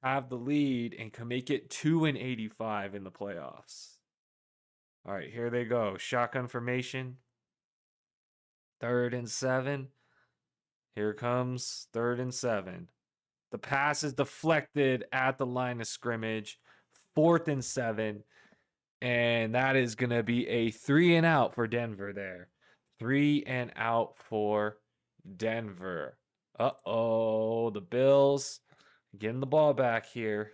have the lead and can make it 2-85 in the playoffs. All right, here they go. Shotgun formation. 3rd and 7. Here comes 3rd and 7. The pass is deflected at the line of scrimmage. 4th and 7. And that is going to be a 3 and out for Denver there. 3 and out for Denver. Uh-oh, the Bills getting the ball back here.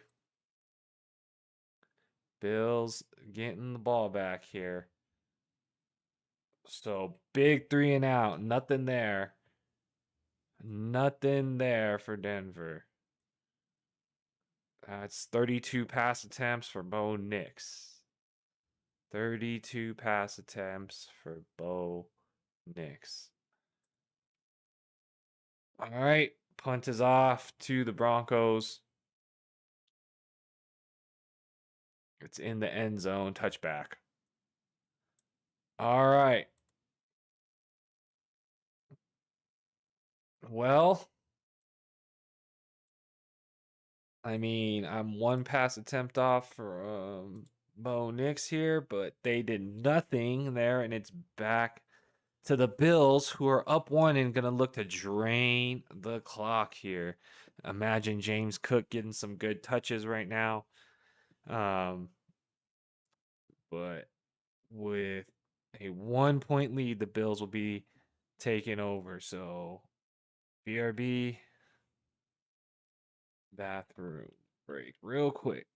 Bills getting the ball back here. So big 3 and out. Nothing there. Nothing there for Denver. It's 32 pass attempts for Bo Nix. 32 pass attempts for Bo Nix. All right. Punt is off to the Broncos. It's in the end zone. Touchback. All right. Well, I mean, I'm one pass attempt off for Bo Nix here, but they did nothing there, and it's back to the Bills, who are up one and gonna look to drain the clock here. Imagine James Cook getting some good touches right now. Um, but with a 1 point lead, the Bills will be taking over. So BRB bathroom break real quick.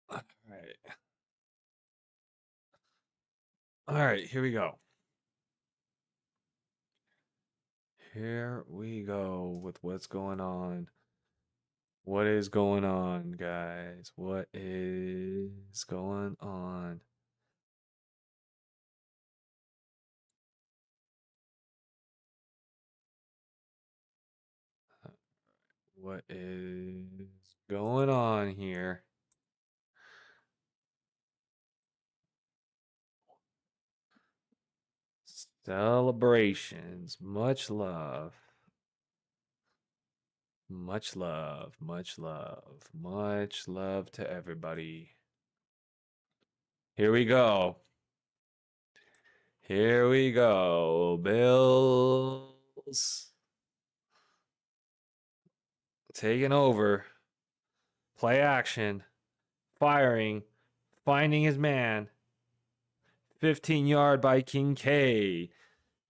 All right. All right, here we go. Here we go with what's going on. What is going on, guys? What is going on? What is going on here? Celebrations. Much love. Much love. Much love. Much love to everybody. Here we go. Here we go. Bills taking over. Play action. Firing. Finding his man. 15-yard by Kincaid.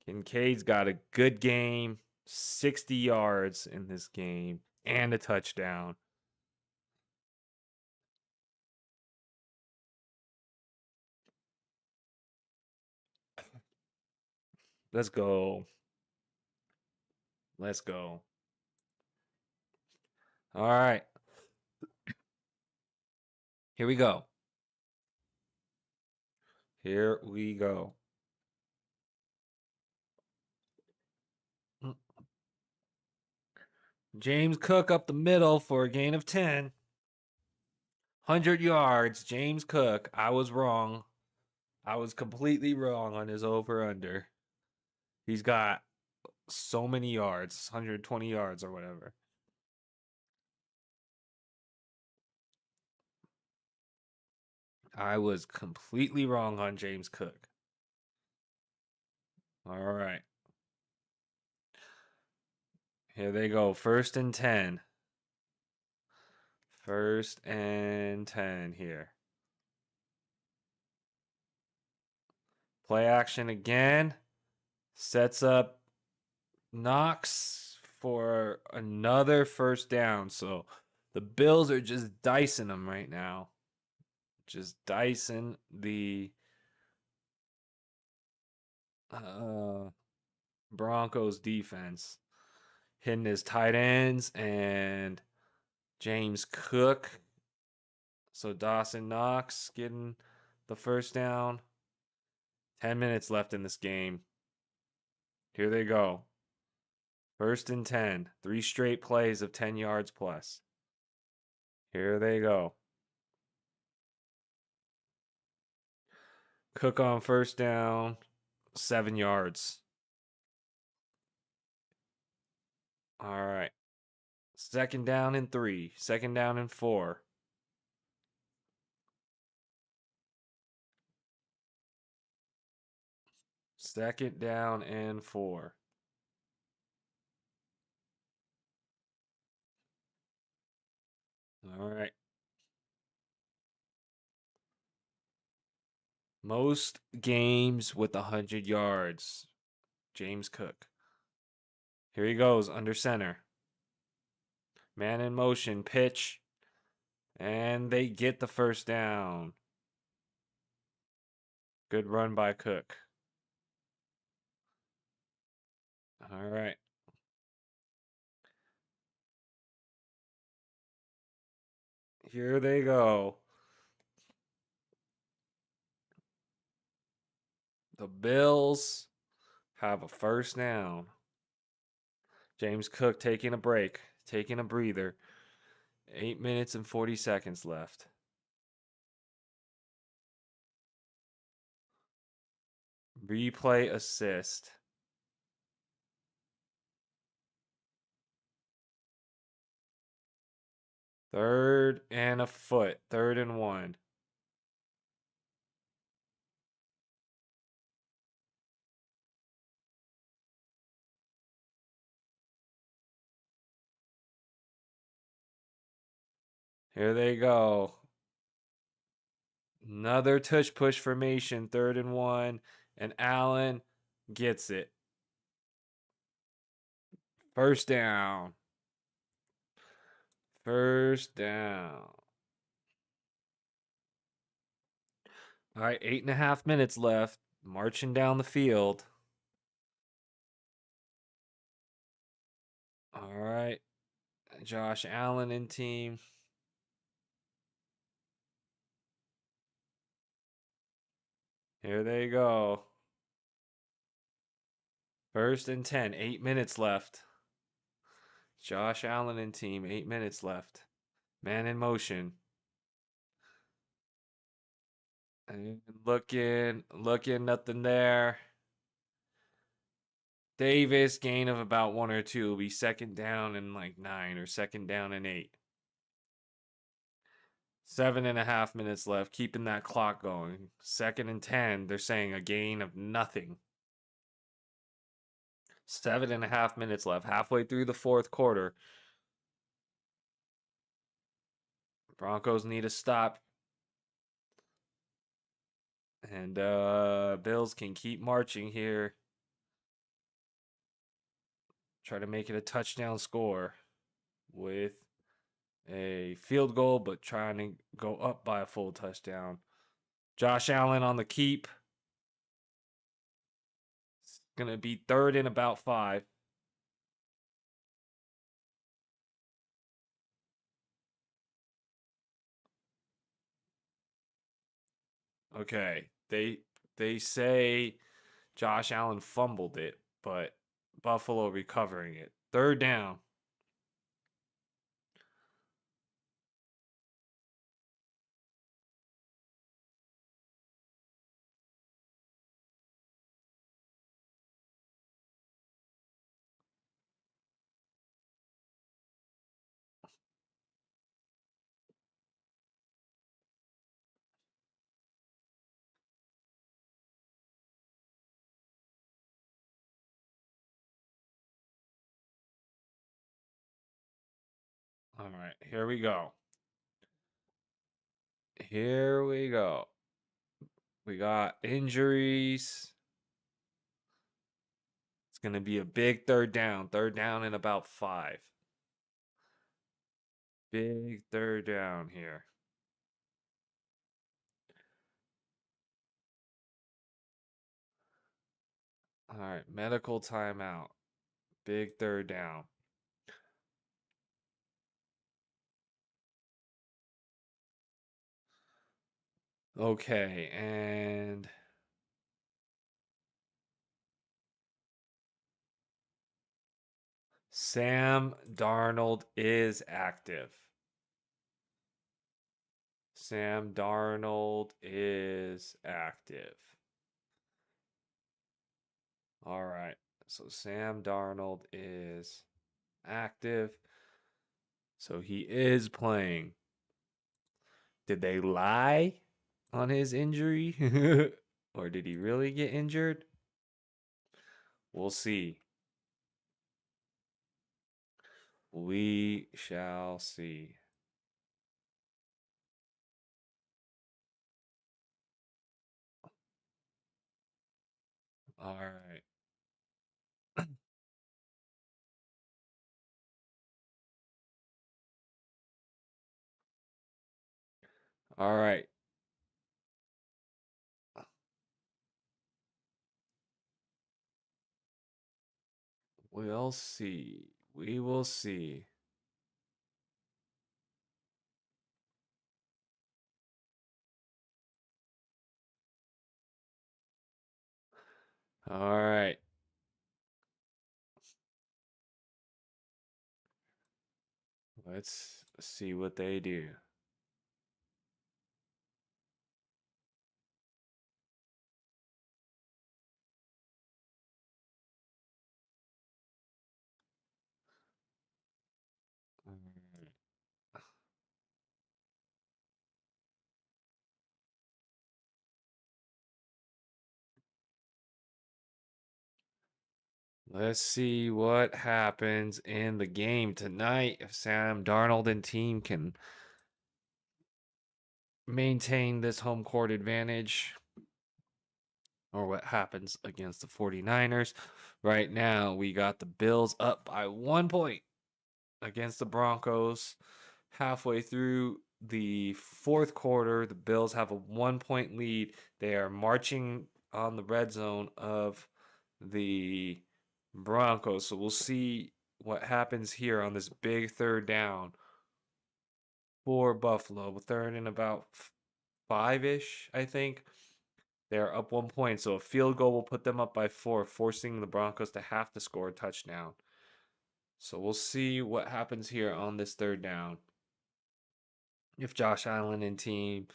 Kincaid's got a good game. 60 yards in this game and a touchdown. Let's go. Let's go. All right. Here we go. Here we go. James Cook up the middle for a gain of 10. 100 yards. James Cook. I was wrong. I was completely wrong on his over-under. He's got so many yards. 120 yards or whatever. I was completely wrong on James Cook. All right. Here they go. 1st and 10. 1st and 10 here. Play action again. Sets up Knox for another first down. So the Bills are just dicing them right now. Just dicing the Broncos defense. Hitting his tight ends and James Cook. So Dawson Knox getting the first down. 10 minutes left in this game. Here they go. 1st and 10. 3 straight plays of 10 yards plus. Here they go. Cook on first down. 7 yards. All right. 2nd down and 3. 2nd down and 4. 2nd down and 4. All right. Most games with 100 yards. James Cook. Here he goes, under center. Man in motion, pitch. And they get the 1st down. Good run by Cook. All right. Here they go. The Bills have a 1st down. James Cook taking a break, taking a breather. 8 minutes and 40 seconds left. Replay assist. 3rd and a foot. 3rd and 1. Here they go. Another tush push formation. 3rd and 1. And Allen gets it. 1st down. 1st down. All right, 8.5 minutes left. Marching down the field. All right. Josh Allen and team. Here they go. 1st and 10. 8 minutes left. Josh Allen and team. 8 minutes left. Man in motion. And looking, nothing there. Davis, gain of about 1 or 2. Will be 2nd down and like 9 or 2nd down and 8. 7.5 minutes left, keeping that clock going. 2nd and 10, they're saying a gain of nothing. 7.5 minutes left, halfway through the 4th quarter. Broncos need a stop. And Bills can keep marching here. Try to make it a touchdown score with a field goal, but trying to go up by a full touchdown. Josh Allen on the keep. It's going to be 3rd and about 5. Okay. They say Josh Allen fumbled it, but Buffalo recovering it. 3rd down. All right, here we go. Here we go. We got injuries. It's going to be a big 3rd down. 3rd down in about 5. Big 3rd down here. All right, medical timeout. Big 3rd down. Okay, and Sam Darnold is active. Sam Darnold is active. All right. So Sam Darnold is active. So he is playing. Did they lie on his injury? Or did he really get injured? We'll see. We shall see. All right. All right. We'll see. We will see. All right. Let's see what they do. All right. Let's see what happens in the game tonight. If Sam Darnold and team can maintain this home court advantage, or what happens against the 49ers. Right now, we got the Bills up by 1 point against the Broncos. Halfway through the fourth quarter, the Bills have a 1 point lead. They are marching on the red zone of the Broncos. So we'll see what happens here on this big third down for Buffalo. Third and about five-ish, I think. They're up 1 point, so a field goal will put them up by 4, forcing the Broncos to have to score a touchdown. So we'll see what happens here on this third down. If Josh Allen and team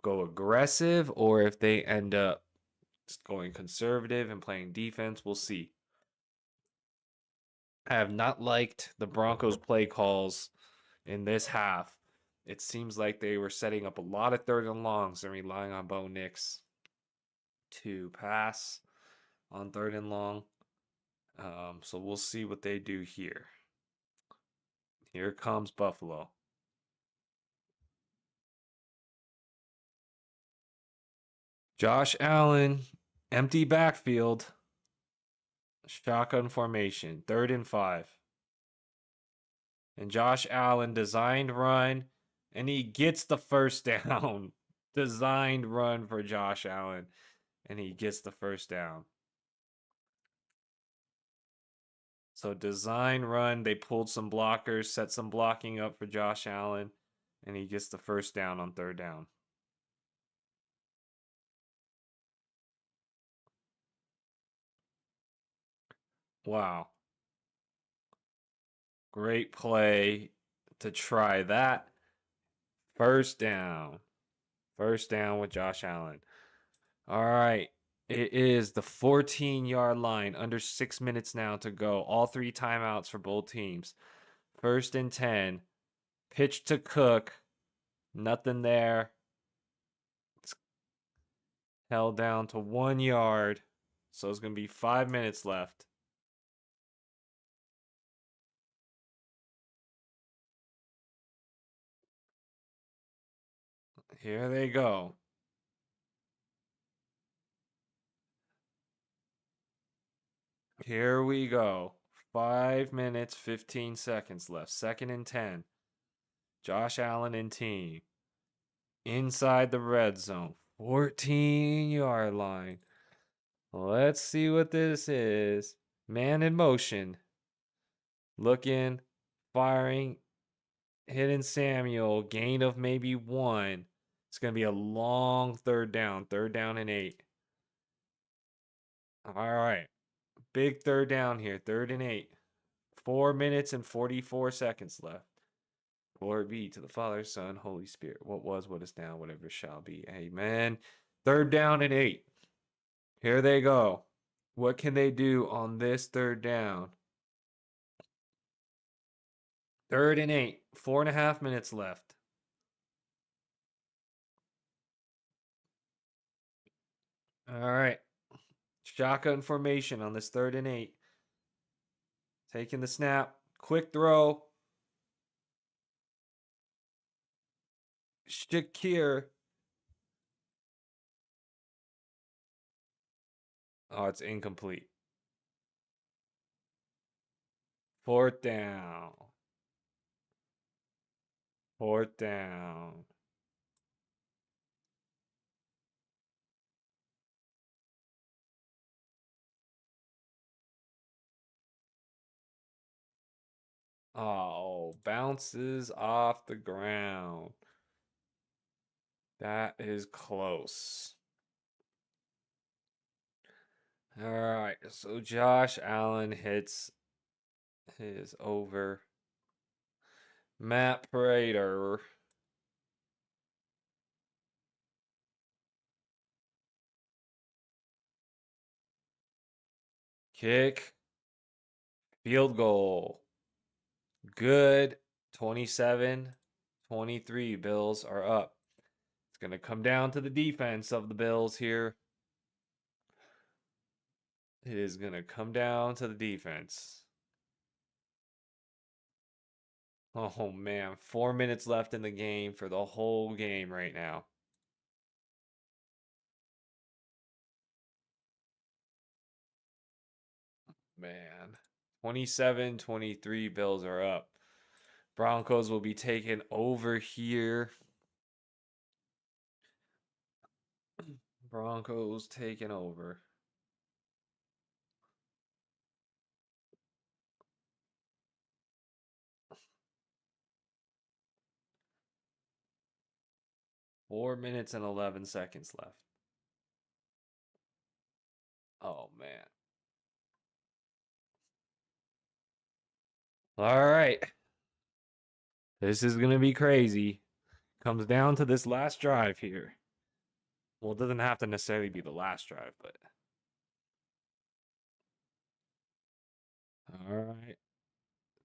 go aggressive or if they end up just going conservative and playing defense, we'll see. I have not liked the Broncos play calls in this half. It seems like they were setting up a lot of third and longs and relying on Bo Nix to pass on third and long. So we'll see what they do here. Here comes Buffalo. Josh Allen, empty backfield, shotgun formation, 3rd and 5. And Josh Allen designed run, and he gets the first down. Designed run for Josh Allen, and he gets the first down. So design run, they pulled some blockers, set some blocking up for Josh Allen, and he gets the first down on third down. Wow. Great play to try that. First down. First down with Josh Allen. All right. It is the 14-yard line. Under 6 minutes now to go. All 3 timeouts for both teams. 1st and 10. Pitch to Cook. Nothing there. It's held down to 1 yard. So it's going to be 5 minutes left. Here they go. Here we go. 5 minutes, 15 seconds left. 2nd and 10. Josh Allen and team. Inside the red zone. 14-yard line. Let's see what this is. Man in motion. Looking, firing, hitting Samuel. Gain of maybe 1. It's going to be a long third down. 3rd down and 8. All right. Big third down here. 3rd and 8. 4 minutes and 44 seconds left. Glory be to the Father, Son, Holy Spirit. What was, what is now, whatever shall be. Amen. 3rd down and 8. Here they go. What can they do on this third down? 3rd and 8. 4.5 minutes left. All right. Shotgun formation on this 3rd and 8. Taking the snap. Quick throw. Shakir. Oh, it's incomplete. 4th down. 4th down. Oh, bounces off the ground. That is close. All right, so Josh Allen hits his over. Matt Prater. Kick. Field goal. Good. 27-23. Bills are up. It's going to come down to the defense of the Bills here. It is going to come down to the defense. Oh, man. 4 minutes left in the game for the whole game right now. Man. 27-23. Bills are up. Broncos will be taken over here. Broncos taking over. Four minutes and 11 seconds left. Oh, man. All right. This is going to be crazy. Comes down to this last drive here. Well, it doesn't have to necessarily be the last drive, but. All right.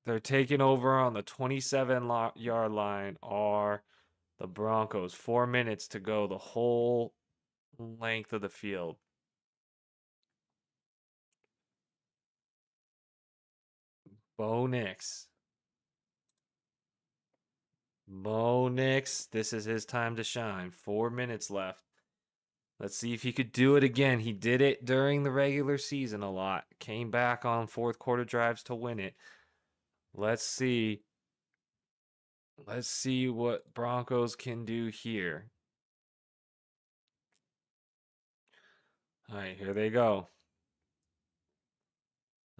They're taking over on the 27-yard line are the Broncos. 4 minutes to go, the whole length of the field. Bo Nix. Bo Nix, this is his time to shine. 4 minutes left. Let's see if he could do it again. He did it during the regular season a lot. Came back on 4th quarter drives to win it. Let's see. Let's see what Broncos can do here. All right, here they go.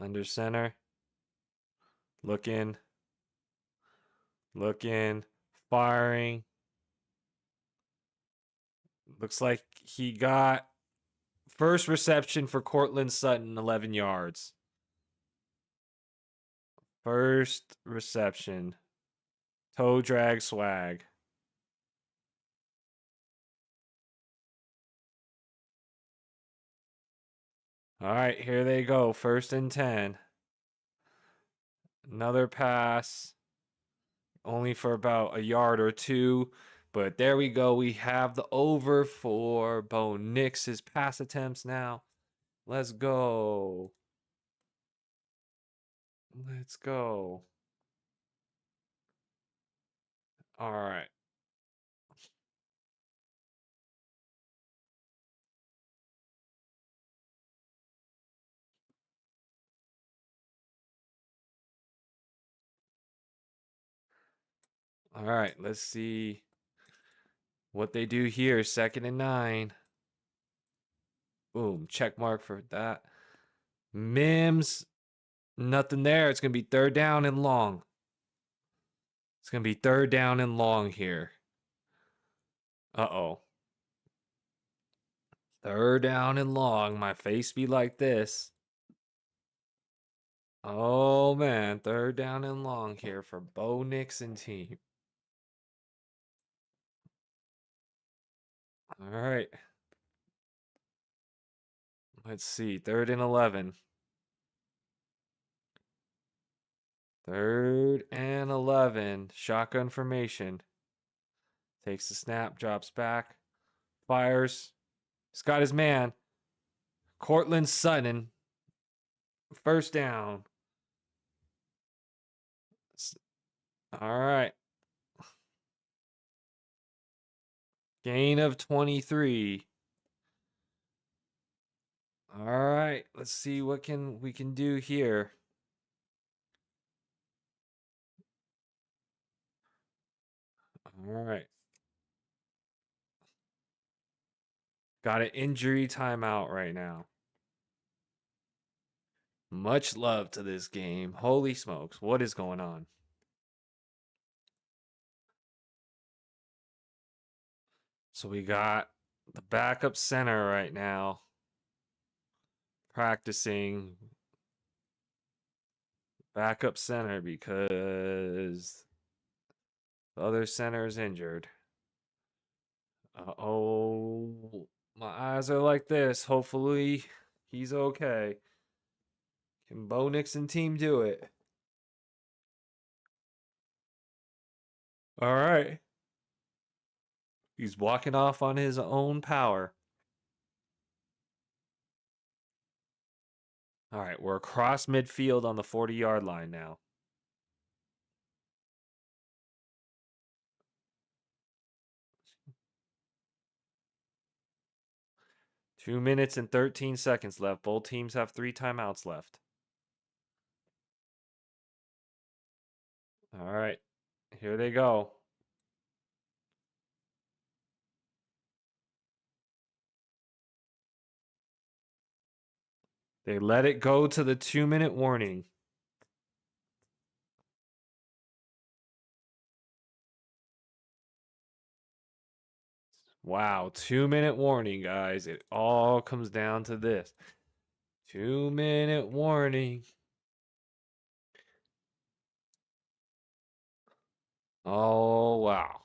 Under center. Looking. Firing. Looks like he got first reception for Courtland Sutton, 11 yards. First reception. Toe drag swag. All right, here they go. 1st and 10. Another pass. Only for about a yard or two. But there we go. We have the over for Bo Nix's pass attempts now. Let's go. Let's go. All right. All right. Let's see what they do here. 2nd and 9. Boom. Check mark for that. Mims. Nothing there. It's going to be 3rd down and long. It's going to be 3rd down and long here. Uh-oh. 3rd down and long. My face be like this. Oh, man. 3rd down and long here for Bo Nix and team. All right. Let's see. 3rd and 11. 3rd and 11. Shotgun formation. Takes the snap. Drops back. Fires. He's got his man. Courtland Sutton. First down. All right. Gain of 23. All right. Let's see what we can do here. All right. Got an injury timeout right now. Much love to this game. Holy smokes. What is going on? So we got the backup center right now practicing. Backup center because the other center is injured. Oh, my eyes are like this. Hopefully he's okay. Can Bo Nix and team do it? All right. He's walking off on his own power. All right, we're across midfield on the 40-yard line now. Two minutes and 13 seconds left. Both teams have 3 timeouts left. All right, here they go. They let it go to the 2-minute warning. Wow, 2-minute warning, guys. It all comes down to this. 2-minute warning. Oh, wow.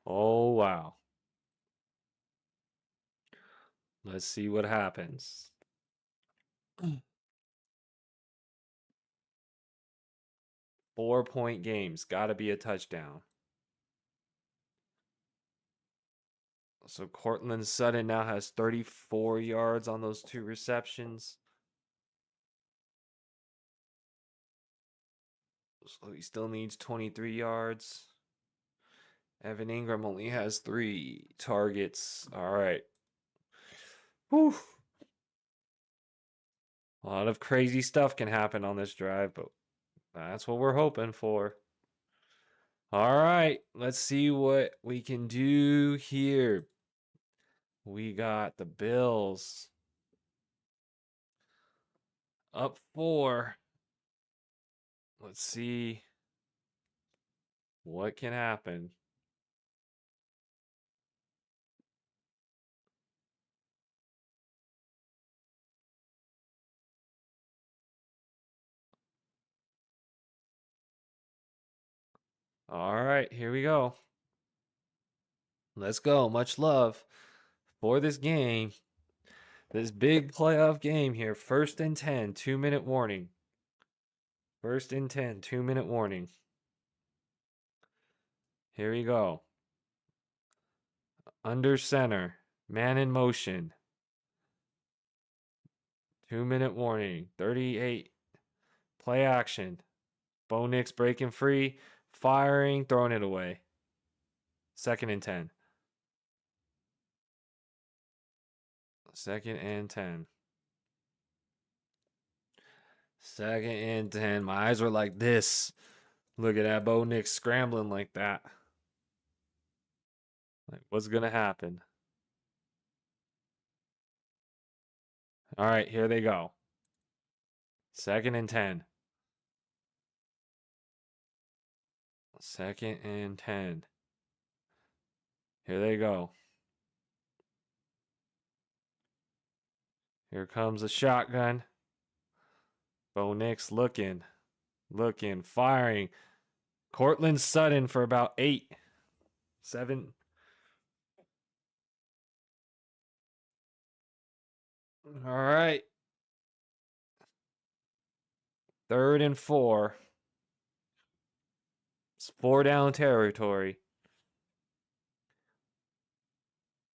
Oh, wow. Let's see what happens. 4-point games. Got to be a touchdown. So Courtland Sutton now has 34 yards on those 2 receptions. So he still needs 23 yards. Evan Ingram only has 3 targets. All right. Whew. A lot of crazy stuff can happen on this drive, but that's what we're hoping for. All right, let's see what we can do here. We got the Bills up 4. Let's see what can happen. All right, here we go. Let's go. Much love for this game. This big playoff game here. 1st and 10, 2-minute warning. 1st and 10, 2-minute warning. Here we go. Under center. Man in motion. 2-minute warning. 38. Play action. Bo Nix breaking free. Firing. Throwing it away. 2nd and 10. 2nd and 10. 2nd and 10. My eyes were like this. Look at that. Bo Nix scrambling like that. Like, what's going to happen? All right, here they go. 2nd and 10. 2nd and 10. Here they go. Here comes a shotgun. Bo Nix looking, firing. Courtland Sutton for about 8, 7. All right. 3rd and 4. It's 4-down territory.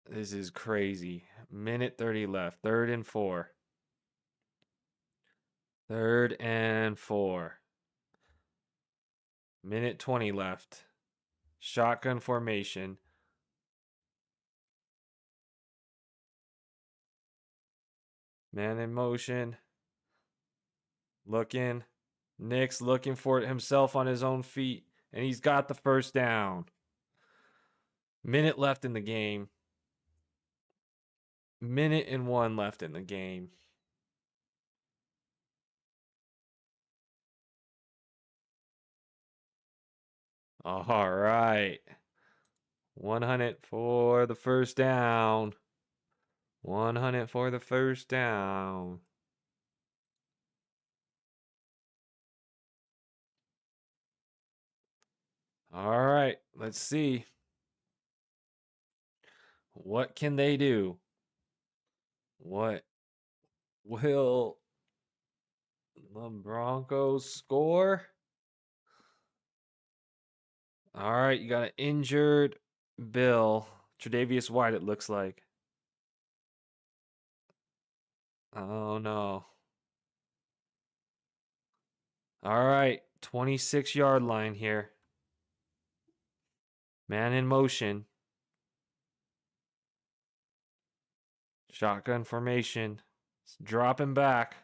This is crazy. Minute 30 left. 3rd and 4. 3rd and 4. Minute 20 left. Shotgun formation. Man in motion. Looking. Nick's looking for it himself on his own feet. And he's got the first down. Minute left in the game. Minute and 1 left in the game. All right. 100 for the first down. 100 for the first down. All right, let's see. What can they do? What will the Broncos score? All right, you got an injured Bill. Tre'Davious White, it looks like. Oh, no. All right, 26-yard line here. Man in motion. Shotgun formation. It's dropping back.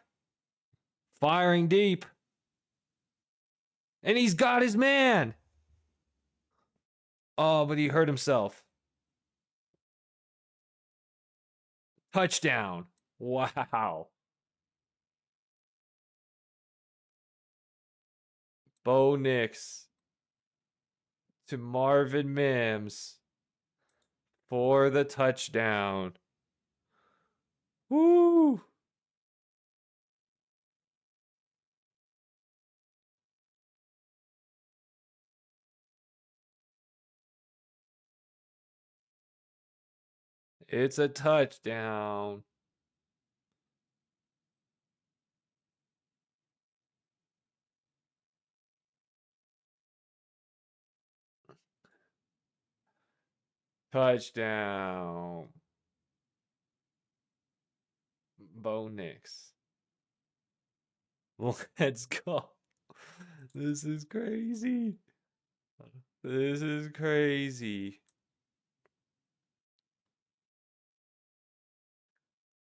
Firing deep. And he's got his man. Oh, but he hurt himself. Touchdown. Wow. Bo Nix to Marvin Mims for the touchdown. Woo! It's a touchdown. Touchdown. Bo Nix. Let's go. This is crazy. This is crazy.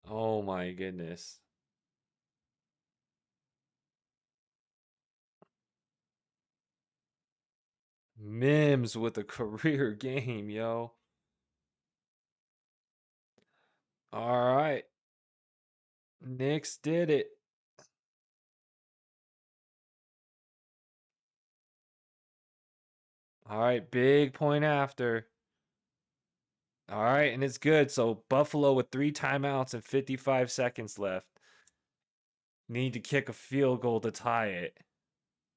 Oh my goodness. Mims with a career game, yo. All right. Knicks did it. All right, big point after. All right, and it's good. So Buffalo with 3 timeouts and 55 seconds left. Need to kick a field goal to tie it.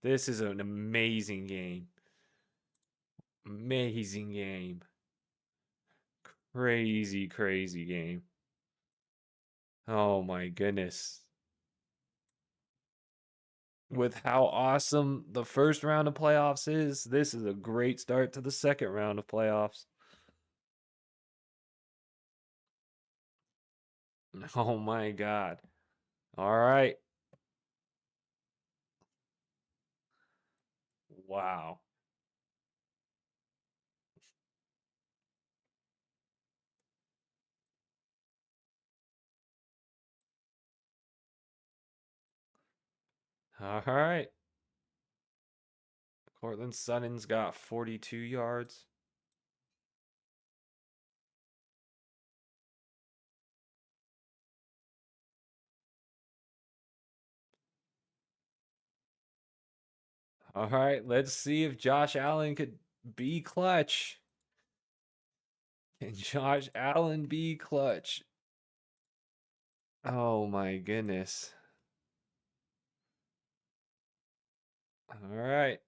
This is an amazing game. Amazing game. Crazy, crazy game. Oh my goodness. With how awesome the first round of playoffs is, this is a great start to the second round of playoffs. Oh my God. All right. Wow. All right. Courtland Sutton's got 42 yards. All right, let's see if Josh Allen could be clutch. Can Josh Allen be clutch? Oh my goodness. All right.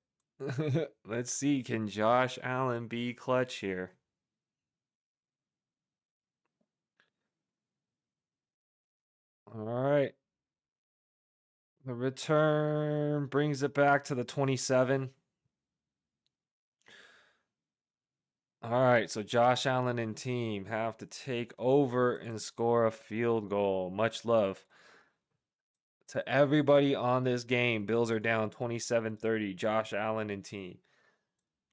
Let's see. Can Josh Allen be clutch here? All right. The return brings it back to the 27. All right, so Josh Allen and team have to take over and score a field goal. Much love to everybody on this game. Bills are down 27-30. Josh Allen and team.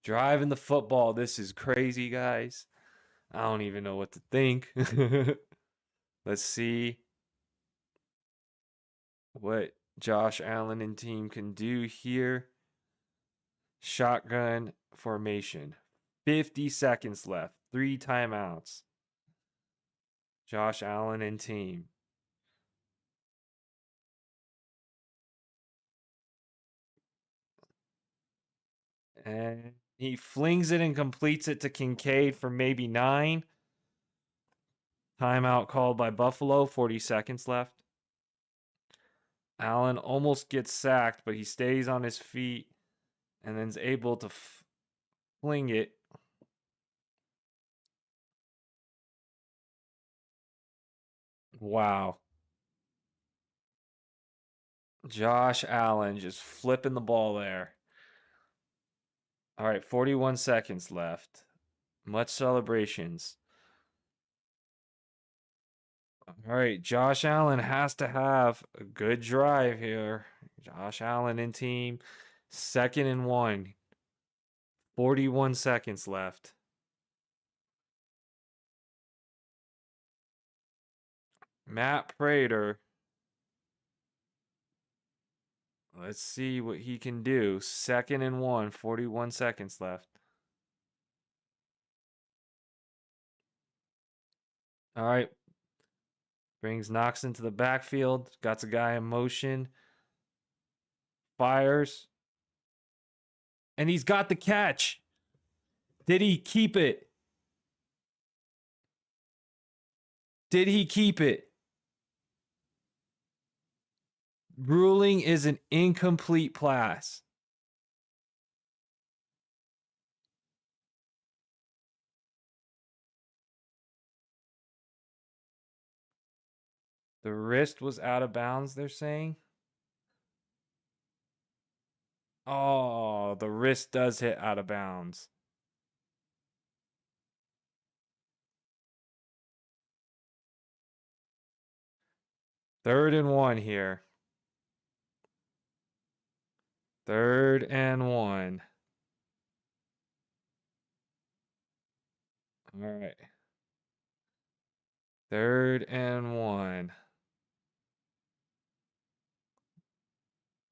Driving the football. This is crazy, guys. I don't even know what to think. Let's see what Josh Allen and team can do here. Shotgun formation. 50 seconds left. 3 timeouts. Josh Allen and team. And he flings it and completes it to Kincaid for maybe 9. Timeout called by Buffalo. 40 seconds left. Allen almost gets sacked, but he stays on his feet and then is able to fling it. Wow. Josh Allen just flipping the ball there. All right, 41 seconds left. Much celebrations. All right, Josh Allen has to have a good drive here. Josh Allen and team. 2nd and 1. 41 seconds left. Matt Prater. Let's see what he can do. 2nd and 1. 41 seconds left. All right. Brings Knox into the backfield. Got the guy in motion. Fires. And he's got the catch. Did he keep it? Did he keep it? Ruling is an incomplete pass. The wrist was out of bounds, they're saying. Oh, the wrist does hit out of bounds. Third and 1 here. 3rd and 1. All right. 3rd and 1.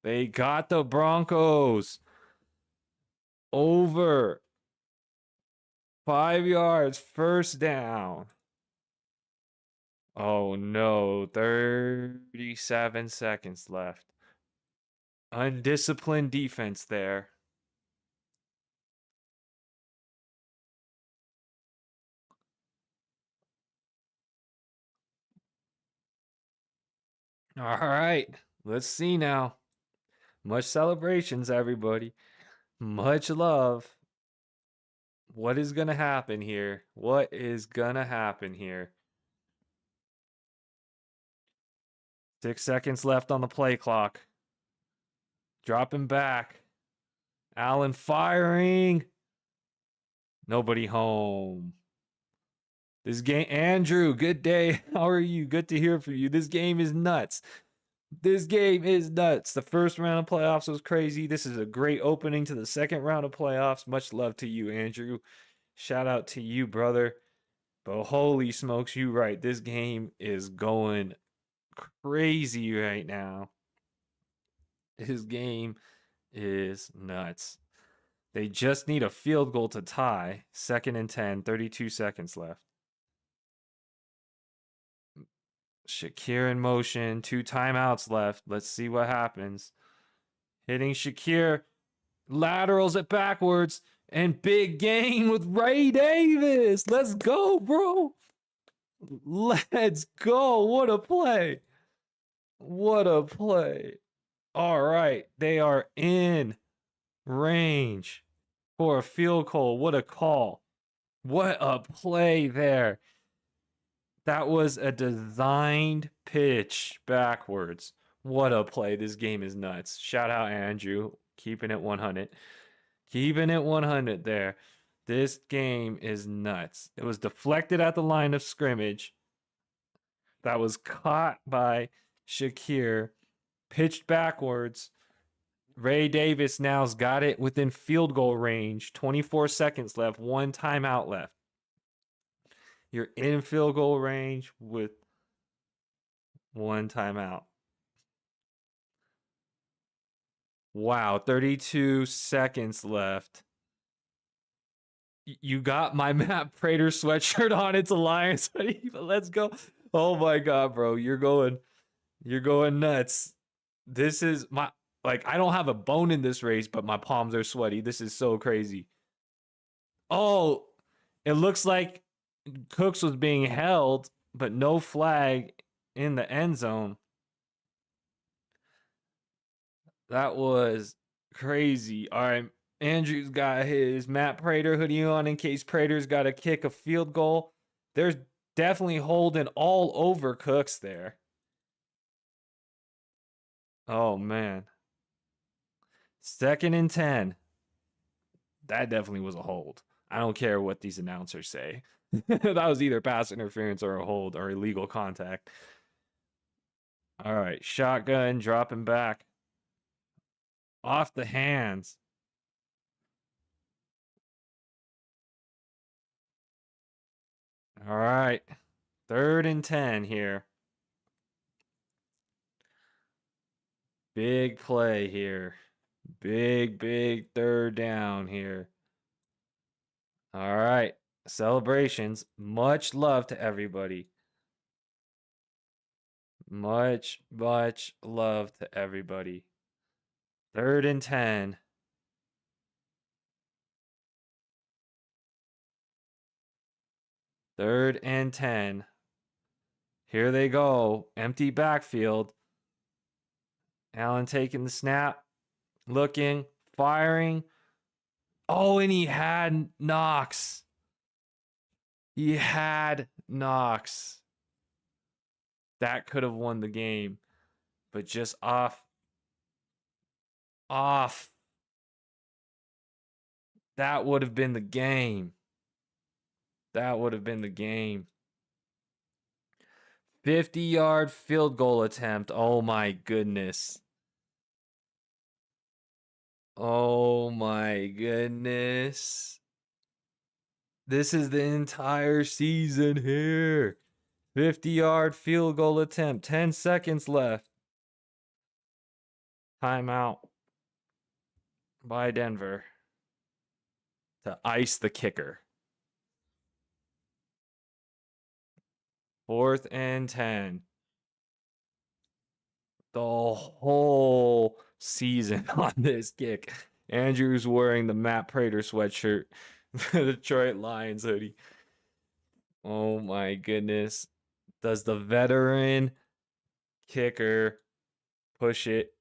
They got the Broncos over 5 yards, 1st down. Oh no, 37 seconds left. Undisciplined defense there. All right, let's see now. Much celebrations, everybody. Much love. What is going to happen here? What is going to happen here? 6 seconds left on the play clock. Dropping back. Allen firing. Nobody home. This game, Andrew, good day. How are you? Good to hear from you. This game is nuts. This game is nuts. The first round of playoffs was crazy. This is a great opening to the second round of playoffs. Much love to you, Andrew. Shout out to you, brother. But holy smokes, you right. This game is going crazy right now. His game is nuts. They just need a field goal to tie. 2nd and 10, 32 seconds left. Shakir in motion, 2 timeouts left. Let's see what happens. Hitting Shakir, laterals it backwards, and big gain with Ray Davis. Let's go, bro. Let's go. What a play. What a play. All right, they are in range for a field goal. What a call. What a play there. That was a designed pitch backwards. What a play. This game is nuts. Shout out Andrew. Keeping it 100. Keeping it 100 there. This game is nuts. It was deflected at the line of scrimmage. That was caught by Shakir, pitched backwards. Ray Davis now's got it within field goal range. 24 seconds left, one timeout left. You're in field goal range with one timeout. Wow, 32 seconds left. You got my Matt Prater sweatshirt on. It's a Lions hoodie, but let's go. Oh my god, bro. You're going nuts. This is my I don't have a bone in this race, but my palms are sweaty. This is so crazy. Oh, it looks like Cooks was being held, but no flag in the end zone. That was crazy. All right, Andrew's got his Matt Prater hoodie on in case Prater's got to kick a field goal. There's definitely holding all over Cooks there. Oh, man. 2nd and 10. That definitely was a hold. I don't care what these announcers say. That was either pass interference or a hold or illegal contact. All right, shotgun, dropping back. Off the hands. All right, 3rd and 10 here. Big play here. Big 3rd down here. All right, celebrations. Much love to everybody. Much love to everybody. 3rd and 10. Third and 10. Here they go. Empty backfield. Allen taking the snap. Looking. Firing. Oh, and he had Knox. He had Knox. That could have won the game. But just off. That would have been the game. That would have been the game. 50-yard field goal attempt. Oh my goodness. Oh my goodness. This is the entire season here. 50-yard field goal attempt. 10 seconds left. Timeout by Denver to ice the kicker. 4th and 10. The whole season on this kick. Andrew's wearing the Matt Prater sweatshirt, the Detroit Lions hoodie. Oh my goodness. Does the veteran kicker push it?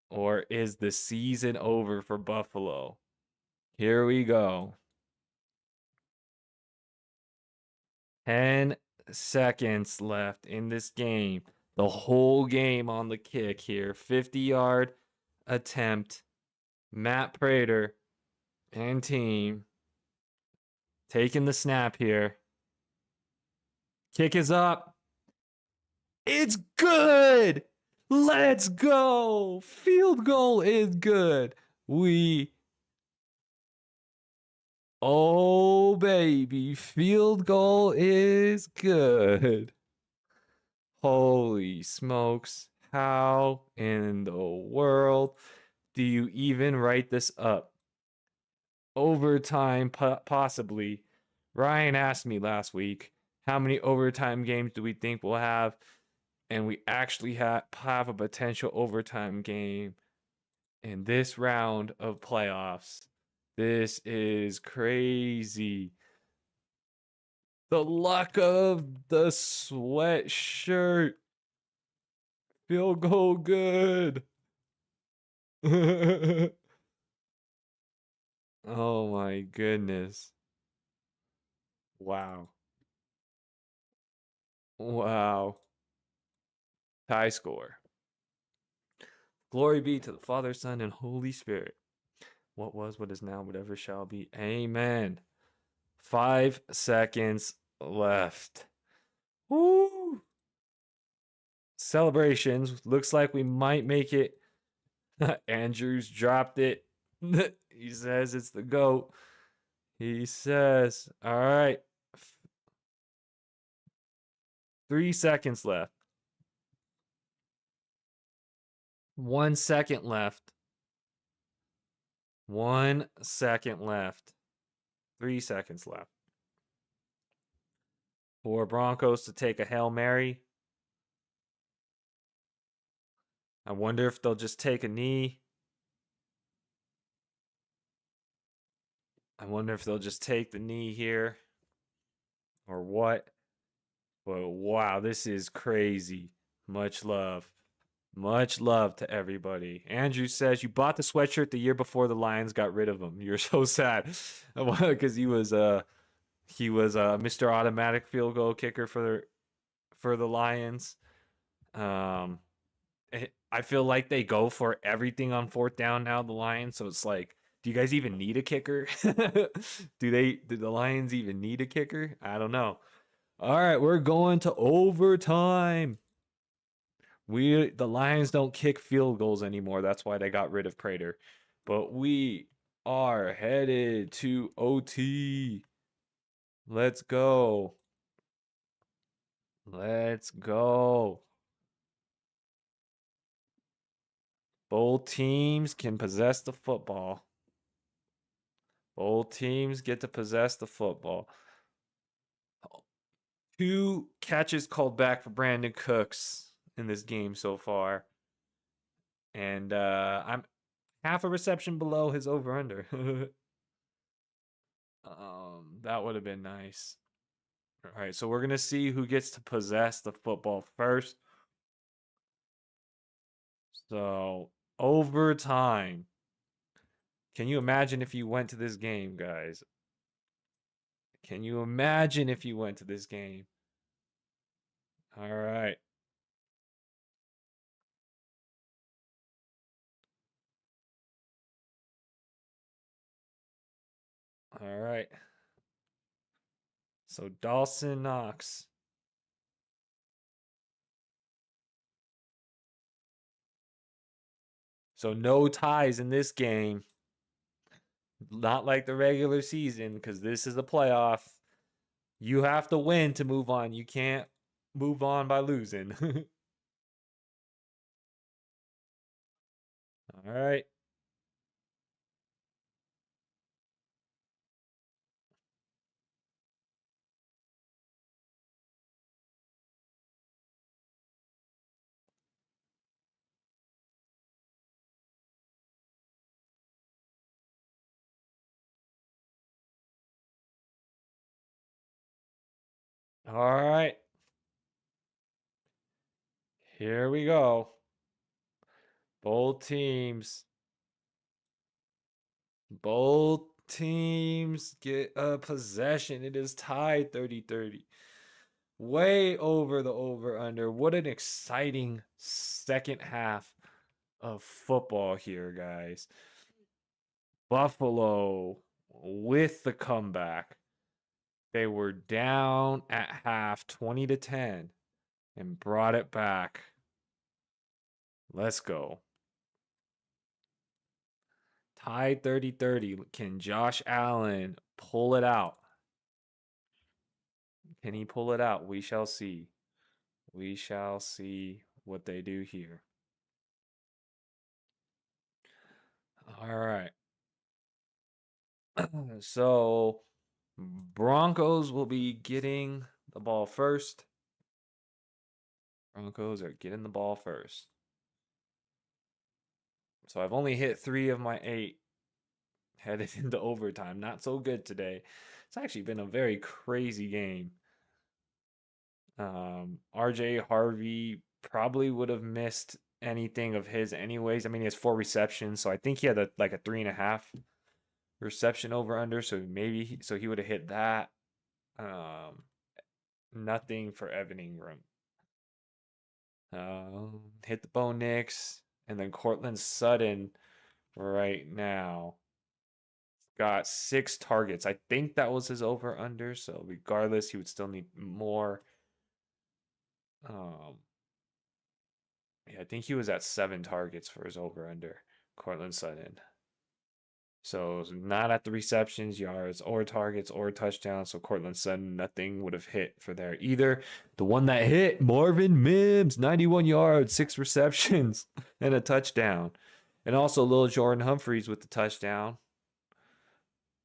Or is the season over for Buffalo? Here we go. 10 seconds left in this game. The whole game on the kick here. 50-yard attempt. Matt Prater and team taking the snap here. Kick is up. It's good. Let's go. Field goal is good. Oh, baby. Field goal is good. Holy smokes. How in the world do you even write this up? Overtime, possibly. Ryan asked me last week, how many overtime games do we think we'll have? And we actually have a potential overtime game in this round of playoffs. This is crazy. The luck of the sweatshirt. Field goal good. Oh my goodness. Wow. Wow. Tie score. Glory be to the Father, Son, and Holy Spirit. what is now, whatever shall be. Amen. 5 seconds left. Woo! Celebrations. Looks like we might make it. Andrews dropped it. He says it's the GOAT. He says, all right. 3 seconds left. 1 second left. 1 second left. 3 seconds left. For Broncos to take a Hail Mary. I wonder if they'll just take a knee. I wonder if they'll just take the knee here. Or what. But wow, this is crazy. Much love. Much love to everybody. Andrew says, you bought the sweatshirt the year before the Lions got rid of him. You're so sad. Because he was Mr. Automatic field goal kicker for the Lions. I feel like they go for everything on 4th down now, the Lions. So it's like, do you guys even need a kicker? Do the Lions even need a kicker? I don't know. All right, we're going to overtime. The Lions don't kick field goals anymore. That's why they got rid of Prater. But we are headed to OT. Let's go. Let's go. Both teams can possess the football. Both teams get to possess the football. 2 catches called back for Brandon Cooks in this game so far. And I'm half a reception below his over-under. That would have been nice. All right, so we're going to see who gets to possess the football first. So, overtime. Can you imagine if you went to this game, guys? Can you imagine if you went to this game? All right. All right. So Dawson Knox. So no ties in this game. Not like the regular season, because this is a playoff. You have to win to move on. You can't move on by losing. All right. All right. Here we go. Both teams get a possession. It is tied 30-30. Way over the over-under. What an exciting second half of football here, guys. Buffalo with the comeback. They were down at half 20-10 and brought it back. Let's go. Tied 30-30. Can Josh Allen pull it out? Can he pull it out? We shall see. We shall see what they do here. All right. So Broncos will be getting the ball first. Broncos are getting the ball first. So I've only hit 3 of my 8 headed into overtime. Not so good today. It's actually been a very crazy game. RJ Harvey probably would have missed anything of his anyways. I mean, he has 4 receptions, so I think he had a 3.5 reception over under. So maybe he would have hit that. Nothing for Evan Ingram. Hit the Bo Nix and then Courtland Sutton right now. got 6 targets. I think that was his over under. So regardless, he would still need more. Um, yeah, I think he was at 7 targets for his over under. Courtland Sutton. So not at the receptions, yards, or targets, or touchdowns. So Courtland Sutton, nothing would have hit for there either. The one that hit, Marvin Mims, 91 yards, 6 receptions, and a touchdown. And also little Jordan Humphreys with the touchdown.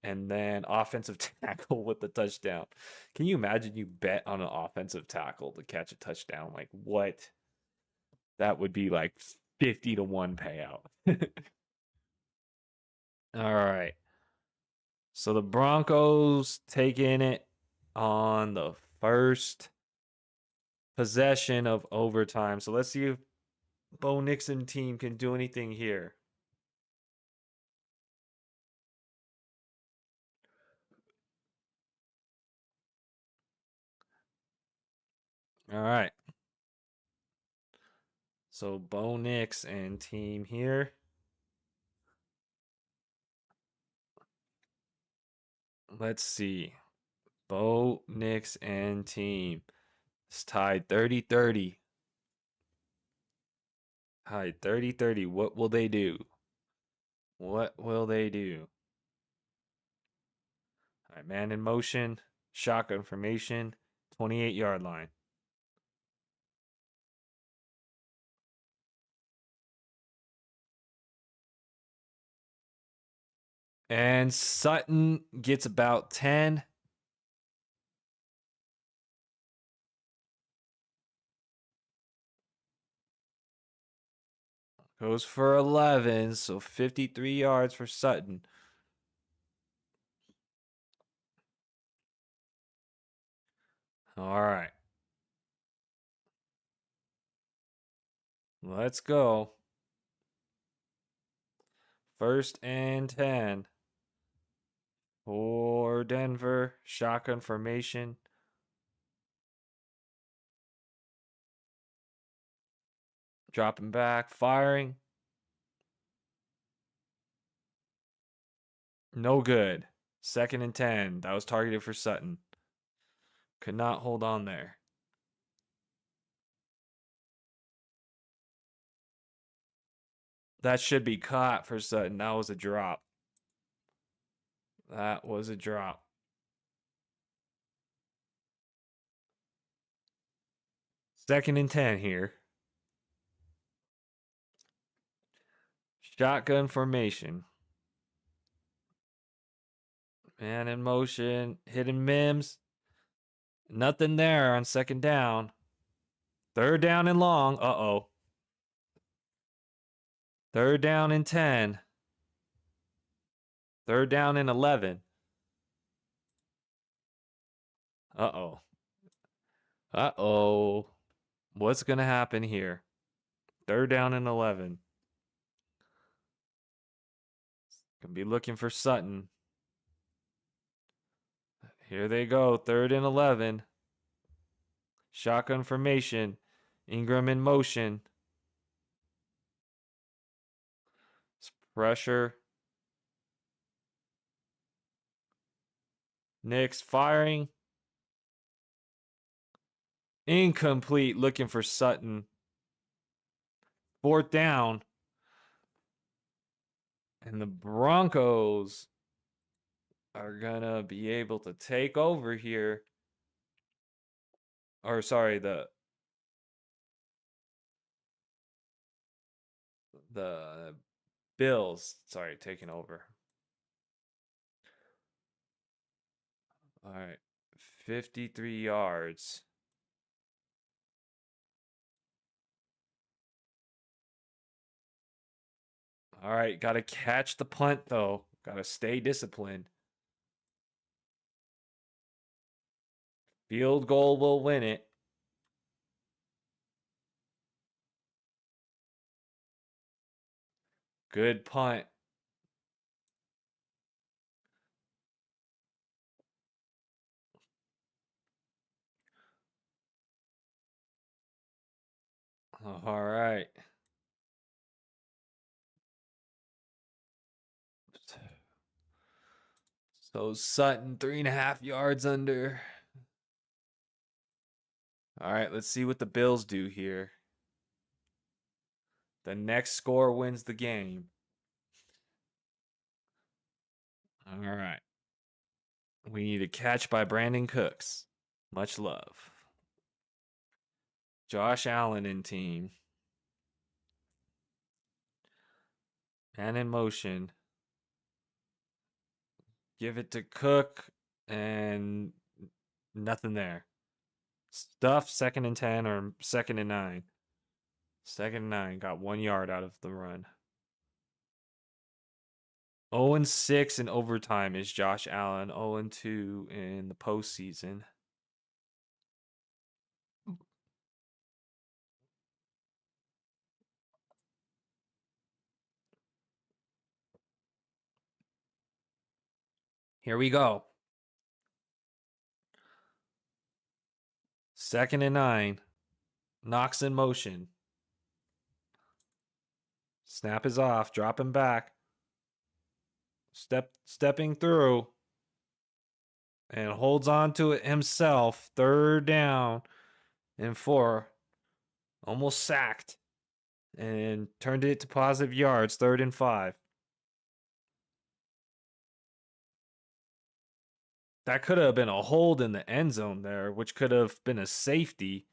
And then offensive tackle with the touchdown. Can you imagine you bet on an offensive tackle to catch a touchdown? Like what? That would be like 50 to 1 payout. All right. So the Broncos taking it on the first possession of overtime. So let's see if Bo Nixon team can do anything here. All right. So Bo Nix and team here. Let's see. Bo Nix and team. It's tied 30-30. Tied 30-30. What will they do? What will they do? All right, man in motion. Shotgun formation. 28-yard line. And Sutton gets about 10. Goes for 11, so 53 yards for Sutton. All right. Let's go. 1st and 10 for Denver. Shotgun formation. Dropping back, firing. No good. 2nd and 10. That was targeted for Sutton. Could not hold on there. That should be caught for Sutton. That was a drop. That was a drop. Second and 10 here. Shotgun formation. Man in motion. Hitting Mims. Nothing there on 2nd down. 3rd down and long. Uh-oh. 3rd down and 10. 3rd down and 11. Uh-oh. Uh-oh. What's going to happen here? 3rd down and 11. Gonna be looking for Sutton. Here they go. 3rd and 11. Shotgun formation. Ingram in motion. Pressure. Knicks firing. Incomplete. Looking for Sutton. 4th down. And the Broncos are gonna be able to take over here. Or sorry, the Bills, sorry, taking over. All right. 53 yards. All right, got to catch the punt though. Got to stay disciplined. Field goal will win it. Good punt. All right. So Sutton 3.5 yards under. All right, let's see what the Bills do here. The next score wins the game. All right. We need a catch by Brandon Cooks. Much love. Josh Allen in team. Man in motion. Give it to Cook and nothing there. Stuff 2nd and 10 or 2nd and 9. 2nd and 9. Got 1 yard out of the run. 0-6 in overtime is Josh Allen. 0-2 in the postseason. Here we go. 2nd and 9. Knox in motion. Snap is off. Dropping back. Stepping through. And holds on to it himself. 3rd down and 4. Almost sacked. And turned it to positive yards. 3rd and 5. That could have been a hold in the end zone there, which could have been a safety.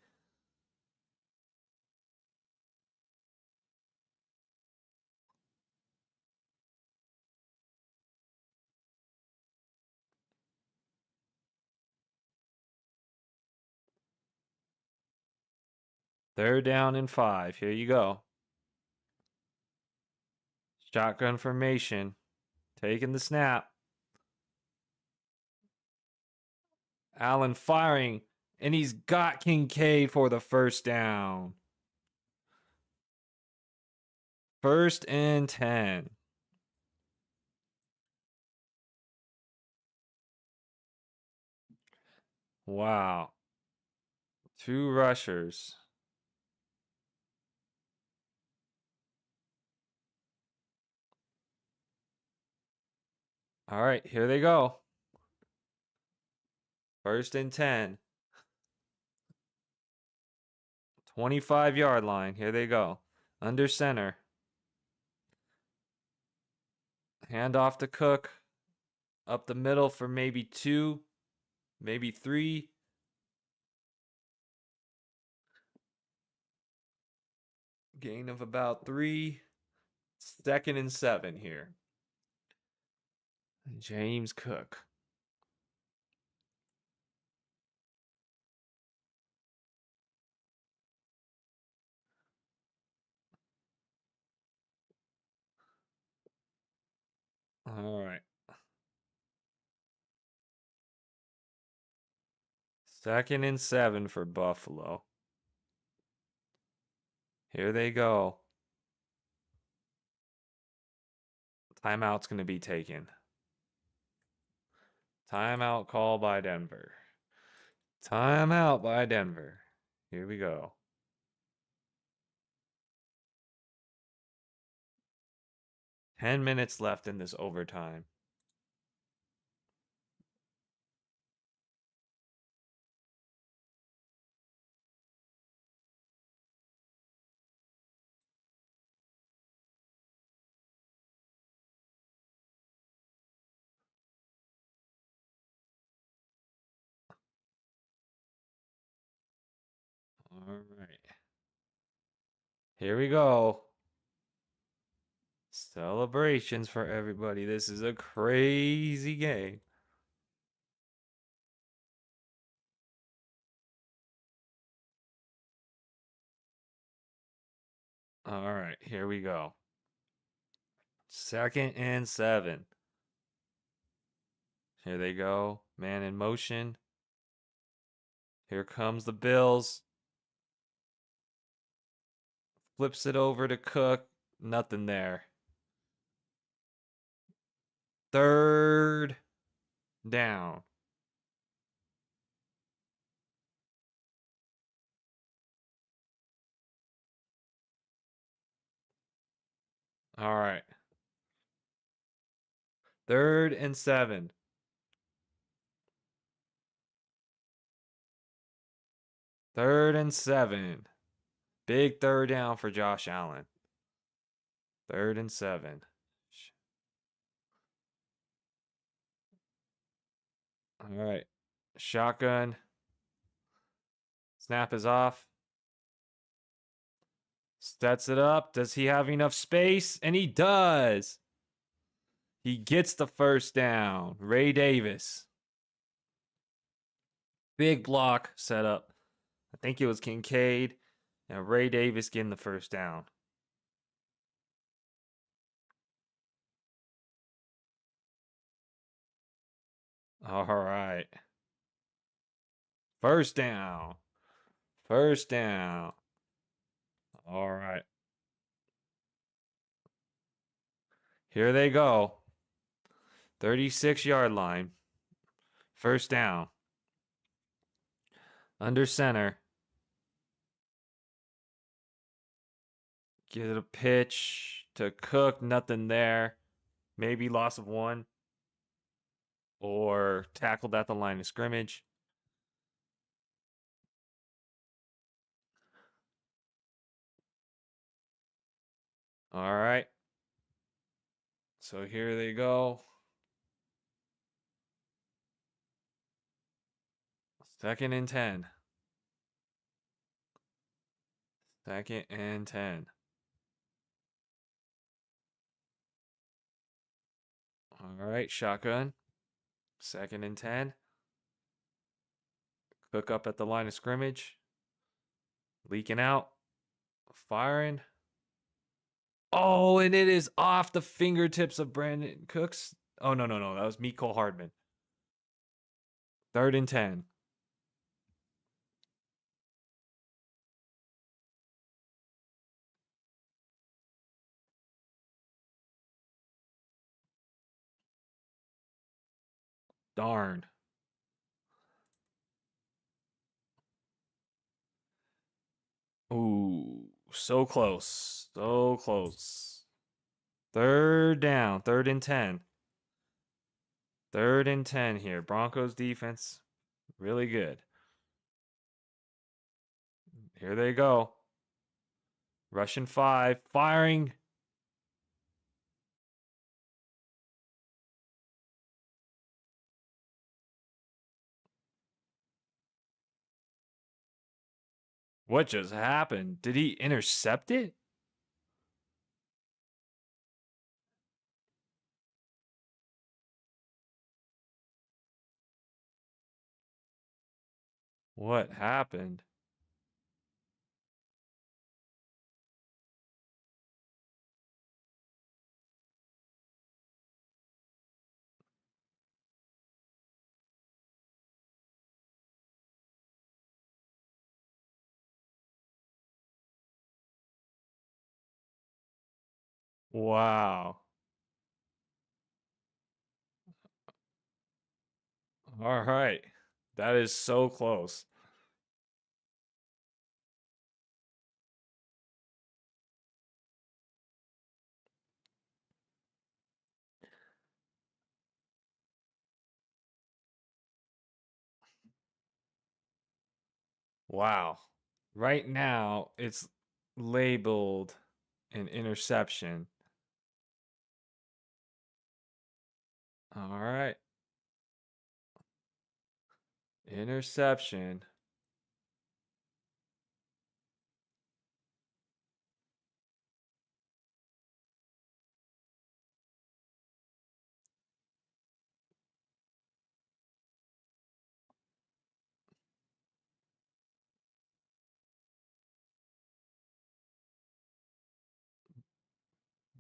Third down and 5. Here you go. Shotgun formation. Taking the snap. Allen firing. And he's got Kincaid for the first down. 1st and 10. Wow. 2 rushers. All right, here they go. 1st and 10. 25-yard line. Here they go. Under center. Hand off to Cook. Up the middle for maybe 2, maybe 3. Gain of about 3. 2nd and 7 here. James Cook. All right. 2nd and 7 for Buffalo. Here they go. Timeout's going to be taken. Timeout call by Denver. Timeout by Denver. Here we go. Ten minutes left in this overtime. All right. Here we go. Celebrations for everybody. This is a crazy game. All right, here we go. 2nd and 7. Here they go. Man in motion. Here comes the Bills. Flips it over to Cook. Nothing there. 3rd down. All right. 3rd and 7. 3rd and 7. Big third down for Josh Allen. 3rd and 7. All right. Shotgun. Snap is off. Sets it up. Does he have enough space? And he does. He gets the first down. Ray Davis. Big block setup. I think it was Kincaid and Ray Davis getting the first down. All right. First down. First down. All right. Here they go. 36-yard line. First down. Under center. Get a pitch to Cook. Nothing there. Maybe loss of 1. Or tackled at the line of scrimmage. All right. So here they go. 2nd and 10. 2nd and 10. All right, shotgun. 2nd and 10. Cook up at the line of scrimmage. Leaking out. Firing. Oh, and it is off the fingertips of Brandon Cooks. Oh, no. That was Mecole Hardman. 3rd and 10. Darn. Ooh, so close. So close. 3rd down. 3rd and 10. 3rd and 10 here. Broncos defense, really good. Here they go. Russian 5. Firing. What just happened? Did he intercept it? What happened? Wow. All right. That is so close. Wow. Right now, it's labeled an interception. All right. Interception.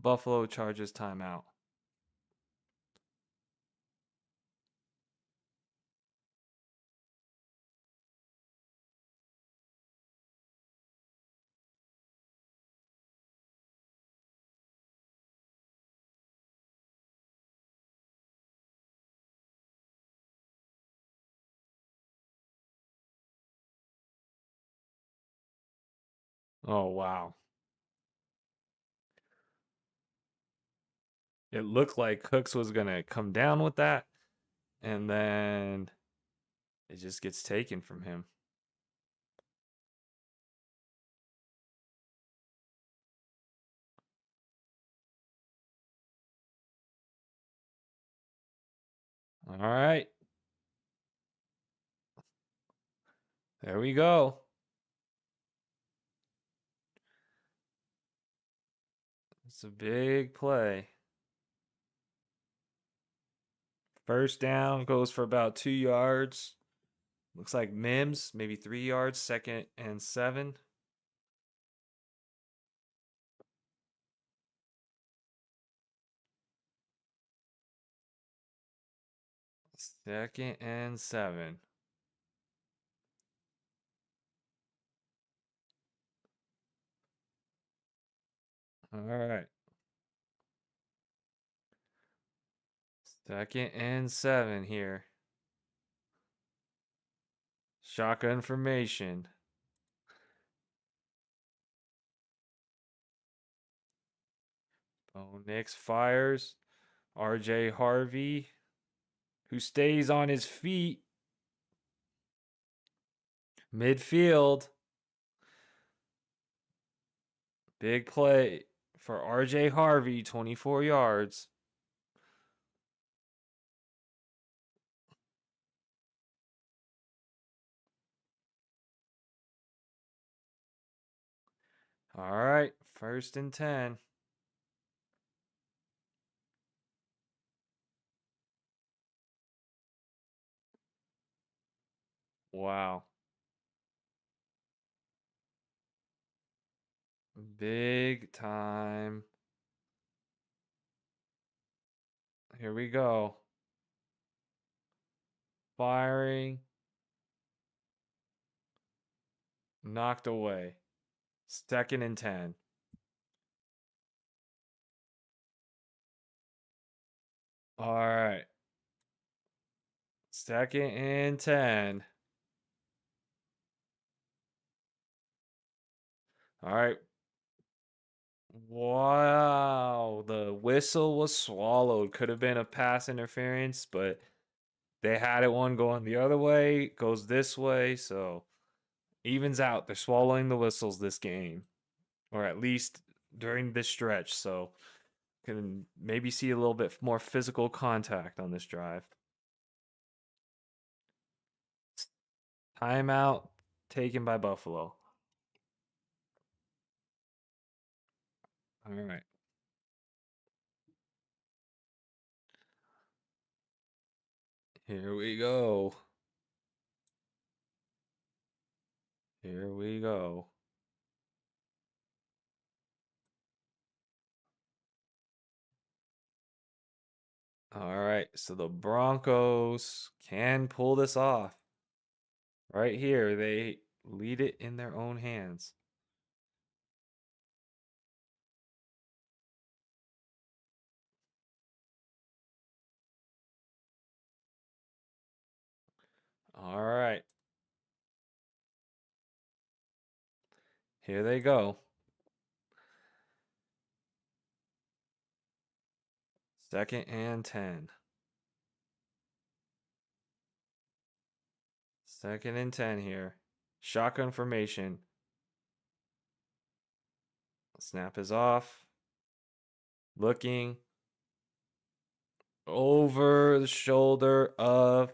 Buffalo charges timeout. Oh, wow. It looked like Cooks was going to come down with that, and then it just gets taken from him. All right. There we go. It's a big play. First down goes for about 2 yards. Looks like Mims, maybe 3 yards, 2nd and 7. Second and 7. All right. 2nd and 7 here. Shotgun formation. Bo Nix fires. RJ Harvey, who stays on his feet. Midfield. Big play for RJ Harvey, 24 yards. All right, 1st and 10. Wow. Big time. Here we go. Firing. Knocked away. 2nd and 10. All right. 2nd and 10. All right. Wow. The whistle was swallowed. Could have been a pass interference, but they had it one going the other way, goes this way, so evens out. They're swallowing the whistles this game, or at least during this stretch. So can maybe see a little bit more physical contact on this drive. Timeout taken by Buffalo. All right. Here we go. Here we go. All right. So the Broncos can pull this off. Right here, they lead it in their own hands. All right. Here they go. 2nd and 10. 2nd and 10 here. Shotgun formation. Snap is off. Looking over the shoulder of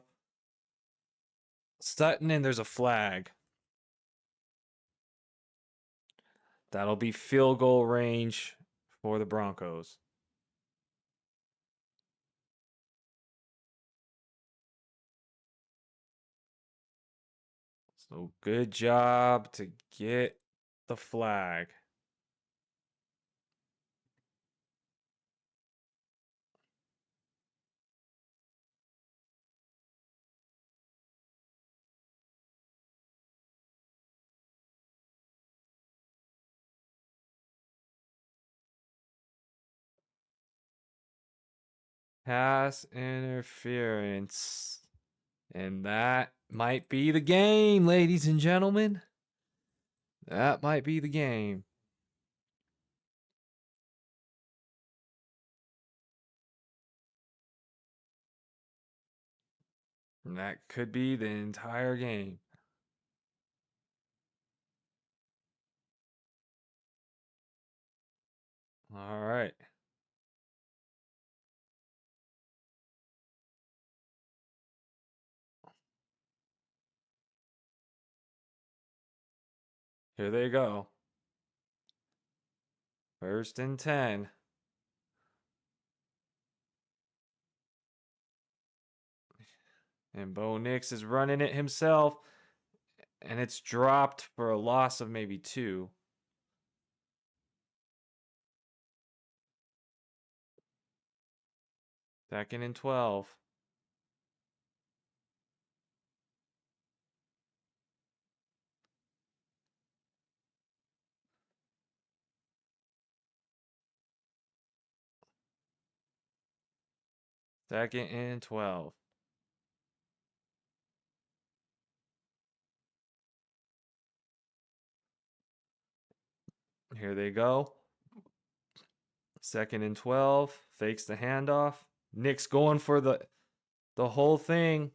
Sutton, and there's a flag. That'll be field goal range for the Broncos. So good job to get the flag. Pass interference. And that might be the game, ladies and gentlemen. That might be the game. And that could be the entire game. All right. Here they go. 1st and 10. And Bo Nix is running it himself. And it's dropped for a loss of maybe 2. Second and 12. Second and 12. Here they go. 2nd and 12. Fakes the handoff. Nick's going for the whole thing.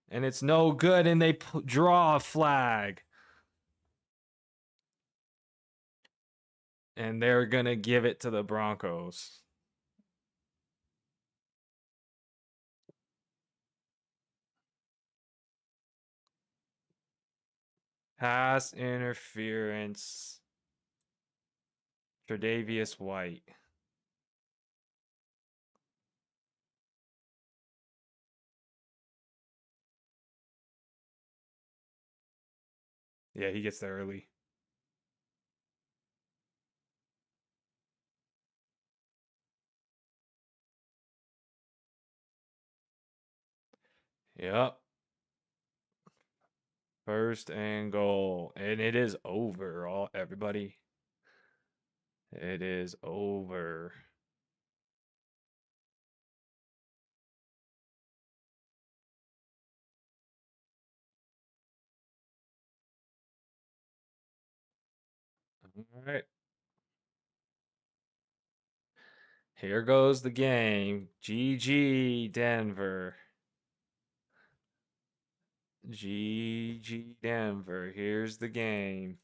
And it's no good, and they draw a flag. And they're going to give it to the Broncos. Pass interference. Tre'Davious White. Yeah, he gets there early. Yep. 1st and goal. And it is over, everybody. It is over. All right. Here goes the game. GG, Denver. GG, Denver. Here's the game.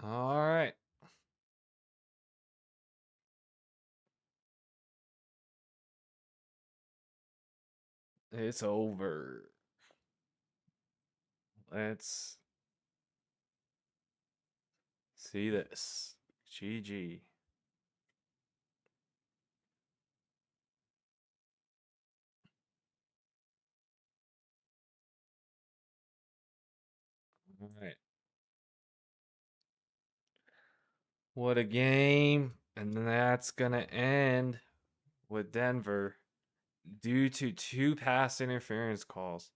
All right. It's over. Let's see this. GG. All right. What a game. And that's going to end with Denver due to 2 pass interference calls.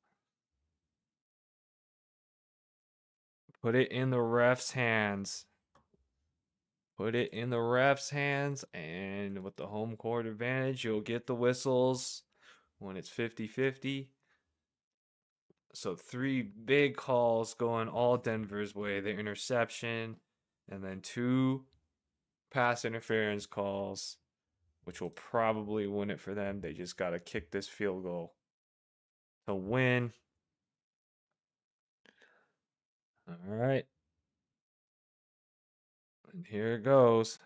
Put it in the ref's hands. Put it in the ref's hands, and with the home court advantage, you'll get the whistles when it's 50-50. So 3 big calls going all Denver's way. The interception, and then 2 pass interference calls, which will probably win it for them. They just got to kick this field goal to win. All right. And here it goes.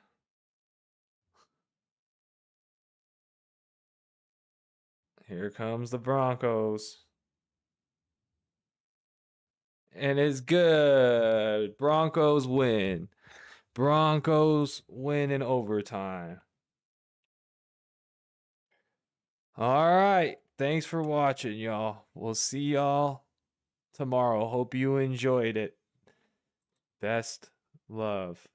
Here comes the Broncos. And it's good. Broncos win. Broncos win in overtime. All right. Thanks for watching, y'all. We'll see y'all tomorrow. Hope you enjoyed it. Best love.